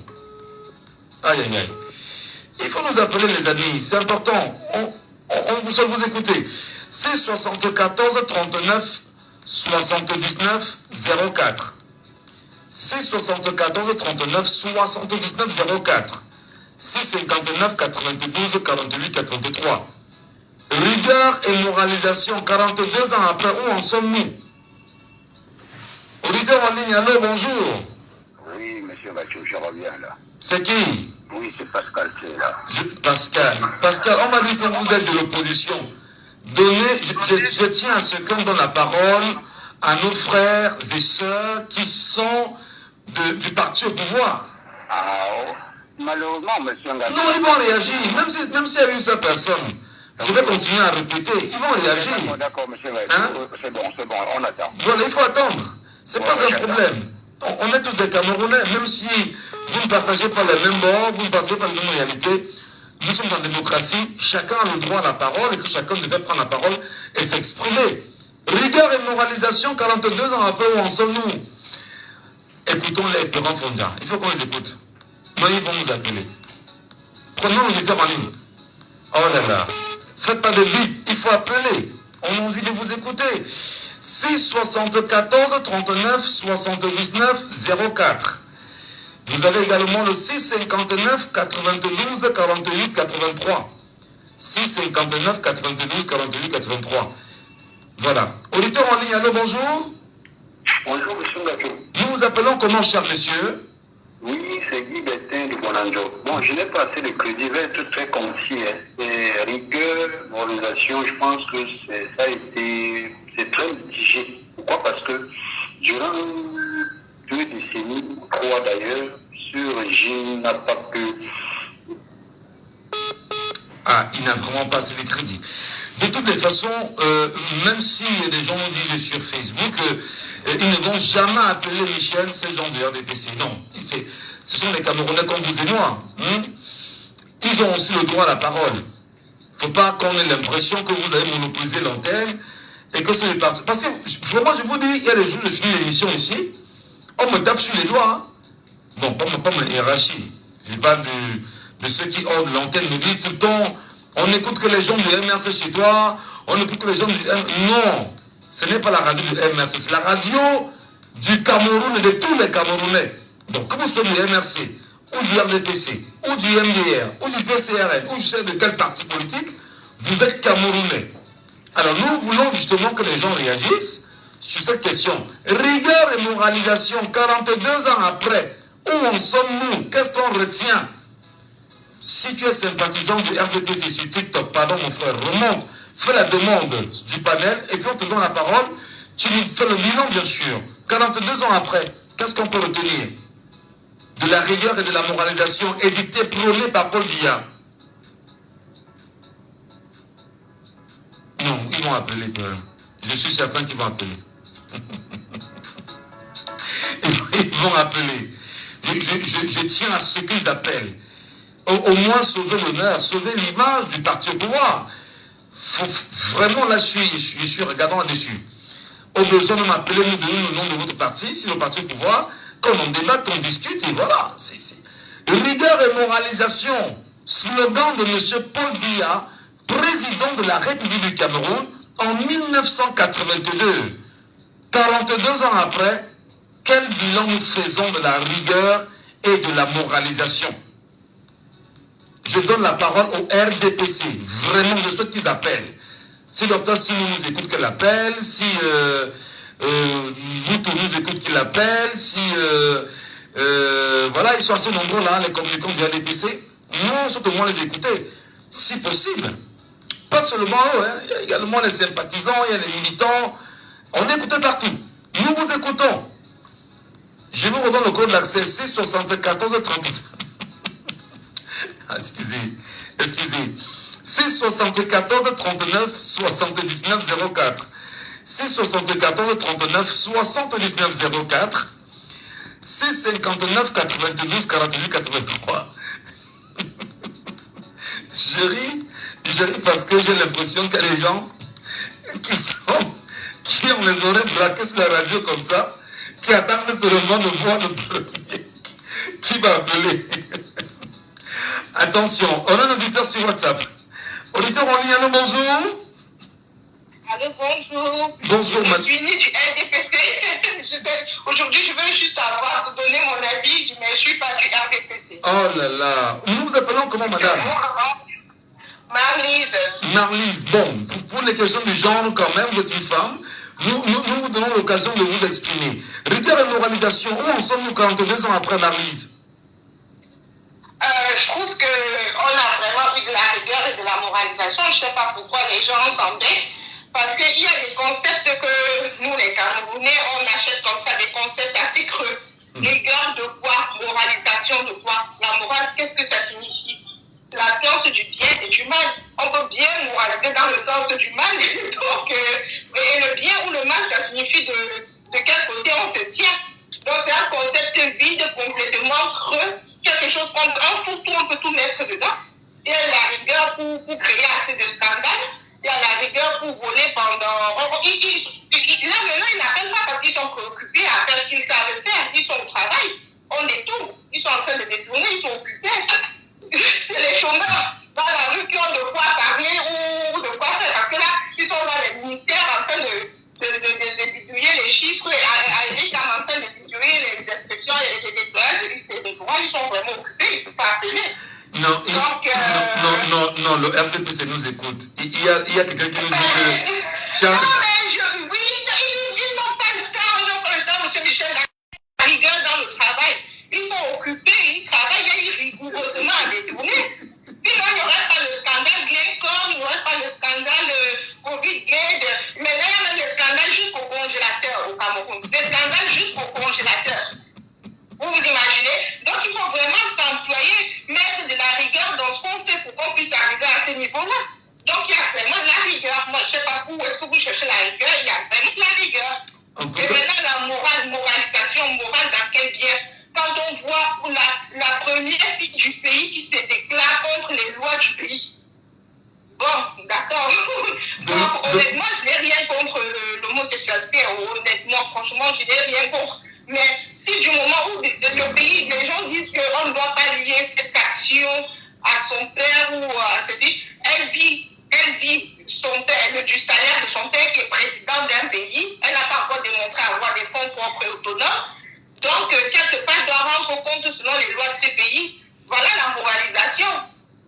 Aïe, aïe, aïe. Il faut nous appeler, les amis. C'est important. On vous écouter. C'est 74 39 79 04. 674 39 79 04. 659 92 48 83. Rigueur et moralisation, 42 ans après, où en sommes-nous? Auditeur en ligne, allô, bonjour. Oui, monsieur Mathieu, je reviens là. C'est qui? Oui, c'est Pascal, c'est là. Pascal, on m'a dit que vous êtes de l'opposition. Donnez, je tiens à ce qu'on donne la parole à nos frères et sœurs qui sont du parti au pouvoir. Ah, oh. Malheureusement, monsieur Ngati. Non, ils vont réagir, même s'il y a une seule personne. Je vais continuer à répéter, ils vont réagir. D'accord, monsieur Ngati. Hein? C'est bon, on attend. Voilà, il faut attendre. C'est pas un problème. On est tous des Camerounais, même si vous ne partagez pas les mêmes bords, vous ne partagez pas les mêmes réalités. Nous sommes en démocratie, chacun a le droit à la parole et que chacun devait prendre la parole et s'exprimer. Rigueur et moralisation, 42 ans après, où en sommes-nous? Écoutons-les, Perrin Fondia. Il faut qu'on les écoute. Non, ils vont nous appeler. Prenons l'auditeur en ligne. Oh là là. Faites pas de bip, il faut appeler. On a envie de vous écouter. 6 74 39 79 04. Vous avez également le 6 59 92 48 83. 6 59 92 48 83. Voilà. Auditeur en ligne, allô, bonjour. Bonjour, monsieur Ngati. Nous vous appelons comment, cher monsieur? Oui, c'est Guy Bertin de Bonanjo. Bon, je n'ai pas assez de crédit, je vais être très concis. Et rigueur, moralisation, je pense que ça a été, c'est très mitigé. Pourquoi? Parce que durant 2 décennies, 3 d'ailleurs, ce régime n'a pas pu. Ah, il n'a vraiment pas assez de crédit. De toutes les façons, même si des gens nous disent sur Facebook, ils ne vont jamais appeler Michel ces gens de RDPC. Non, ce sont les Camerounais comme vous et moi. Hein? Ils ont aussi le droit à la parole. Il ne faut pas qu'on ait l'impression que vous avez monopolisé l'antenne et que c'est les partis. Parce que, vraiment, je vous dis, il y a des jours, je finis l'émission ici, on me tape sur les doigts. Hein? Bon, pas ma hiérarchie. Je parle de ceux qui, hors de l'antenne, me disent tout le temps, on n'écoute que les gens du MRC chez toi, on n'écoute que les gens du Non, ce n'est pas la radio du MRC, c'est la radio du Cameroun et de tous les Camerounais. Donc, que vous soyez du MRC, ou du RDPC, ou du MDR, ou du PCRN, ou je sais de quel parti politique, vous êtes Camerounais. Alors, nous voulons justement que les gens réagissent sur cette question. Rigueur et moralisation, 42 ans après, où en sommes-nous? Qu'est-ce qu'on retient? Si tu es sympathisant du RDPC sur TikTok, pardon mon frère, remonte, fais la demande du panel et puis on te donne la parole. Tu nous fais le bilan, bien sûr. 42 ans après, qu'est-ce qu'on peut retenir de la rigueur et de la moralisation édictée, prônée par Paul Biya? Non, ils vont appeler. Je suis certain qu'ils vont appeler. Ils vont appeler. Je tiens à ce qu'ils appellent. Au moins sauver l'honneur, sauver l'image du parti au pouvoir. Vraiment, là, je suis regardant là-dessus. Au besoin de m'appeler, nous donner le nom de votre parti, si le parti au pouvoir, quand on débat, on discute, et voilà. Rigueur et moralisation, slogan de M. Paul Biya, président de la République du Cameroun, en 1982. 42 ans après, quel bilan nous faisons de la rigueur et de la moralisation? Je donne la parole au RDPC. Vraiment, je souhaite qu'ils appellent. Si Dr Simon nous écoute, qu'il appelle. Si Boutou nous écoute, qu'il appelle. Si, voilà, ils sont assez nombreux là, les communicants du RDPC. Non, surtout moi les écouter, si possible. Pas seulement eux, hein. Il y a également les sympathisants, il y a les militants. On écoute partout. Nous vous écoutons. Je vous redonne le code d'accès 674 30. Excusez. 674 39 79 04. 674 39 79 04. 659 92 48 83. Je ris parce que j'ai l'impression qu'il y a des gens qui ont les oreilles braquées sur la radio comme ça, qui attendent seulement de voir le premier qui va appeler. Attention, on a un auditeur sur WhatsApp. Auditeur en ligne, allô, bonjour. Allô, bonjour. Bonjour, Je suis née du RDPC. Aujourd'hui, je veux juste savoir, donner mon avis, mais je ne suis pas du RDPC. Oh là là. Nous vous appelons comment, madame? Marlise. Marlise, bon, pour les questions du genre, quand même, vous êtes une femme. Nous vous donnons l'occasion de vous exprimer. Rigueur et moralisation, où en sommes-nous 42 ans après, Marlise? Je trouve qu'on a vraiment eu de la rigueur et de la moralisation. Je ne sais pas pourquoi les gens entendaient. Parce qu'il y a des concepts que nous, les Camerounais, on achète comme ça, des concepts assez creux. Rigueur de quoi? Moralisation de quoi? La morale, qu'est-ce que ça signifie? La science du bien et du mal. On peut bien moraliser dans le sens du mal. Donc, et le bien ou le mal, ça signifie de quel côté on se tient. Donc, c'est un concept vide, complètement creux. Quelque chose qu'on on peut tout mettre dedans. Il y a la rigueur pour créer assez de scandales. Il y a la rigueur pour voler pendant... Là, maintenant, ils n'appellent pas parce qu'ils sont préoccupés à faire ce qu'ils savent faire. Ils sont au travail. On détourne. Ils sont en train de détourner. Ils sont occupés. C'est les chômeurs dans la rue qui ont de quoi parler ou de quoi faire. Parce que là, ils sont dans les ministères en train de bidouiller les chiffres. Eric est en train de bidouiller les inscriptions et les déployages de listes électorales. Ils sont vraiment occupés. Ils ne peuvent pas appeler. Non, non, le RDPC nous écoute. Il y a quelqu'un qui nous dit que... Non, mais oui, ils n'ont pas le temps, M. Michel, la rigueur dans le travail. Ils sont occupés, ils travaillent rigoureusement à détourner. Sinon, il n'y aurait pas le scandale Glencore, il n'y aurait pas le scandale Covid-Gate. Mais là, il y a même le scandale jusqu'au congélateur au Cameroun. Des scandales jusqu'au congélateur. Vous vous imaginez? Donc, il faut vraiment s'employer, mettre de la rigueur dans ce qu'on fait pour qu'on puisse arriver à ce niveau-là. Donc, il y a vraiment de la rigueur. Moi, je ne sais pas où est-ce que vous cherchez la rigueur. Il y a vraiment de la rigueur. Et maintenant, la moralisation, morale dans quel bien? Quand on voit la première fille du pays qui se déclare contre les lois du pays. Bon, d'accord. Donc, honnêtement, je n'ai rien contre l'homosexualité. Honnêtement, franchement, je n'ai rien contre. Mais si du moment où le pays, les gens disent qu'on ne doit pas lier cette action à son père ou à ceci, elle vit son père, du salaire de son père qui est président d'un pays. Elle n'a pas encore démontré avoir des fonds propres et autonomes. Donc, quelque part, elle doit rendre compte selon les lois de ces pays. Voilà la moralisation.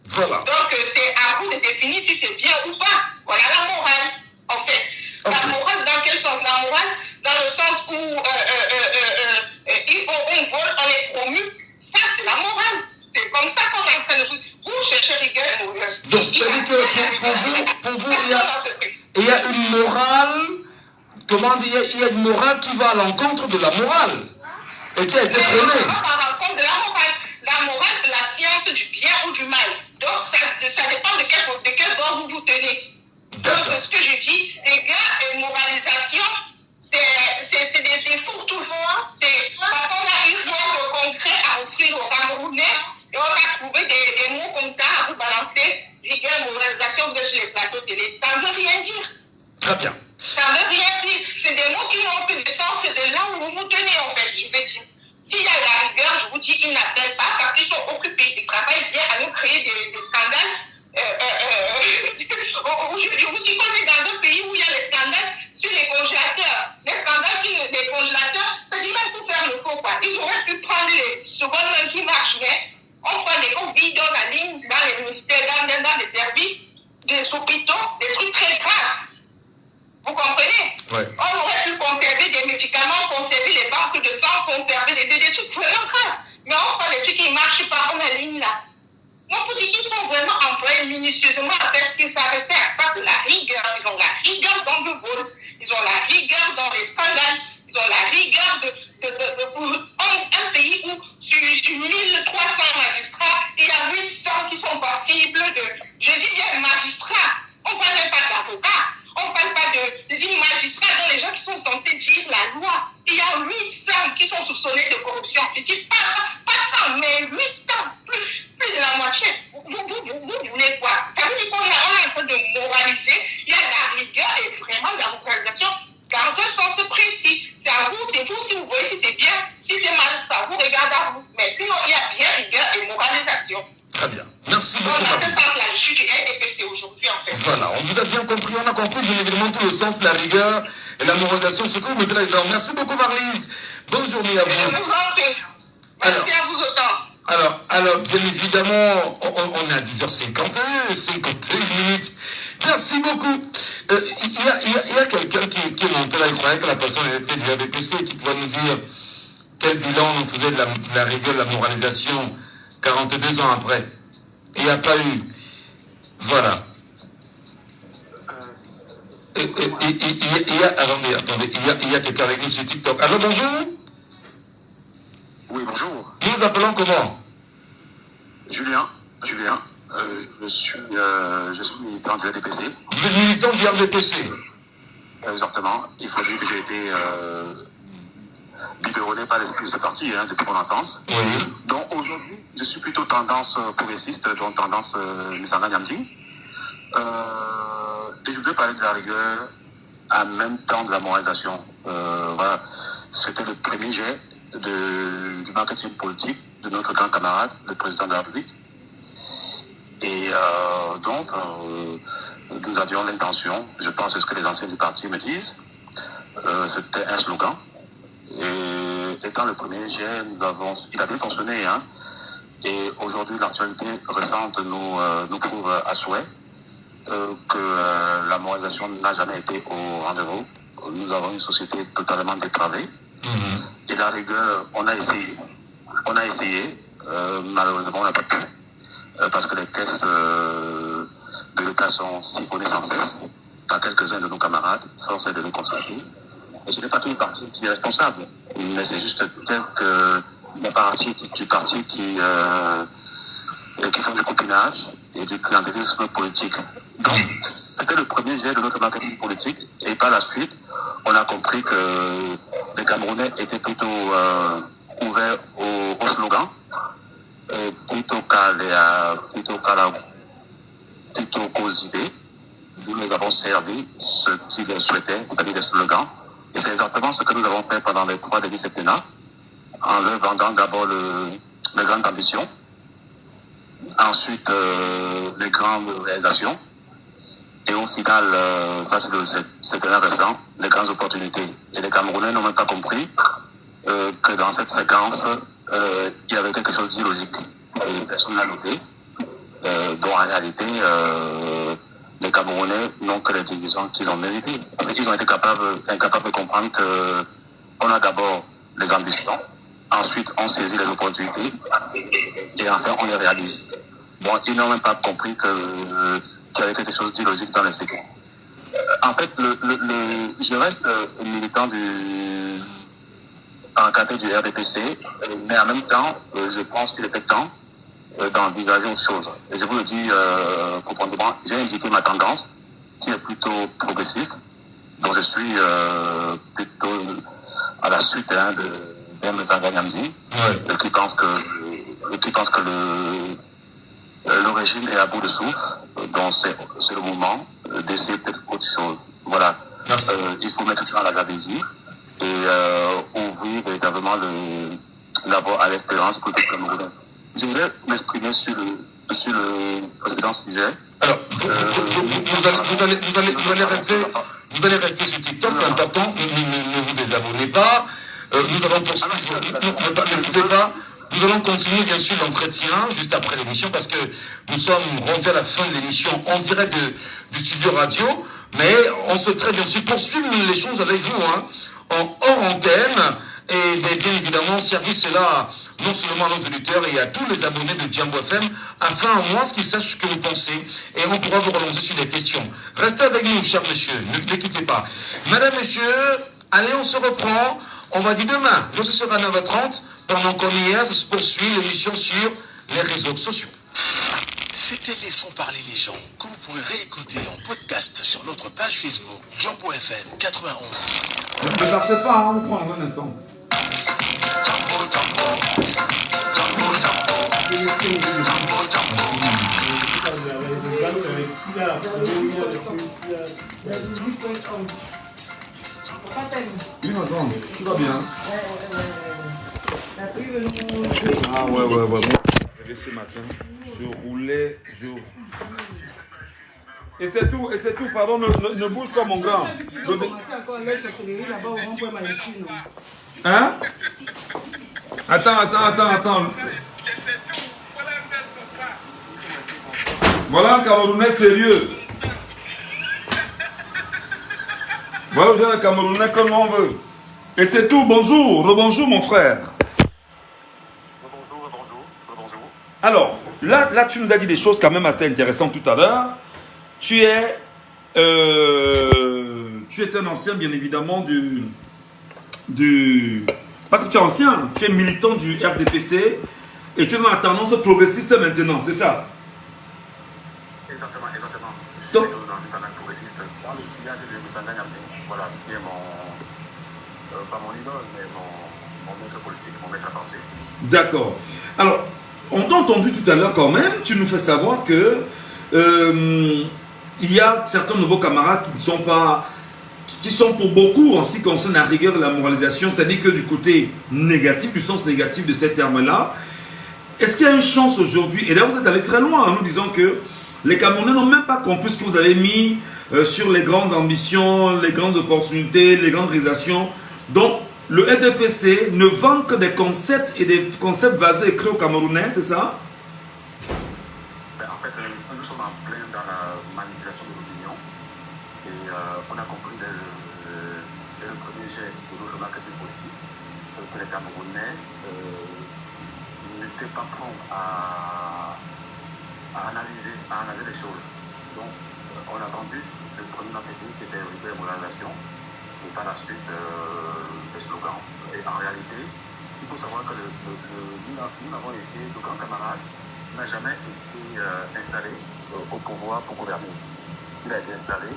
Voilà. Donc, c'est à vous de définir si c'est bien ou pas. Voilà la morale, en fait. Okay. La morale, dans quel sens? La morale, dans le sens où on vole, on est promu. Ça, c'est la morale. C'est comme ça qu'on est en train de... Vous cherchez rigueur et morale. Donc, c'est-à-dire que pour vous, il y a une morale... Comment dire? Il y a une morale qui va à l'encontre de la morale. Et qui a été freinée. À l'encontre de la morale. La morale, c'est la science du bien ou du mal. Donc, ça dépend de quel bord vous vous tenez. Donc, ce que je dis, rigueur et moralisation, c'est des fourre-tout-vent. C'est parce qu'on a eu rien de concret à offrir aux Camerounais et on a trouvé des mots comme ça à vous balancer. Rigueur et moralisation, vous êtes sur les plateaux télé. Ça ne veut rien dire. Très bien. Ça ne veut rien dire. C'est des mots qui n'ont plus de sens de là où vous vous tenez, en fait. Je vais dire. S'il y a la rigueur, je vous dis, ils n'appellent pas parce qu'ils sont occupés. Ils travaillent bien à nous créer des scandales. Je vous dis qu'on est dans un pays où il y a les scandales sur les congélateurs. Les scandales sur les congélateurs, c'est même pour faire le faux, quoi. Ils auraient pu prendre les secondes mains qui marchent, mais on prend des gros bidons dans la ligne, dans les ministères, dans les services, des hôpitaux, des trucs très graves. Vous comprenez? Ouais. On aurait pu conserver des médicaments, conserver les banques de sang, conserver des trucs vraiment graves. Mais on prend les trucs qui ne marchent pas comme la ligne là. Donc, pour dire qu'ils sont vraiment employés minutieusement à faire ce qu'ils savent faire. Ça, c'est la rigueur. Ils ont la rigueur dans le vol. Ils ont la rigueur dans les scandales. Ils ont la rigueur un pays où sur 1300 magistrats, il y a 800 qui sont passibles de... Je dis bien magistrats. On ne parle même pas d'avocats. On ne parle pas de magistrats, dans les gens qui sont censés dire la loi. Il y a 800 qui sont soupçonnés de corruption. Je dis pas 100, mais 800, plus de la moitié. Vous voulez quoi? Ça veut dire qu'on est en train de moraliser. Il y a la rigueur et vraiment la moralisation dans un sens précis. C'est à vous, c'est vous si vous voyez si c'est bien, si c'est mal, ça vous regarde à vous. Mais sinon, il y a bien rigueur et morale Voilà, on vous a bien compris, on a compris bien évidemment tout le sens, la rigueur et la moralisation, ce que vous mettez là-dedans. Merci beaucoup Marlise, bonne journée à vous. Je vous en prie. Merci à vous autant. Alors, bien évidemment, on est à 10h51, 51 minutes. Merci beaucoup. Il y a quelqu'un qui est monté là, il croyait que la personne était du ADPC, qui pouvait nous dire quel bilan on faisait de la rigueur, de la moralisation 42 ans après. Il n'y a pas eu. Voilà. Attendez, il y a quelqu'un avec nous sur TikTok. Alors, bonjour. Oui, bonjour. Nous vous appelons comment? Julien. Je suis militant du RDPC. Vous êtes militant du RDPC? Exactement. Il faut dire que j'ai été biberonné par l'esprit de ce parti depuis mon enfance. Oui. Donc aujourd'hui, je suis plutôt tendance progressiste, donc tendance Misanga Nyamdi. Et je voudrais parler de la rigueur en même temps de la moralisation. Voilà. C'était le premier jet du marketing politique de notre grand camarade, le président de la République. Et donc, nous avions l'intention, je pense que ce que les anciens du parti me disent, c'était un slogan. Et étant le premier jet, il a bien fonctionné. Hein, et aujourd'hui, l'actualité récente nous prouve à souhait que la moralisation n'a jamais été au rendez-vous. Nous avons une société totalement dépravée. Et la rigueur, on a essayé. Malheureusement, on n'a pas pu. Parce que les caisses de l'État sont siphonnées sans cesse par quelques-uns de nos camarades, force est de nous constater. Et ce n'est pas tout le parti qui est responsable, mais c'est juste quelques apparatchiks du parti qui font du copinage et du clientélisme politique. Donc, c'était le premier jet de notre marketing politique, et par la suite, on a compris que les Camerounais étaient plutôt ouverts au slogan, plutôt qu'aux idées. Nous les avons servi ce qu'ils souhaitaient, c'est-à-dire des slogans. Et c'est exactement ce que nous avons fait pendant les 3 derniers septennats, en leur vendant d'abord les grandes ambitions, ensuite les grandes réalisations, et au final, ça c'est un récent, les grandes opportunités. Et les Camerounais n'ont même pas compris que dans cette séquence, il y avait quelque chose d'illogique. Et personne n'a noté. Dont en réalité, les Camerounais n'ont que les divisions qu'ils ont méritées. Ils ont été incapables de comprendre qu'on a d'abord les ambitions, ensuite on saisit les opportunités, et enfin on les réalise. Bon, ils n'ont même pas compris qu'il y avait quelque chose d'illogique dans les séquences. En fait, je reste militant encadré du RDPC, mais en même temps, je pense qu'il était temps d'envisager autre chose. Et je vous le dis profondément, j'ai indiqué ma tendance, qui est plutôt progressiste, donc je suis plutôt à la suite d'un Misanga Nyamdi, qui pense que le régime est à bout de souffle, donc c'est le moment d'essayer peut-être autre chose. Voilà. Il faut mettre fin à la gabegie et ouvrir véritablement la voie à l'espérance pour tout le Cameroun. Je voudrais m'exprimer sur le précédent sujet. Alors, vous allez rester sur TikTok, c'est important, ne vous désabonnez pas. Nous allons poursuivre, ne pouvez pas. Nous allons continuer bien sûr l'entretien juste après l'émission, parce que nous sommes rendus à la fin de l'émission en direct du studio radio, mais on souhaiterait bien sûr poursuivre les choses avec vous, en hors antenne, et bien évidemment servir cela non seulement à nos auditeurs et à tous les abonnés de Djambo FM, afin au moins qu'ils sachent ce que vous pensez, et on pourra vous relancer sur des questions. Restez avec nous, chers messieurs, ne quittez pas. Madame, messieurs, allez, on se reprend. On va dire demain, ce sera à 9h30, pendant qu'on y est, ça se poursuit l'émission sur les réseaux sociaux. C'était Laissons parler les gens, que vous pourrez réécouter en podcast sur notre page Facebook Djambo FM 91. Ne partez pas, on prend un instant. Oui, madame, tout va bien. Ah ouais. Moi, ce matin, je roulais, Et c'est tout, pardon, ne bouge pas mon grand. Hein? Attends. Voilà un Camerounais sérieux. Voilà un Camerounais comme on veut. Et c'est tout, bonjour, rebonjour mon frère. Rebonjour. Alors, là tu nous as dit des choses quand même assez intéressantes tout à l'heure. Tu es un ancien, bien évidemment, pas que tu es ancien, tu es militant du RDPC et tu es dans la tendance progressiste maintenant, c'est ça? Exactement. Je suis plutôt dans une tendance progressiste, dans le sillage de Moussanga Niamey, voilà, qui est pas mon idole, mais mon maître politique, mon maître à penser. D'accord. Alors, on t'a entendu tout à l'heure quand même, tu nous fais savoir que il y a certains nouveaux camarades qui sont pour beaucoup en ce qui concerne la rigueur et la moralisation, c'est-à-dire que du côté négatif, du sens négatif de ces termes-là, est-ce qu'il y a une chance aujourd'hui, et là vous êtes allé très loin en nous disant que les Camerounais n'ont même pas compris ce que vous avez mis sur les grandes ambitions, les grandes opportunités, les grandes réalisations. Donc, le RDPC ne vend que des concepts et des concepts basés écrits aux Camerounais, c'est ça? En fait, nous sommes en plein dans la manipulation de l'opinion et on a compris dès le premier jet de notre marketing politique que les Camerounais n'étaient pas prêts à analyser les choses. Donc, on a vendu le premier marketing qui était rigueur et moralisation et par la suite des slogans. Et en réalité, il faut savoir que nous avons été, le grand camarade n'a jamais été installé au pouvoir pour gouverner. Il a été installé